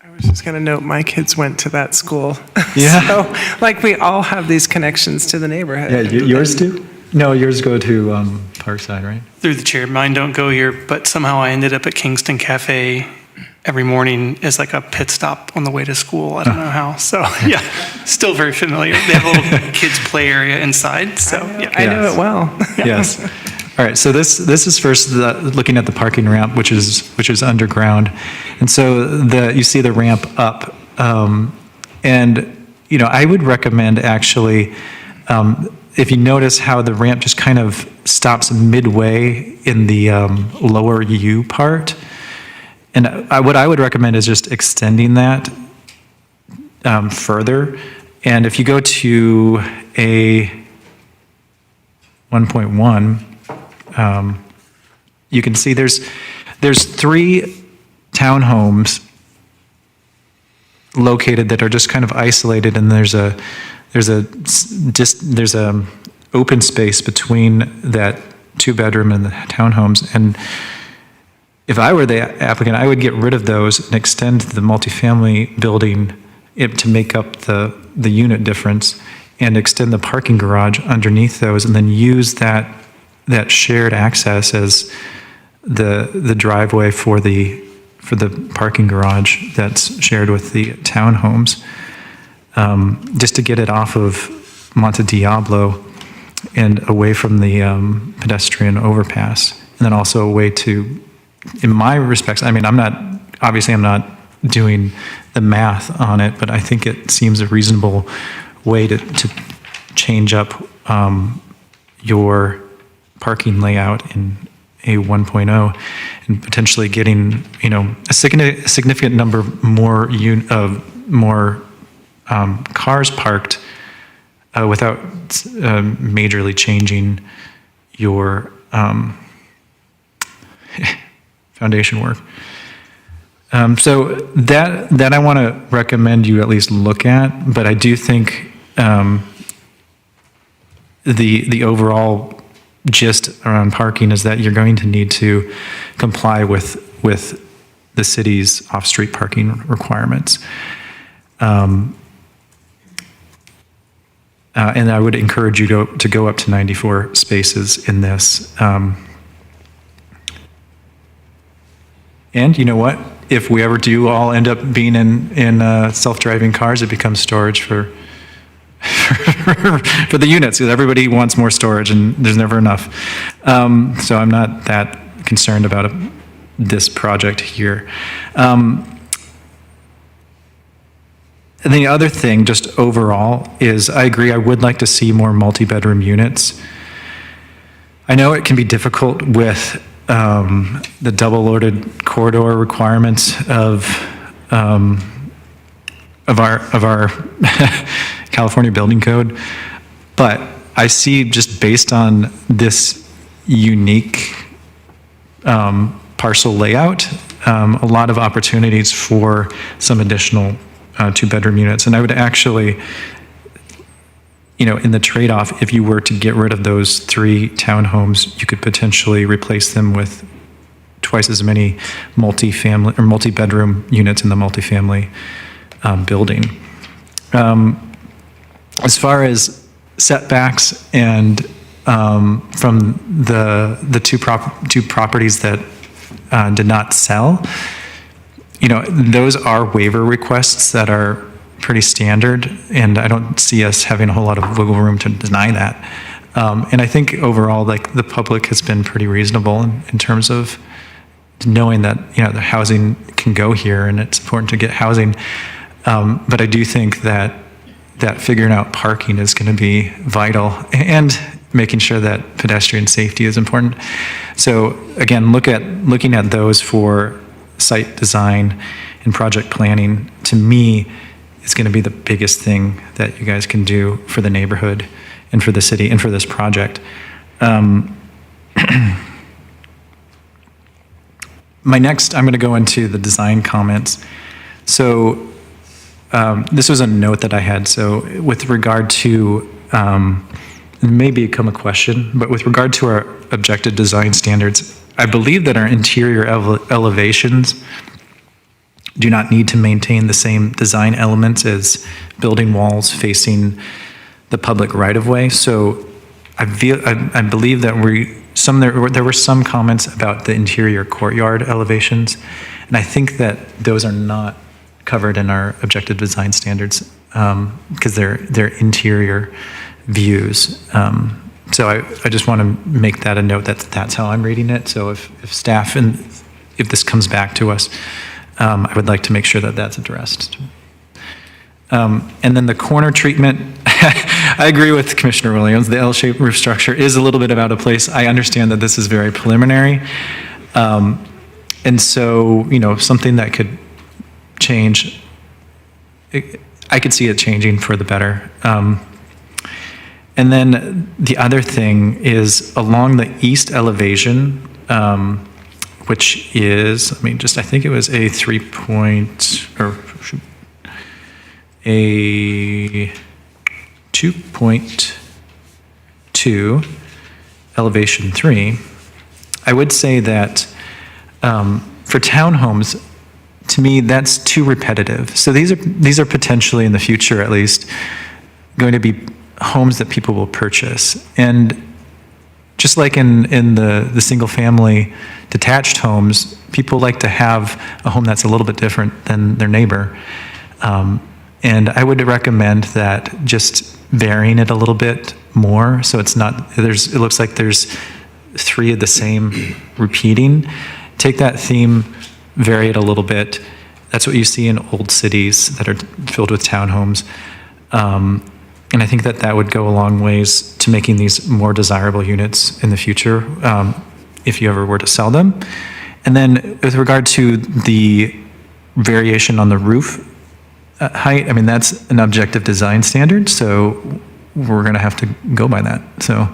I was just going to note, my kids went to that school. Yeah. So, we all have these connections to the neighborhood. Yeah, yours do? No, yours go to Parkside, right? Through the chair, mine don't go here, but somehow I ended up at Kingston Cafe every morning as a pit stop on the way to school. I don't know how. So yeah, still very familiar. They have a little kids play area inside. So yeah, I know it well. Yes. All right. So this is first looking at the parking ramp, which is underground, and so you see the ramp up, and I would recommend actually. If you notice how the ramp just kind of stops midway in the lower U part, and what I would recommend is just extending that further. And if you go to a 1.1, you can see there's 3 townhomes located that are just kind of isolated, and there's a open space between that 2-bedroom and the townhomes. And if I were the applicant, I would get rid of those and extend the multifamily building to make up the unit difference, and extend the parking garage underneath those, and then use that shared access as the driveway for the parking garage that's shared with the townhomes, just to get it off of Monte Diablo and away from the pedestrian overpass, and then also a way to, in my respects, I mean, I'm not doing the math on it, but I think it seems a reasonable way to change up your parking layout in a 1.0, and potentially getting, a significant number more cars parked without majorly changing your foundation work. So that I want to recommend you at least look at, but I do think the overall gist around parking is that you're going to need to comply with the city's off-street parking requirements. And I would encourage you to go up to 94 spaces in this. And you know what? If we ever do all end up being in self-driving cars, it becomes storage for the units, because everybody wants more storage and there's never enough. So I'm not that concerned about this project here. And the other thing, just overall, is I agree, I would like to see more multi-bedroom units. I know it can be difficult with the double-loaded corridor requirements of our California building code, but I see, just based on this unique parcel layout, a lot of opportunities for some additional 2-bedroom units. And I would actually, in the trade-off, if you were to get rid of those 3 townhomes, you could potentially replace them with twice as many multi-family or multi-bedroom units in the multifamily building. As far as setbacks and from the two properties that did not sell, those are waiver requests that are pretty standard, and I don't see us having a whole lot of wiggle room to deny that. And I think overall, the public has been pretty reasonable in terms of knowing that, the housing can go here and it's important to get housing. But I do think that figuring out parking is going to be vital, and making sure that pedestrian safety is important. So again, looking at those for site design and project planning, to me, is going to be the biggest thing that you guys can do for the neighborhood and for the city and for this project. I'm going to go into the design comments. So this was a note that I had. So with regard to, it may become a question, but with regard to our objective design standards, I believe that our interior elevations do not need to maintain the same design elements as building walls facing the public right-of-way. So I believe that there were some comments about the interior courtyard elevations, and I think that those are not covered in our objective design standards because they're interior views. So I just want to make that a note that that's how I'm reading it. So if staff, and if this comes back to us, I would like to make sure that that's addressed. And then the corner treatment, I agree with Commissioner Williams. The L-shaped roof structure is a little bit out of place. I understand that this is very preliminary. And so, something that could change, I could see it changing for the better. And then the other thing is along the east elevation, which is, I think it was a 3 point, or a 2.2 elevation 3, I would say that for townhomes, to me, that's too repetitive. So these are potentially in the future, at least, going to be homes that people will purchase. And just like in the single family detached homes, people like to have a home that's a little bit different than their neighbor. And I would recommend that just varying it a little bit more, so it's not, it looks like there's 3 of the same repeating. Take that theme, vary it a little bit. That's what you see in old cities that are filled with townhomes. And I think that would go a long ways to making these more desirable units in the future, if you ever were to sell them. And then with regard to the variation on the roof height, I mean, that's an objective design standard, so we're going to have to go by that. So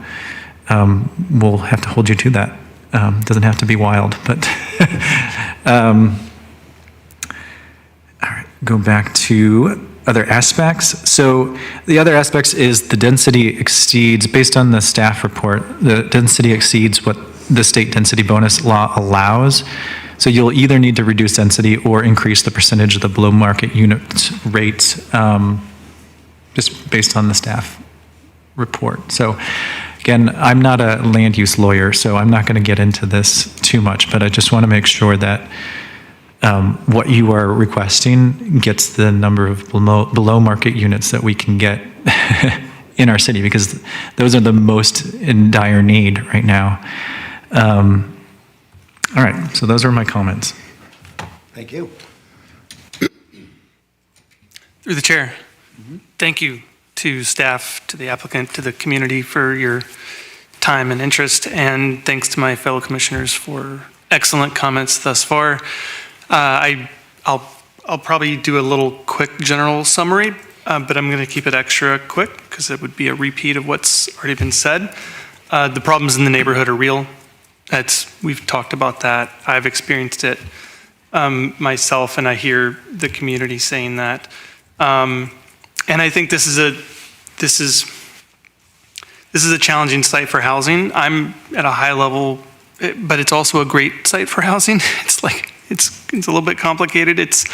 we'll have to hold you to that. Doesn't have to be wild, but all right, go back to other aspects. So the other aspects is the density exceeds, based on the staff report, the density exceeds what the state density bonus law allows. So you'll either need to reduce density or increase the percentage of the below market unit rates, just based on the staff report. So again, I'm not a land use lawyer, so I'm not going to get into this too much, but I just want to make sure that what you are requesting gets the number of below market units that we can get in our city, because those are the most in dire need right now. All right, so those are my comments. Thank you. Through the chair, thank you to staff, to the applicant, to the community for your time and interest, and thanks to my fellow commissioners for excellent comments thus far. I'll probably do a little quick general summary, but I'm going to keep it extra quick because it would be a repeat of what's already been said. The problems in the neighborhood are real. We've talked about that. I've experienced it myself, and I hear the community saying that. And I think this is a challenging site for housing. I'm at a high level, but it's also a great site for housing. It's a little bit complicated. It's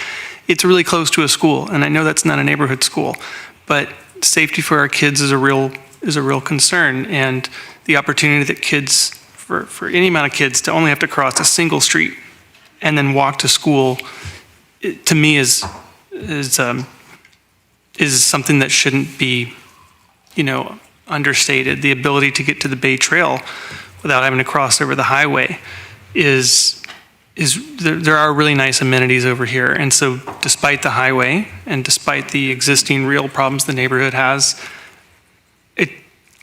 really close to a school, and I know that's not a neighborhood school, but safety for our kids is a real concern, and the opportunity that kids, for any amount of kids, to only have to cross a single street and then walk to school, to me is something that shouldn't be, understated. The ability to get to the Bay Trail without having to cross over the highway there are really nice amenities over here. And so despite the highway and despite the existing real problems the neighborhood has,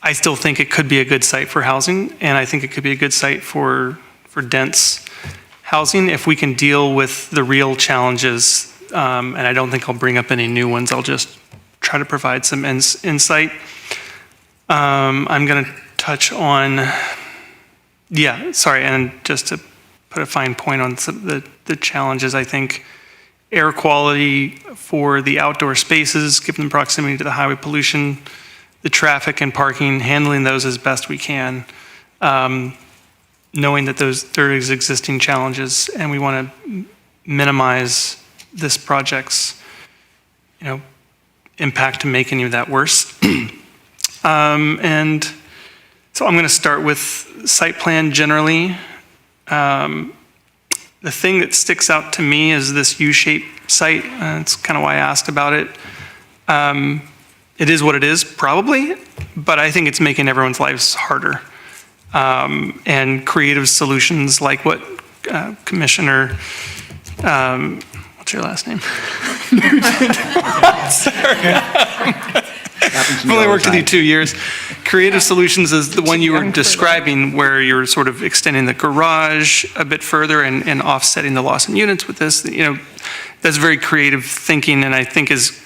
I still think it could be a good site for housing, and I think it could be a good site for dense housing if we can deal with the real challenges. And I don't think I'll bring up any new ones. I'll just try to provide some insight. I'm going to touch on, and just to put a fine point on the challenges, I think air quality for the outdoor spaces, given the proximity to the highway pollution, the traffic and parking, handling those as best we can, knowing that there is existing challenges, and we want to minimize this project's impact to make any of that worse. And so I'm going to start with site plan generally. The thing that sticks out to me is this U-shaped site. That's kind of why I asked about it. It is what it is, probably, but I think it's making everyone's lives harder. And creative solutions like what Commissioner, what's your last name? Sorry. I've only worked with you 2 years. Creative solutions is the one you were describing, where you're sort of extending the garage a bit further and offsetting the loss in units with this. That's very creative thinking, and I think is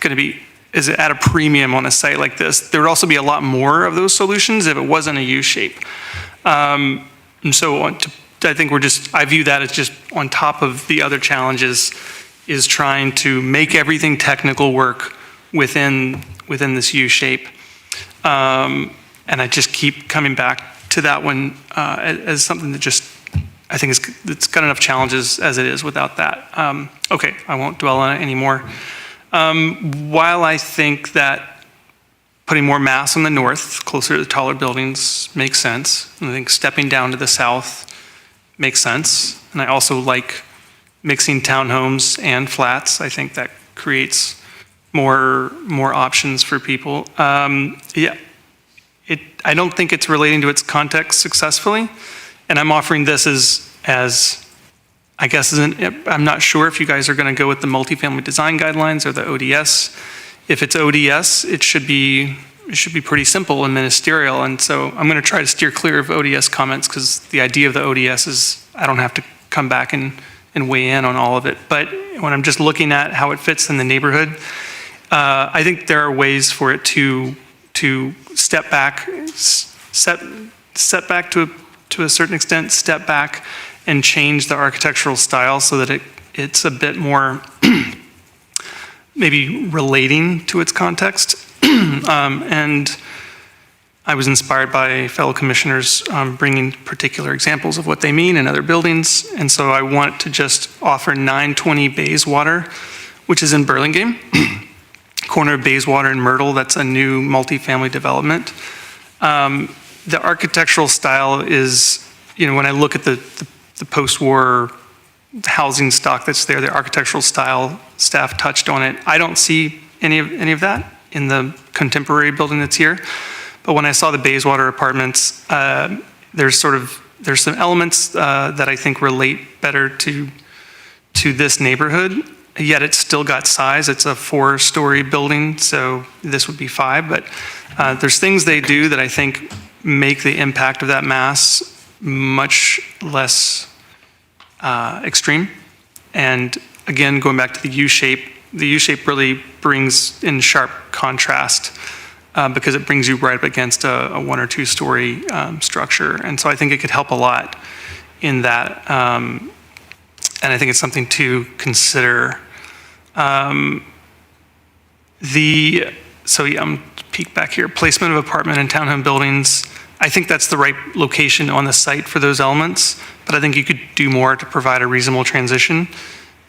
at a premium on a site like this. There would also be a lot more of those solutions if it wasn't a U shape. And so I think I view that as just on top of the other challenges, is trying to make everything technical work within this U shape. And I just keep coming back to that one as something that just, I think it's got enough challenges as it is without that. Okay, I won't dwell on it anymore. While I think that putting more mass on the north, closer to the taller buildings, makes sense, and I think stepping down to the south makes sense. And I also like mixing townhomes and flats. I think that creates more options for people. Yeah, I don't think it's relating to its context successfully, and I'm offering this as I guess I'm not sure if you guys are going to go with the multifamily design guidelines or the ODS. If it's ODS, it should be pretty simple and ministerial, and so I'm going to try to steer clear of ODS comments because the idea of the ODS is I don't have to come back and weigh in on all of it. But when I'm just looking at how it fits in the neighborhood, I think there are ways for it to step back to a certain extent, step back and change the architectural style so that it's a bit more maybe relating to its context. And I was inspired by fellow commissioners bringing particular examples of what they mean in other buildings. And so I want to just offer 920 Bayswater, which is in Burlingame, corner of Bayswater and Myrtle. That's a new multifamily development. The architectural style is, when I look at the post-war housing stock that's there, the architectural style, staff touched on it. I don't see any of that in the contemporary building that's here. But when I saw the Bayswater apartments, there's some elements that I think relate better to this neighborhood, yet it's still got size. It's a 4-story building, so this would be 5. But there's things they do that I think make the impact of that mass much less extreme. And again, going back to the U-shape really brings in sharp contrast because it brings you right up against a 1 or 2 story structure. And so I think it could help a lot in that. And I think it's something to consider. I'm peek back here. Placement of apartment and townhome buildings. I think that's the right location on the site for those elements, but I think you could do more to provide a reasonable transition.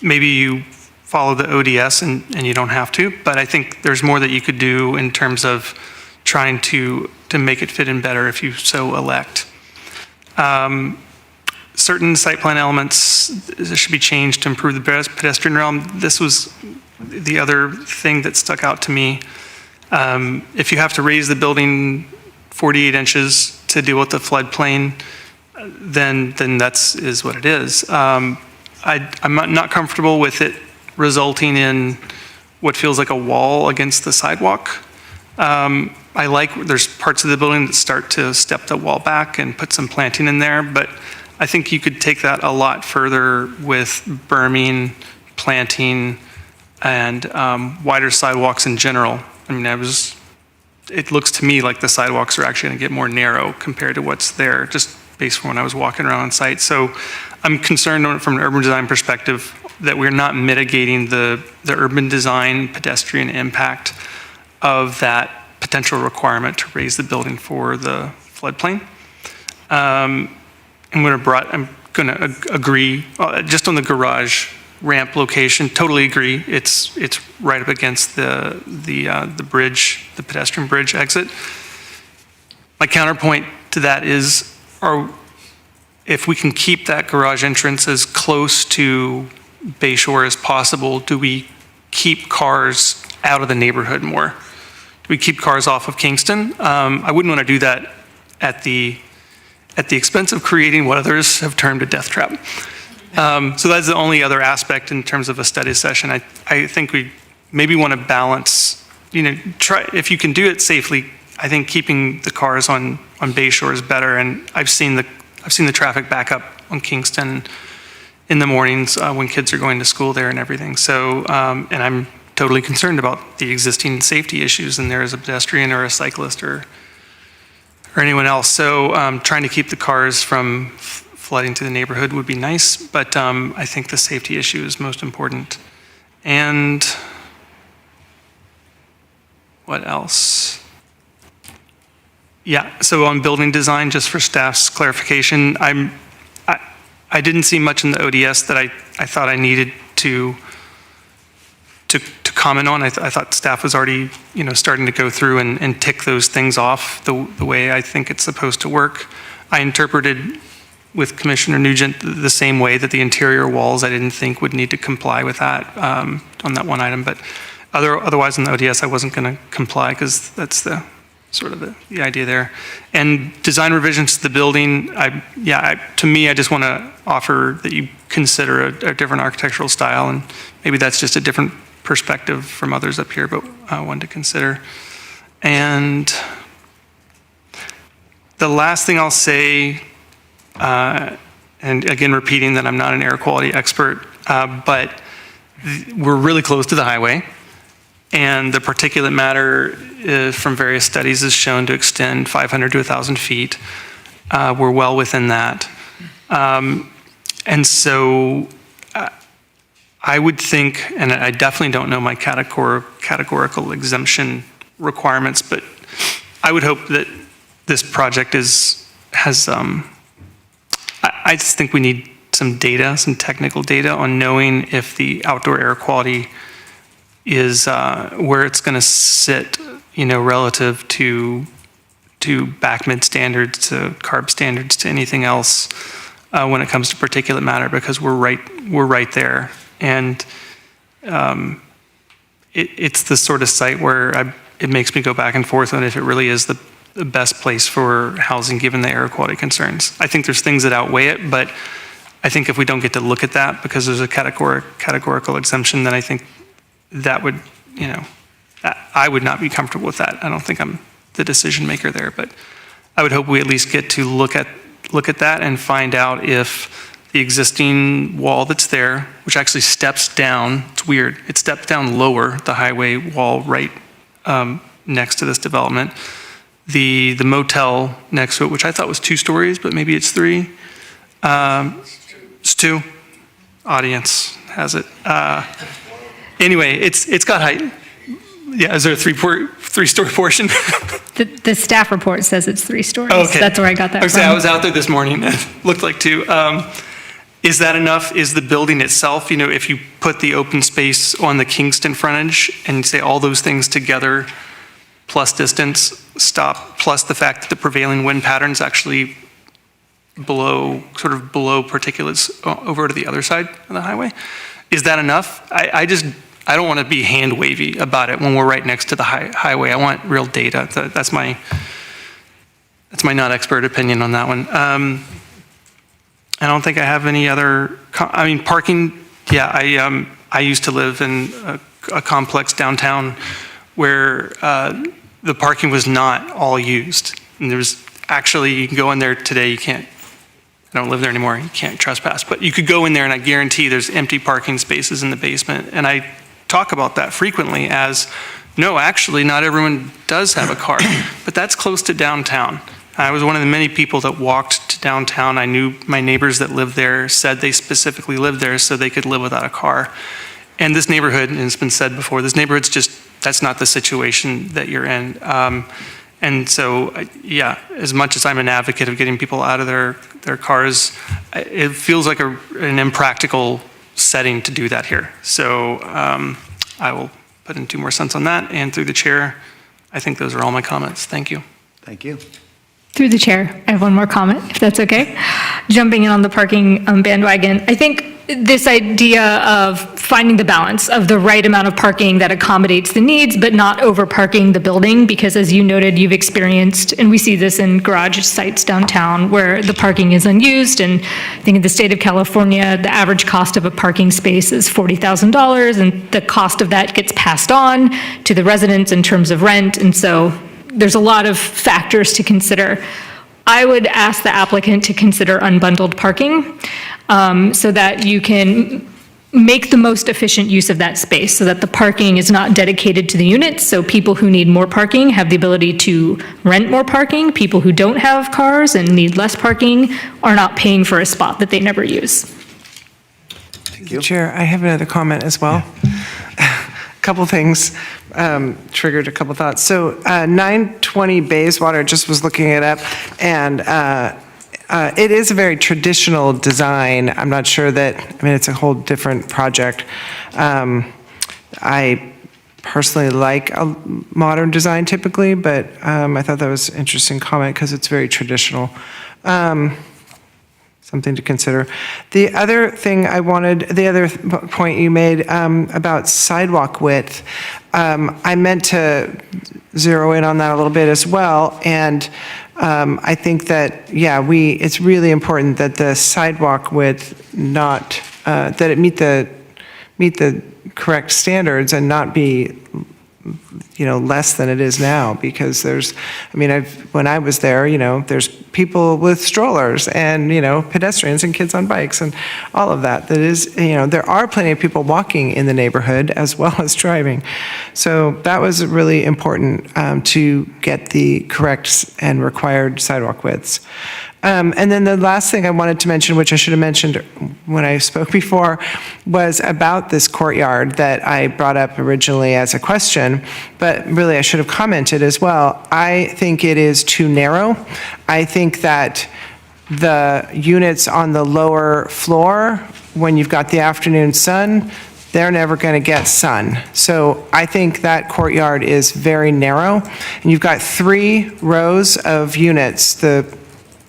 Maybe you follow the ODS and you don't have to, but I think there's more that you could do in terms of trying to make it fit in better if you so elect. Certain site plan elements should be changed to improve the pedestrian realm. This was the other thing that stuck out to me. If you have to raise the building 48 inches to deal with the floodplain, then is what it is. I'm not comfortable with it resulting in what feels like a wall against the sidewalk. There's parts of the building that start to step the wall back and put some planting in there, but I think you could take that a lot further with berming, planting, and wider sidewalks in general. I mean, it looks to me like the sidewalks are actually going to get more narrow compared to what's there, just based on when I was walking around on site. So I'm concerned from an urban design perspective that we're not mitigating the urban design pedestrian impact of that potential requirement to raise the building for the floodplain. I'm going to agree just on the garage ramp location. Totally agree. It's right up against the bridge, the pedestrian bridge exit. My counterpoint to that is, if we can keep that garage entrance as close to Bayshore as possible, do we keep cars out of the neighborhood more? Do we keep cars off of Kingston? I wouldn't want to do that at the expense of creating what others have termed a death trap. So that's the only other aspect in terms of a study session. I think we maybe want to balance, try, if you can do it safely, I think keeping the cars on Bayshore is better. And I've seen the traffic back up on Kingston in the mornings when kids are going to school there and everything. So, and I'm totally concerned about the existing safety issues in there as a pedestrian or a cyclist or anyone else. So trying to keep the cars from flooding to the neighborhood would be nice, but I think the safety issue is most important. And What else? Yeah, so on building design, just for staff's clarification, I didn't see much in the ODS that I thought I needed to comment on. I thought staff was already, starting to go through and tick those things off the way I think it's supposed to work. I interpreted with Commissioner Nugent the same way, that the interior walls I didn't think would need to comply with that on that one item, but otherwise in the ODS I wasn't going to comply because that's the sort of the idea there. And design revisions to the building, to me, I just want to offer that you consider a different architectural style, and maybe that's just a different perspective from others up here, but one to consider. And the last thing I'll say, and again repeating that I'm not an air quality expert, but we're really close to the highway, and the particulate matter from various studies is shown to extend 500 to 1,000 feet. We're well within that. And so I would think, and I definitely don't know my categorical exemption requirements, but I would hope that this project has I just think we need some data, some technical data on knowing if the outdoor air quality is where it's going to sit, relative to BACMID standards, to CARB standards, to anything else when it comes to particulate matter, because we're right there, and it's the sort of site where it makes me go back and forth on if it really is the best place for housing given the air quality concerns. I think there's things that outweigh it, but I think if we don't get to look at that because there's a categorical exemption, then I think that would, I would not be comfortable with that. I don't think I'm the decision maker there, but I would hope we at least get to look at that and find out if the existing wall that's there, which actually steps down, it's weird, it steps down lower, the highway wall right next to this development. The motel next to it, which I thought was 2 stories, but maybe it's 3. It's 2. Audience has it. Anyway, it's got height. Yeah, is there a 3-story portion? The staff report says it's 3 stories. Okay. That's where I got that from. I was out there this morning. It looked like 2. Is that enough? Is the building itself, if you put the open space on the Kingston frontage and say all those things together, plus distance, stop, plus the fact that the prevailing wind pattern's actually below particulates over to the other side of the highway, is that enough? I don't want to be hand wavy about it when we're right next to the highway. I want real data. That's my not expert opinion on that one. I don't think I have any other. Parking. Yeah, I used to live in a complex downtown where the parking was not all used, and there's actually, you can go in there today. You can't. I don't live there anymore. You can't trespass, but you could go in there, and I guarantee there's empty parking spaces in the basement. And I talk about that frequently as, no, actually, not everyone does have a car, but that's close to downtown. I was one of the many people that walked to downtown. I knew my neighbors that lived there said they specifically lived there so they could live without a car. And this neighborhood, and it's been said before, this neighborhood's just, that's not the situation that you're in. And so, yeah, as much as I'm an advocate of getting people out of their cars, it feels like an impractical setting to do that here. So I will put in 2 more cents on that, and through the chair, I think those are all my comments. Thank you. Thank you. Through the chair, I have one more comment, if that's okay. Jumping in on the parking bandwagon, I think this idea of finding the balance of the right amount of parking that accommodates the needs, but not over parking the building, because as you noted, you've experienced, and we see this in garage sites downtown where the parking is unused, and I think in the state of California, the average cost of a parking space is $40,000, and the cost of that gets passed on to the residents in terms of rent, and so there's a lot of factors to consider. I would ask the applicant to consider unbundled parking so that you can make the most efficient use of that space, so that the parking is not dedicated to the units, so people who need more parking have the ability to rent more parking. People who don't have cars and need less parking are not paying for a spot that they never use. Thank you. Chair, I have another comment as well. couple things triggered a couple thoughts. So 920 Bayswater, just was looking it up, and it is a very traditional design. I'm not sure that, I mean, it's a whole different project. I personally like a modern design typically, but I thought that was an interesting comment because it's very traditional. Something to consider. The other thing the other point you made about sidewalk width, I meant to zero in on that a little bit as well. And I think that, yeah, it's really important that the sidewalk width that it meet the correct standards and not be, less than it is now, because when I was there, there's people with strollers and, pedestrians and kids on bikes and all of that. That is, there are plenty of people walking in the neighborhood as well as driving. So that was really important to get the correct and required sidewalk widths. And then the last thing I wanted to mention, which I should have mentioned when I spoke before, was about this courtyard that I brought up originally as a question, but really I should have commented as well. I think it is too narrow. I think that the units on the lower floor, when you've got the afternoon sun, they're never going to get sun. So I think that courtyard is very narrow. And you've got 3 rows of units, the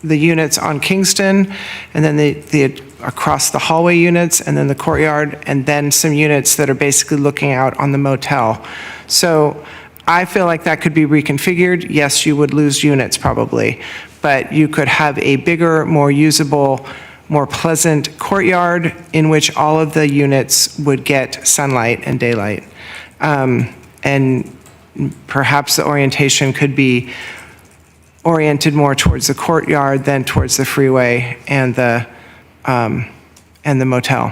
units on Kingston, and then the across the hallway units, and then the courtyard, and then some units that are basically looking out on the motel. So I feel like that could be reconfigured. Yes, you would lose units probably, but you could have a bigger, more usable, more pleasant courtyard in which all of the units would get sunlight and daylight. And perhaps the orientation could be oriented more towards the courtyard than towards the freeway and the motel.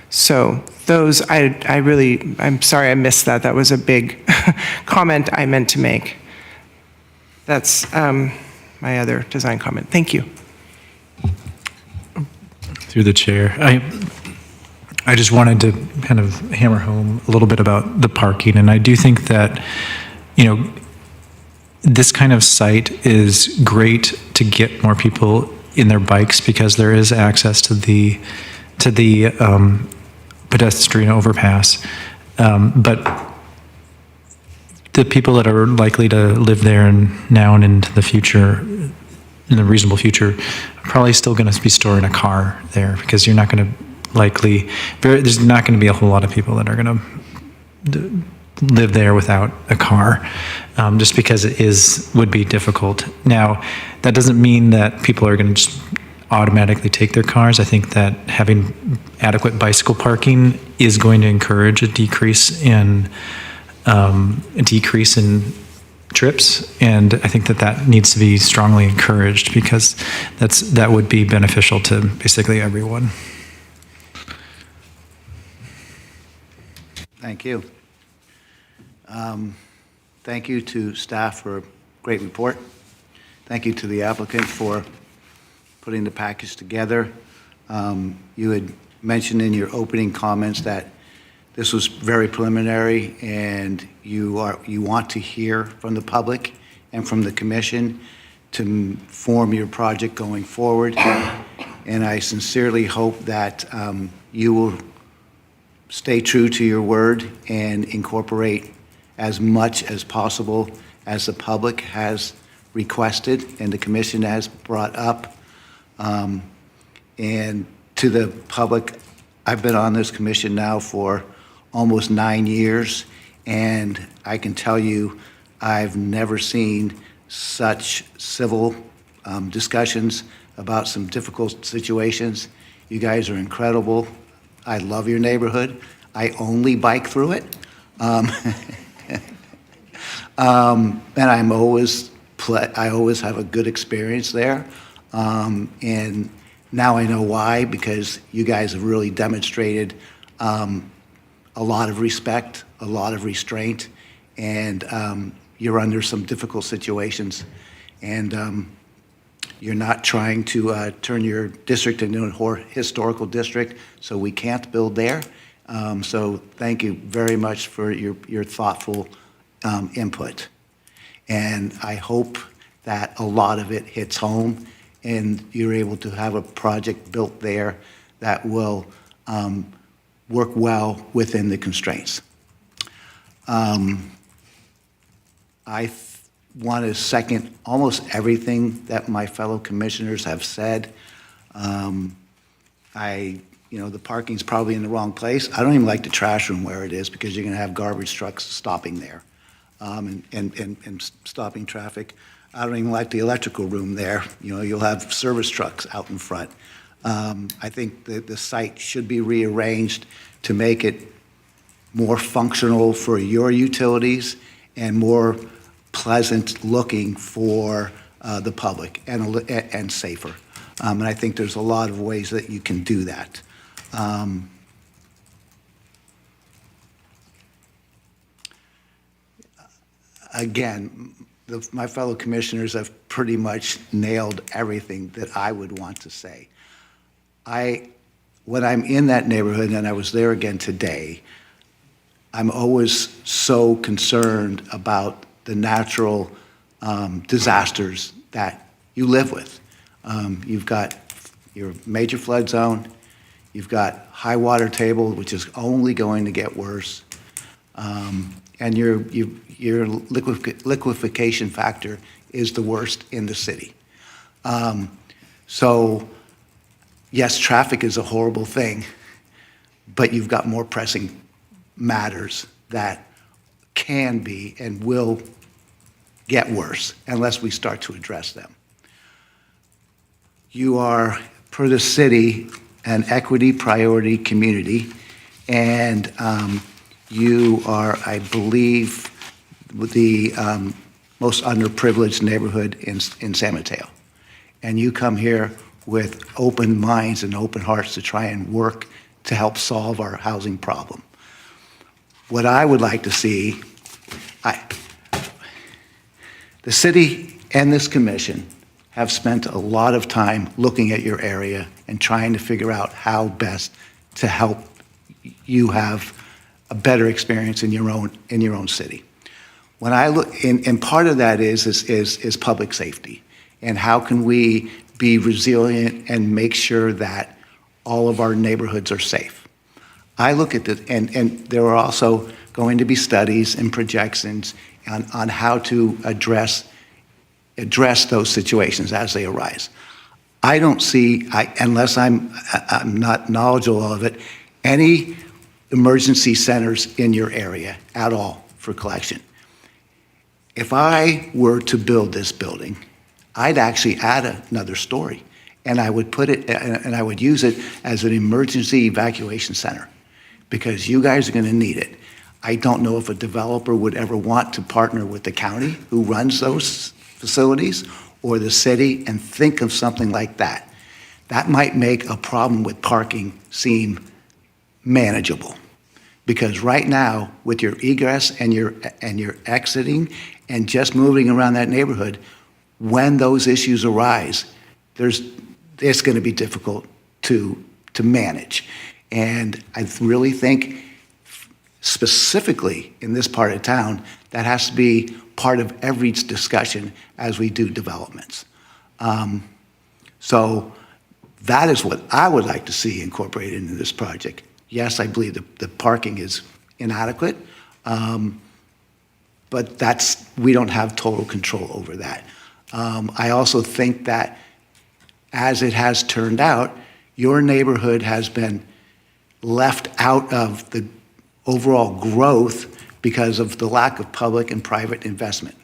So those, I'm sorry I missed that. That was a big comment I meant to make. That's my other design comment. Thank you. Through the chair, I just wanted to kind of hammer home a little bit about the parking, and I do think that, this kind of site is great to get more people in their bikes because there is access to the pedestrian overpass. But the people that are likely to live there and now and into the future, in the reasonable future, are probably still going to be storing a car there because you're not going to there's not going to be a whole lot of people that are going to live there without a car, just because it would be difficult. Now, that doesn't mean that people are going to just automatically take their cars. I think that having adequate bicycle parking is going to encourage a decrease in trips, and I think that needs to be strongly encouraged because that would be beneficial to basically everyone. Thank you. Thank you to staff for a great report. Thank you to the applicant for putting the package together. You had mentioned in your opening comments that this was very preliminary and you want to hear from the public and from the commission to form your project going forward. And I sincerely hope that you will stay true to your word and incorporate as much as possible as the public has requested and the commission has brought up. And to the public, I've been on this commission now for almost 9 years, and I can tell you I've never seen such civil discussions about some difficult situations. You guys are incredible. I love your neighborhood. I only bike through it. And I always have a good experience there. And now I know why, because you guys have really demonstrated a lot of respect, a lot of restraint, and you're under some difficult situations. And you're not trying to turn your district into a historical district, so we can't build there. So thank you very much for your thoughtful input. And I hope that a lot of it hits home and you're able to have a project built there that will work well within the constraints. I want to second almost everything that my fellow commissioners have said. The parking's probably in the wrong place. I don't even like the trash room where it is because you're going to have garbage trucks stopping there and stopping traffic. I don't even like the electrical room there. You'll have service trucks out in front. I think that the site should be rearranged to make it more functional for your utilities and more pleasant looking for the public and safer. And I think there's a lot of ways that you can do that. Again, my fellow commissioners have pretty much nailed everything that I would want to say. When I'm in that neighborhood, and I was there again today, I'm always so concerned about the natural disasters that you live with. You've got your major flood zone, you've got high water table, which is only going to get worse, and your liquefaction factor is the worst in the city. So, yes, traffic is a horrible thing, but you've got more pressing matters that can be and will get worse unless we start to address them. You are, per the city, an equity priority community, and you are, I believe, the most underprivileged neighborhood in San Mateo. And you come here with open minds and open hearts to try and work to help solve our housing problem. What I would like to see, the city and this commission have spent a lot of time looking at your area and trying to figure out how best to help you have a better experience in your own city. When I look, and part of that is public safety, and how can we be resilient and make sure that all of our neighborhoods are safe. I look at this, and there are also going to be studies and projections on how to address those situations as they arise. I don't see, unless I'm not knowledgeable of it, any emergency centers in your area at all for collection. If I were to build this building, I'd actually add another story, and I would put it, and I would use it as an emergency evacuation center, because you guys are going to need it. I don't know if a developer would ever want to partner with the county who runs those facilities or the city and think of something like that. That might make a problem with parking seem manageable. Because right now, with your egress and your exiting and just moving around that neighborhood, when those issues arise, it's going to be difficult to manage. And I really think, specifically in this part of town, that has to be part of every discussion as we do developments. So that is what I would like to see incorporated into this project. Yes, I believe the parking is inadequate, but we don't have total control over that. I also think that as it has turned out, your neighborhood has been left out of the overall growth because of the lack of public and private investment.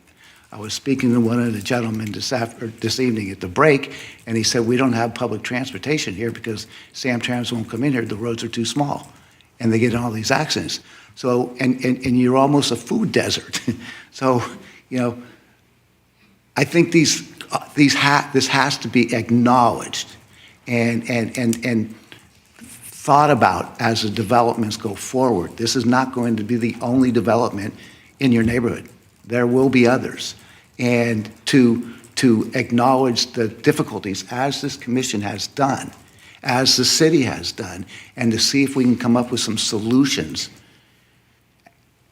I was speaking to one of the gentlemen this evening at the break, and he said, we don't have public transportation here because Samtrans won't come in here, the roads are too small, and they get in all these accidents. So, and you're almost a food desert. So, I think this has to be acknowledged and thought about as the developments go forward. This is not going to be the only development in your neighborhood. There will be others. And to acknowledge the difficulties, as this commission has done, as the city has done, and to see if we can come up with some solutions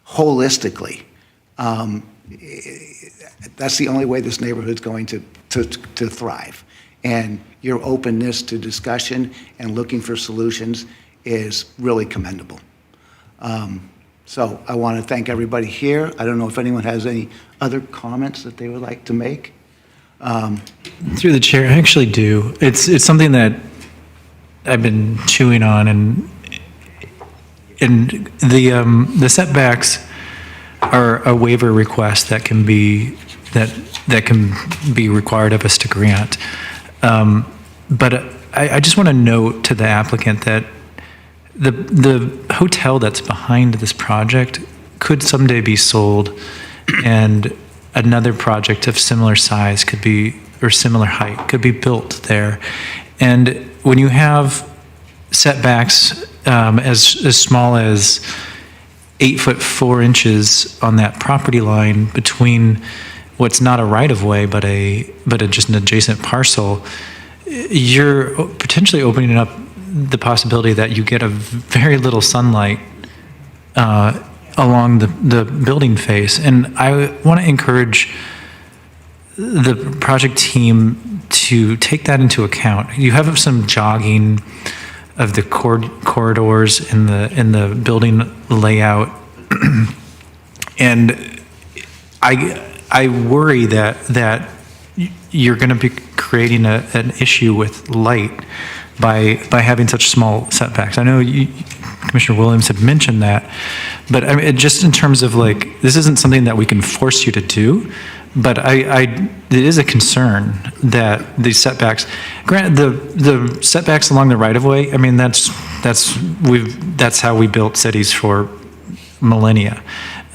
holistically. That's the only way this neighborhood's going to thrive. And your openness to discussion and looking for solutions is really commendable. So I want to thank everybody here. I don't know if anyone has any other comments that they would like to make. Through the chair, I actually do. It's something that I've been chewing on, and the setbacks are a waiver request that can be required of us to grant. But I just want to note to the applicant that the hotel that's behind this project could someday be sold, and another project of similar size could be, or similar height, could be built there. And when you have setbacks as small as 8 foot 4 inches on that property line between what's not a right-of-way but just an adjacent parcel, you're potentially opening up the possibility that you get a very little sunlight along the building face. And I want to encourage the project team to take that into account. You have some jogging of the corridors in the building layout, and I worry that you're going to be creating an issue with light by having such small setbacks. I know Commissioner Williams had mentioned that, but I mean, just in terms of like, this isn't something that we can force you to do, but it is a concern that these setbacks, granted the setbacks along the right of way, I mean, that's how we built cities for millennia.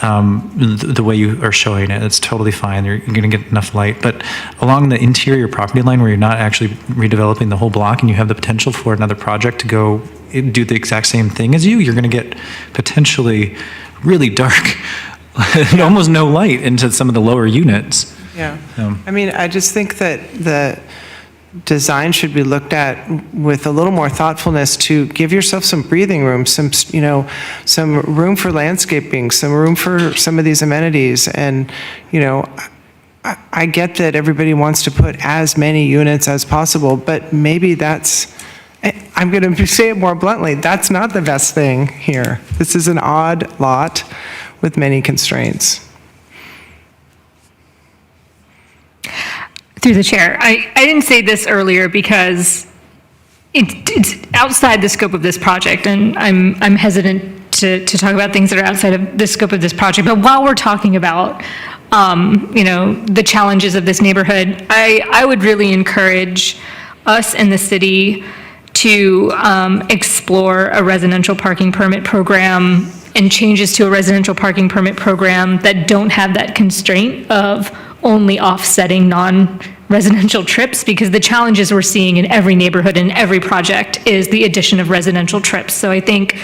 The way you are showing it, it's totally fine. You're going to get enough light. But along the interior property line where you're not actually redeveloping the whole block and you have the potential for another project to go do the exact same thing as you're going to get potentially really dark, almost no light into some of the lower units. Yeah. I mean, I just think that the design should be looked at with a little more thoughtfulness to give yourself some breathing room, some room for landscaping, some room for some of these amenities. And, I get that everybody wants to put as many units as possible, but maybe I'm going to say it more bluntly, that's not the best thing here. This is an odd lot with many constraints. Through the chair, I didn't say this earlier because it's outside the scope of this project, and I'm hesitant to talk about things that are outside of the scope of this project. But while we're talking about, the challenges of this neighborhood, I would really encourage us and the city to explore a residential parking permit program and changes to a residential parking permit program that don't have that constraint of only offsetting non-residential trips, because the challenges we're seeing in every neighborhood and every project is the addition of residential trips. So I think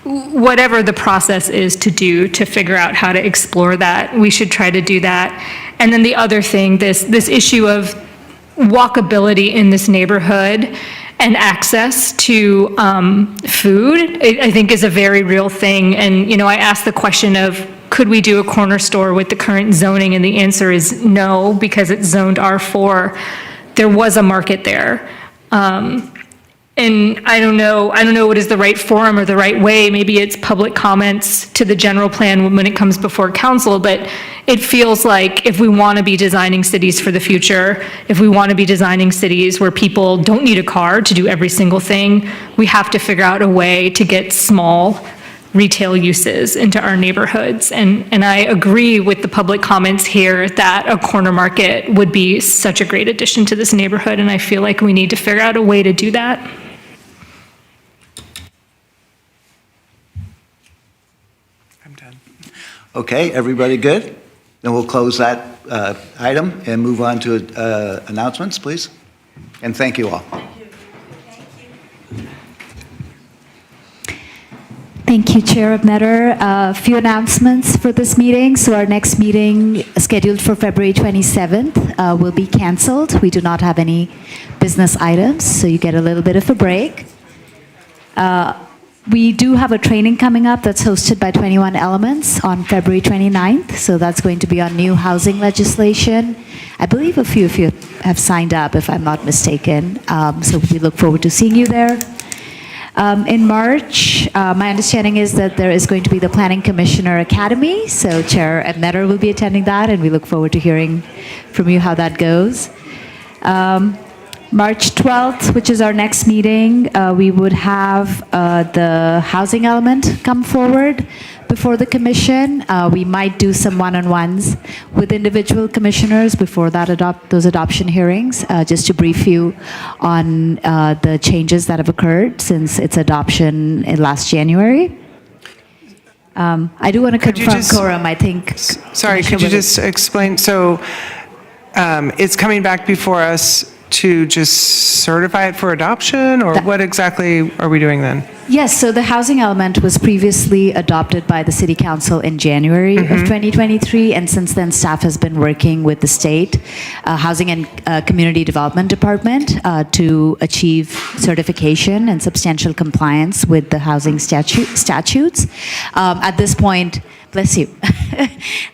whatever the process is to figure out how to explore that, we should try to do that. And then the other thing, this issue of walkability in this neighborhood and access to food, I think is a very real thing. And, I asked the question of, could we do a corner store with the current zoning? And the answer is no, because it's zoned R4. There was a market there. And I don't know what is the right forum or the right way. Maybe it's public comments to the general plan when it comes before council, but it feels like if we want to be designing cities for the future, if we want to be designing cities where people don't need a car to do every single thing, we have to figure out a way to get small retail uses into our neighborhoods. And I agree with the public comments here that a corner market would be such a great addition to this neighborhood, and I feel like we need to figure out a way to do that. I'm done. Okay, everybody good? Then we'll close that item and move on to announcements, please. And thank you all. Thank you, Chair Ebnetter. A few announcements for this meeting. So our next meeting, scheduled for February 27th, will be canceled. We do not have any business items, so you get a little bit of a break. We do have a training coming up that's hosted by 21 Elements on February 29th. So that's going to be on new housing legislation. I believe a few of you have signed up, if I'm not mistaken. So we look forward to seeing you there. In March, my understanding is that there is going to be the Planning Commissioner Academy. So Chair Ebnetter will be attending that, and we look forward to hearing from you how that goes. March 12th, which is our next meeting, we would have the housing element come forward before the commission. We might do some one-on-ones with individual commissioners before those adoption hearings, just to brief you on the changes that have occurred since its adoption in last January. I do want to confirm quorum, I think. Sorry, could you just explain? So it's coming back before us to just certify it for adoption, or what exactly are we doing then? Yes, so the housing element was previously adopted by the City Council in January of 2023, and since then staff has been working with the state Housing and Community Development Department to achieve certification and substantial compliance with the housing statutes. At this point, bless you,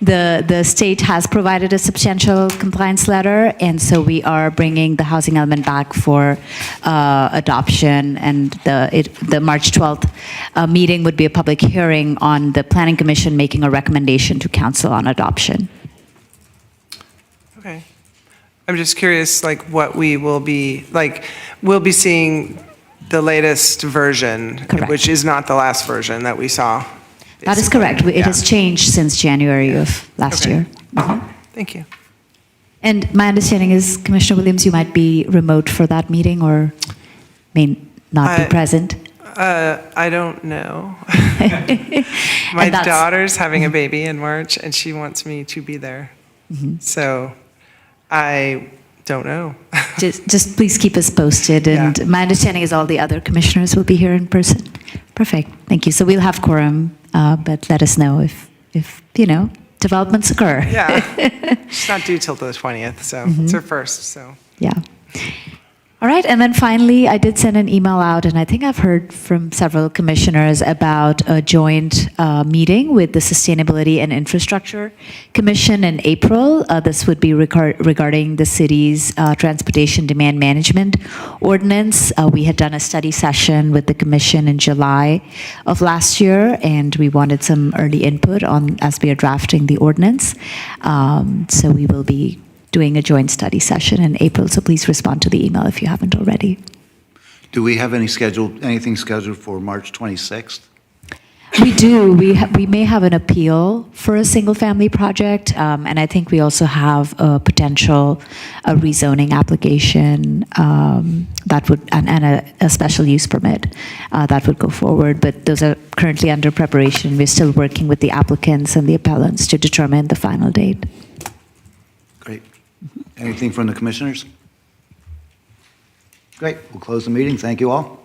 the state has provided a substantial compliance letter, and so we are bringing the housing element back for adoption, and the March 12th meeting would be a public hearing on the Planning Commission making a recommendation to Council on adoption. Okay. I'm just curious, like, what we will be, like, we'll be seeing the latest version, which is not the last version that we saw. That is correct. It has changed since January of last year. Thank you. And my understanding is, Commissioner Williams, you might be remote for that meeting or may not be present. I don't know. My daughter's having a baby in March, and she wants me to be there. So I don't know. just please keep us posted. And my understanding is all the other commissioners will be here in person. Perfect. Thank you. So we'll have quorum, but let us know if developments occur. Yeah. She's not due till the 20th, so it's her first. So yeah. All right, and then finally, I did send an email out, and I think I've heard from several commissioners about a joint meeting with the Sustainability and Infrastructure Commission in April. This would be regarding the city's transportation demand management ordinance. We had done a study session with the commission in July of last year, and we wanted some early input on as we are drafting the ordinance. So we will be doing a joint study session in April, so please respond to the email if you haven't already. Do we have anything scheduled for March 26th? We do. We may have an appeal for a single-family project, and I think we also have a potential rezoning application that would, and a special use permit that would go forward. But those are currently under preparation. We're still working with the applicants and the appellants to determine the final date. Great. Anything from the commissioners? Great. We'll close the meeting. Thank you all.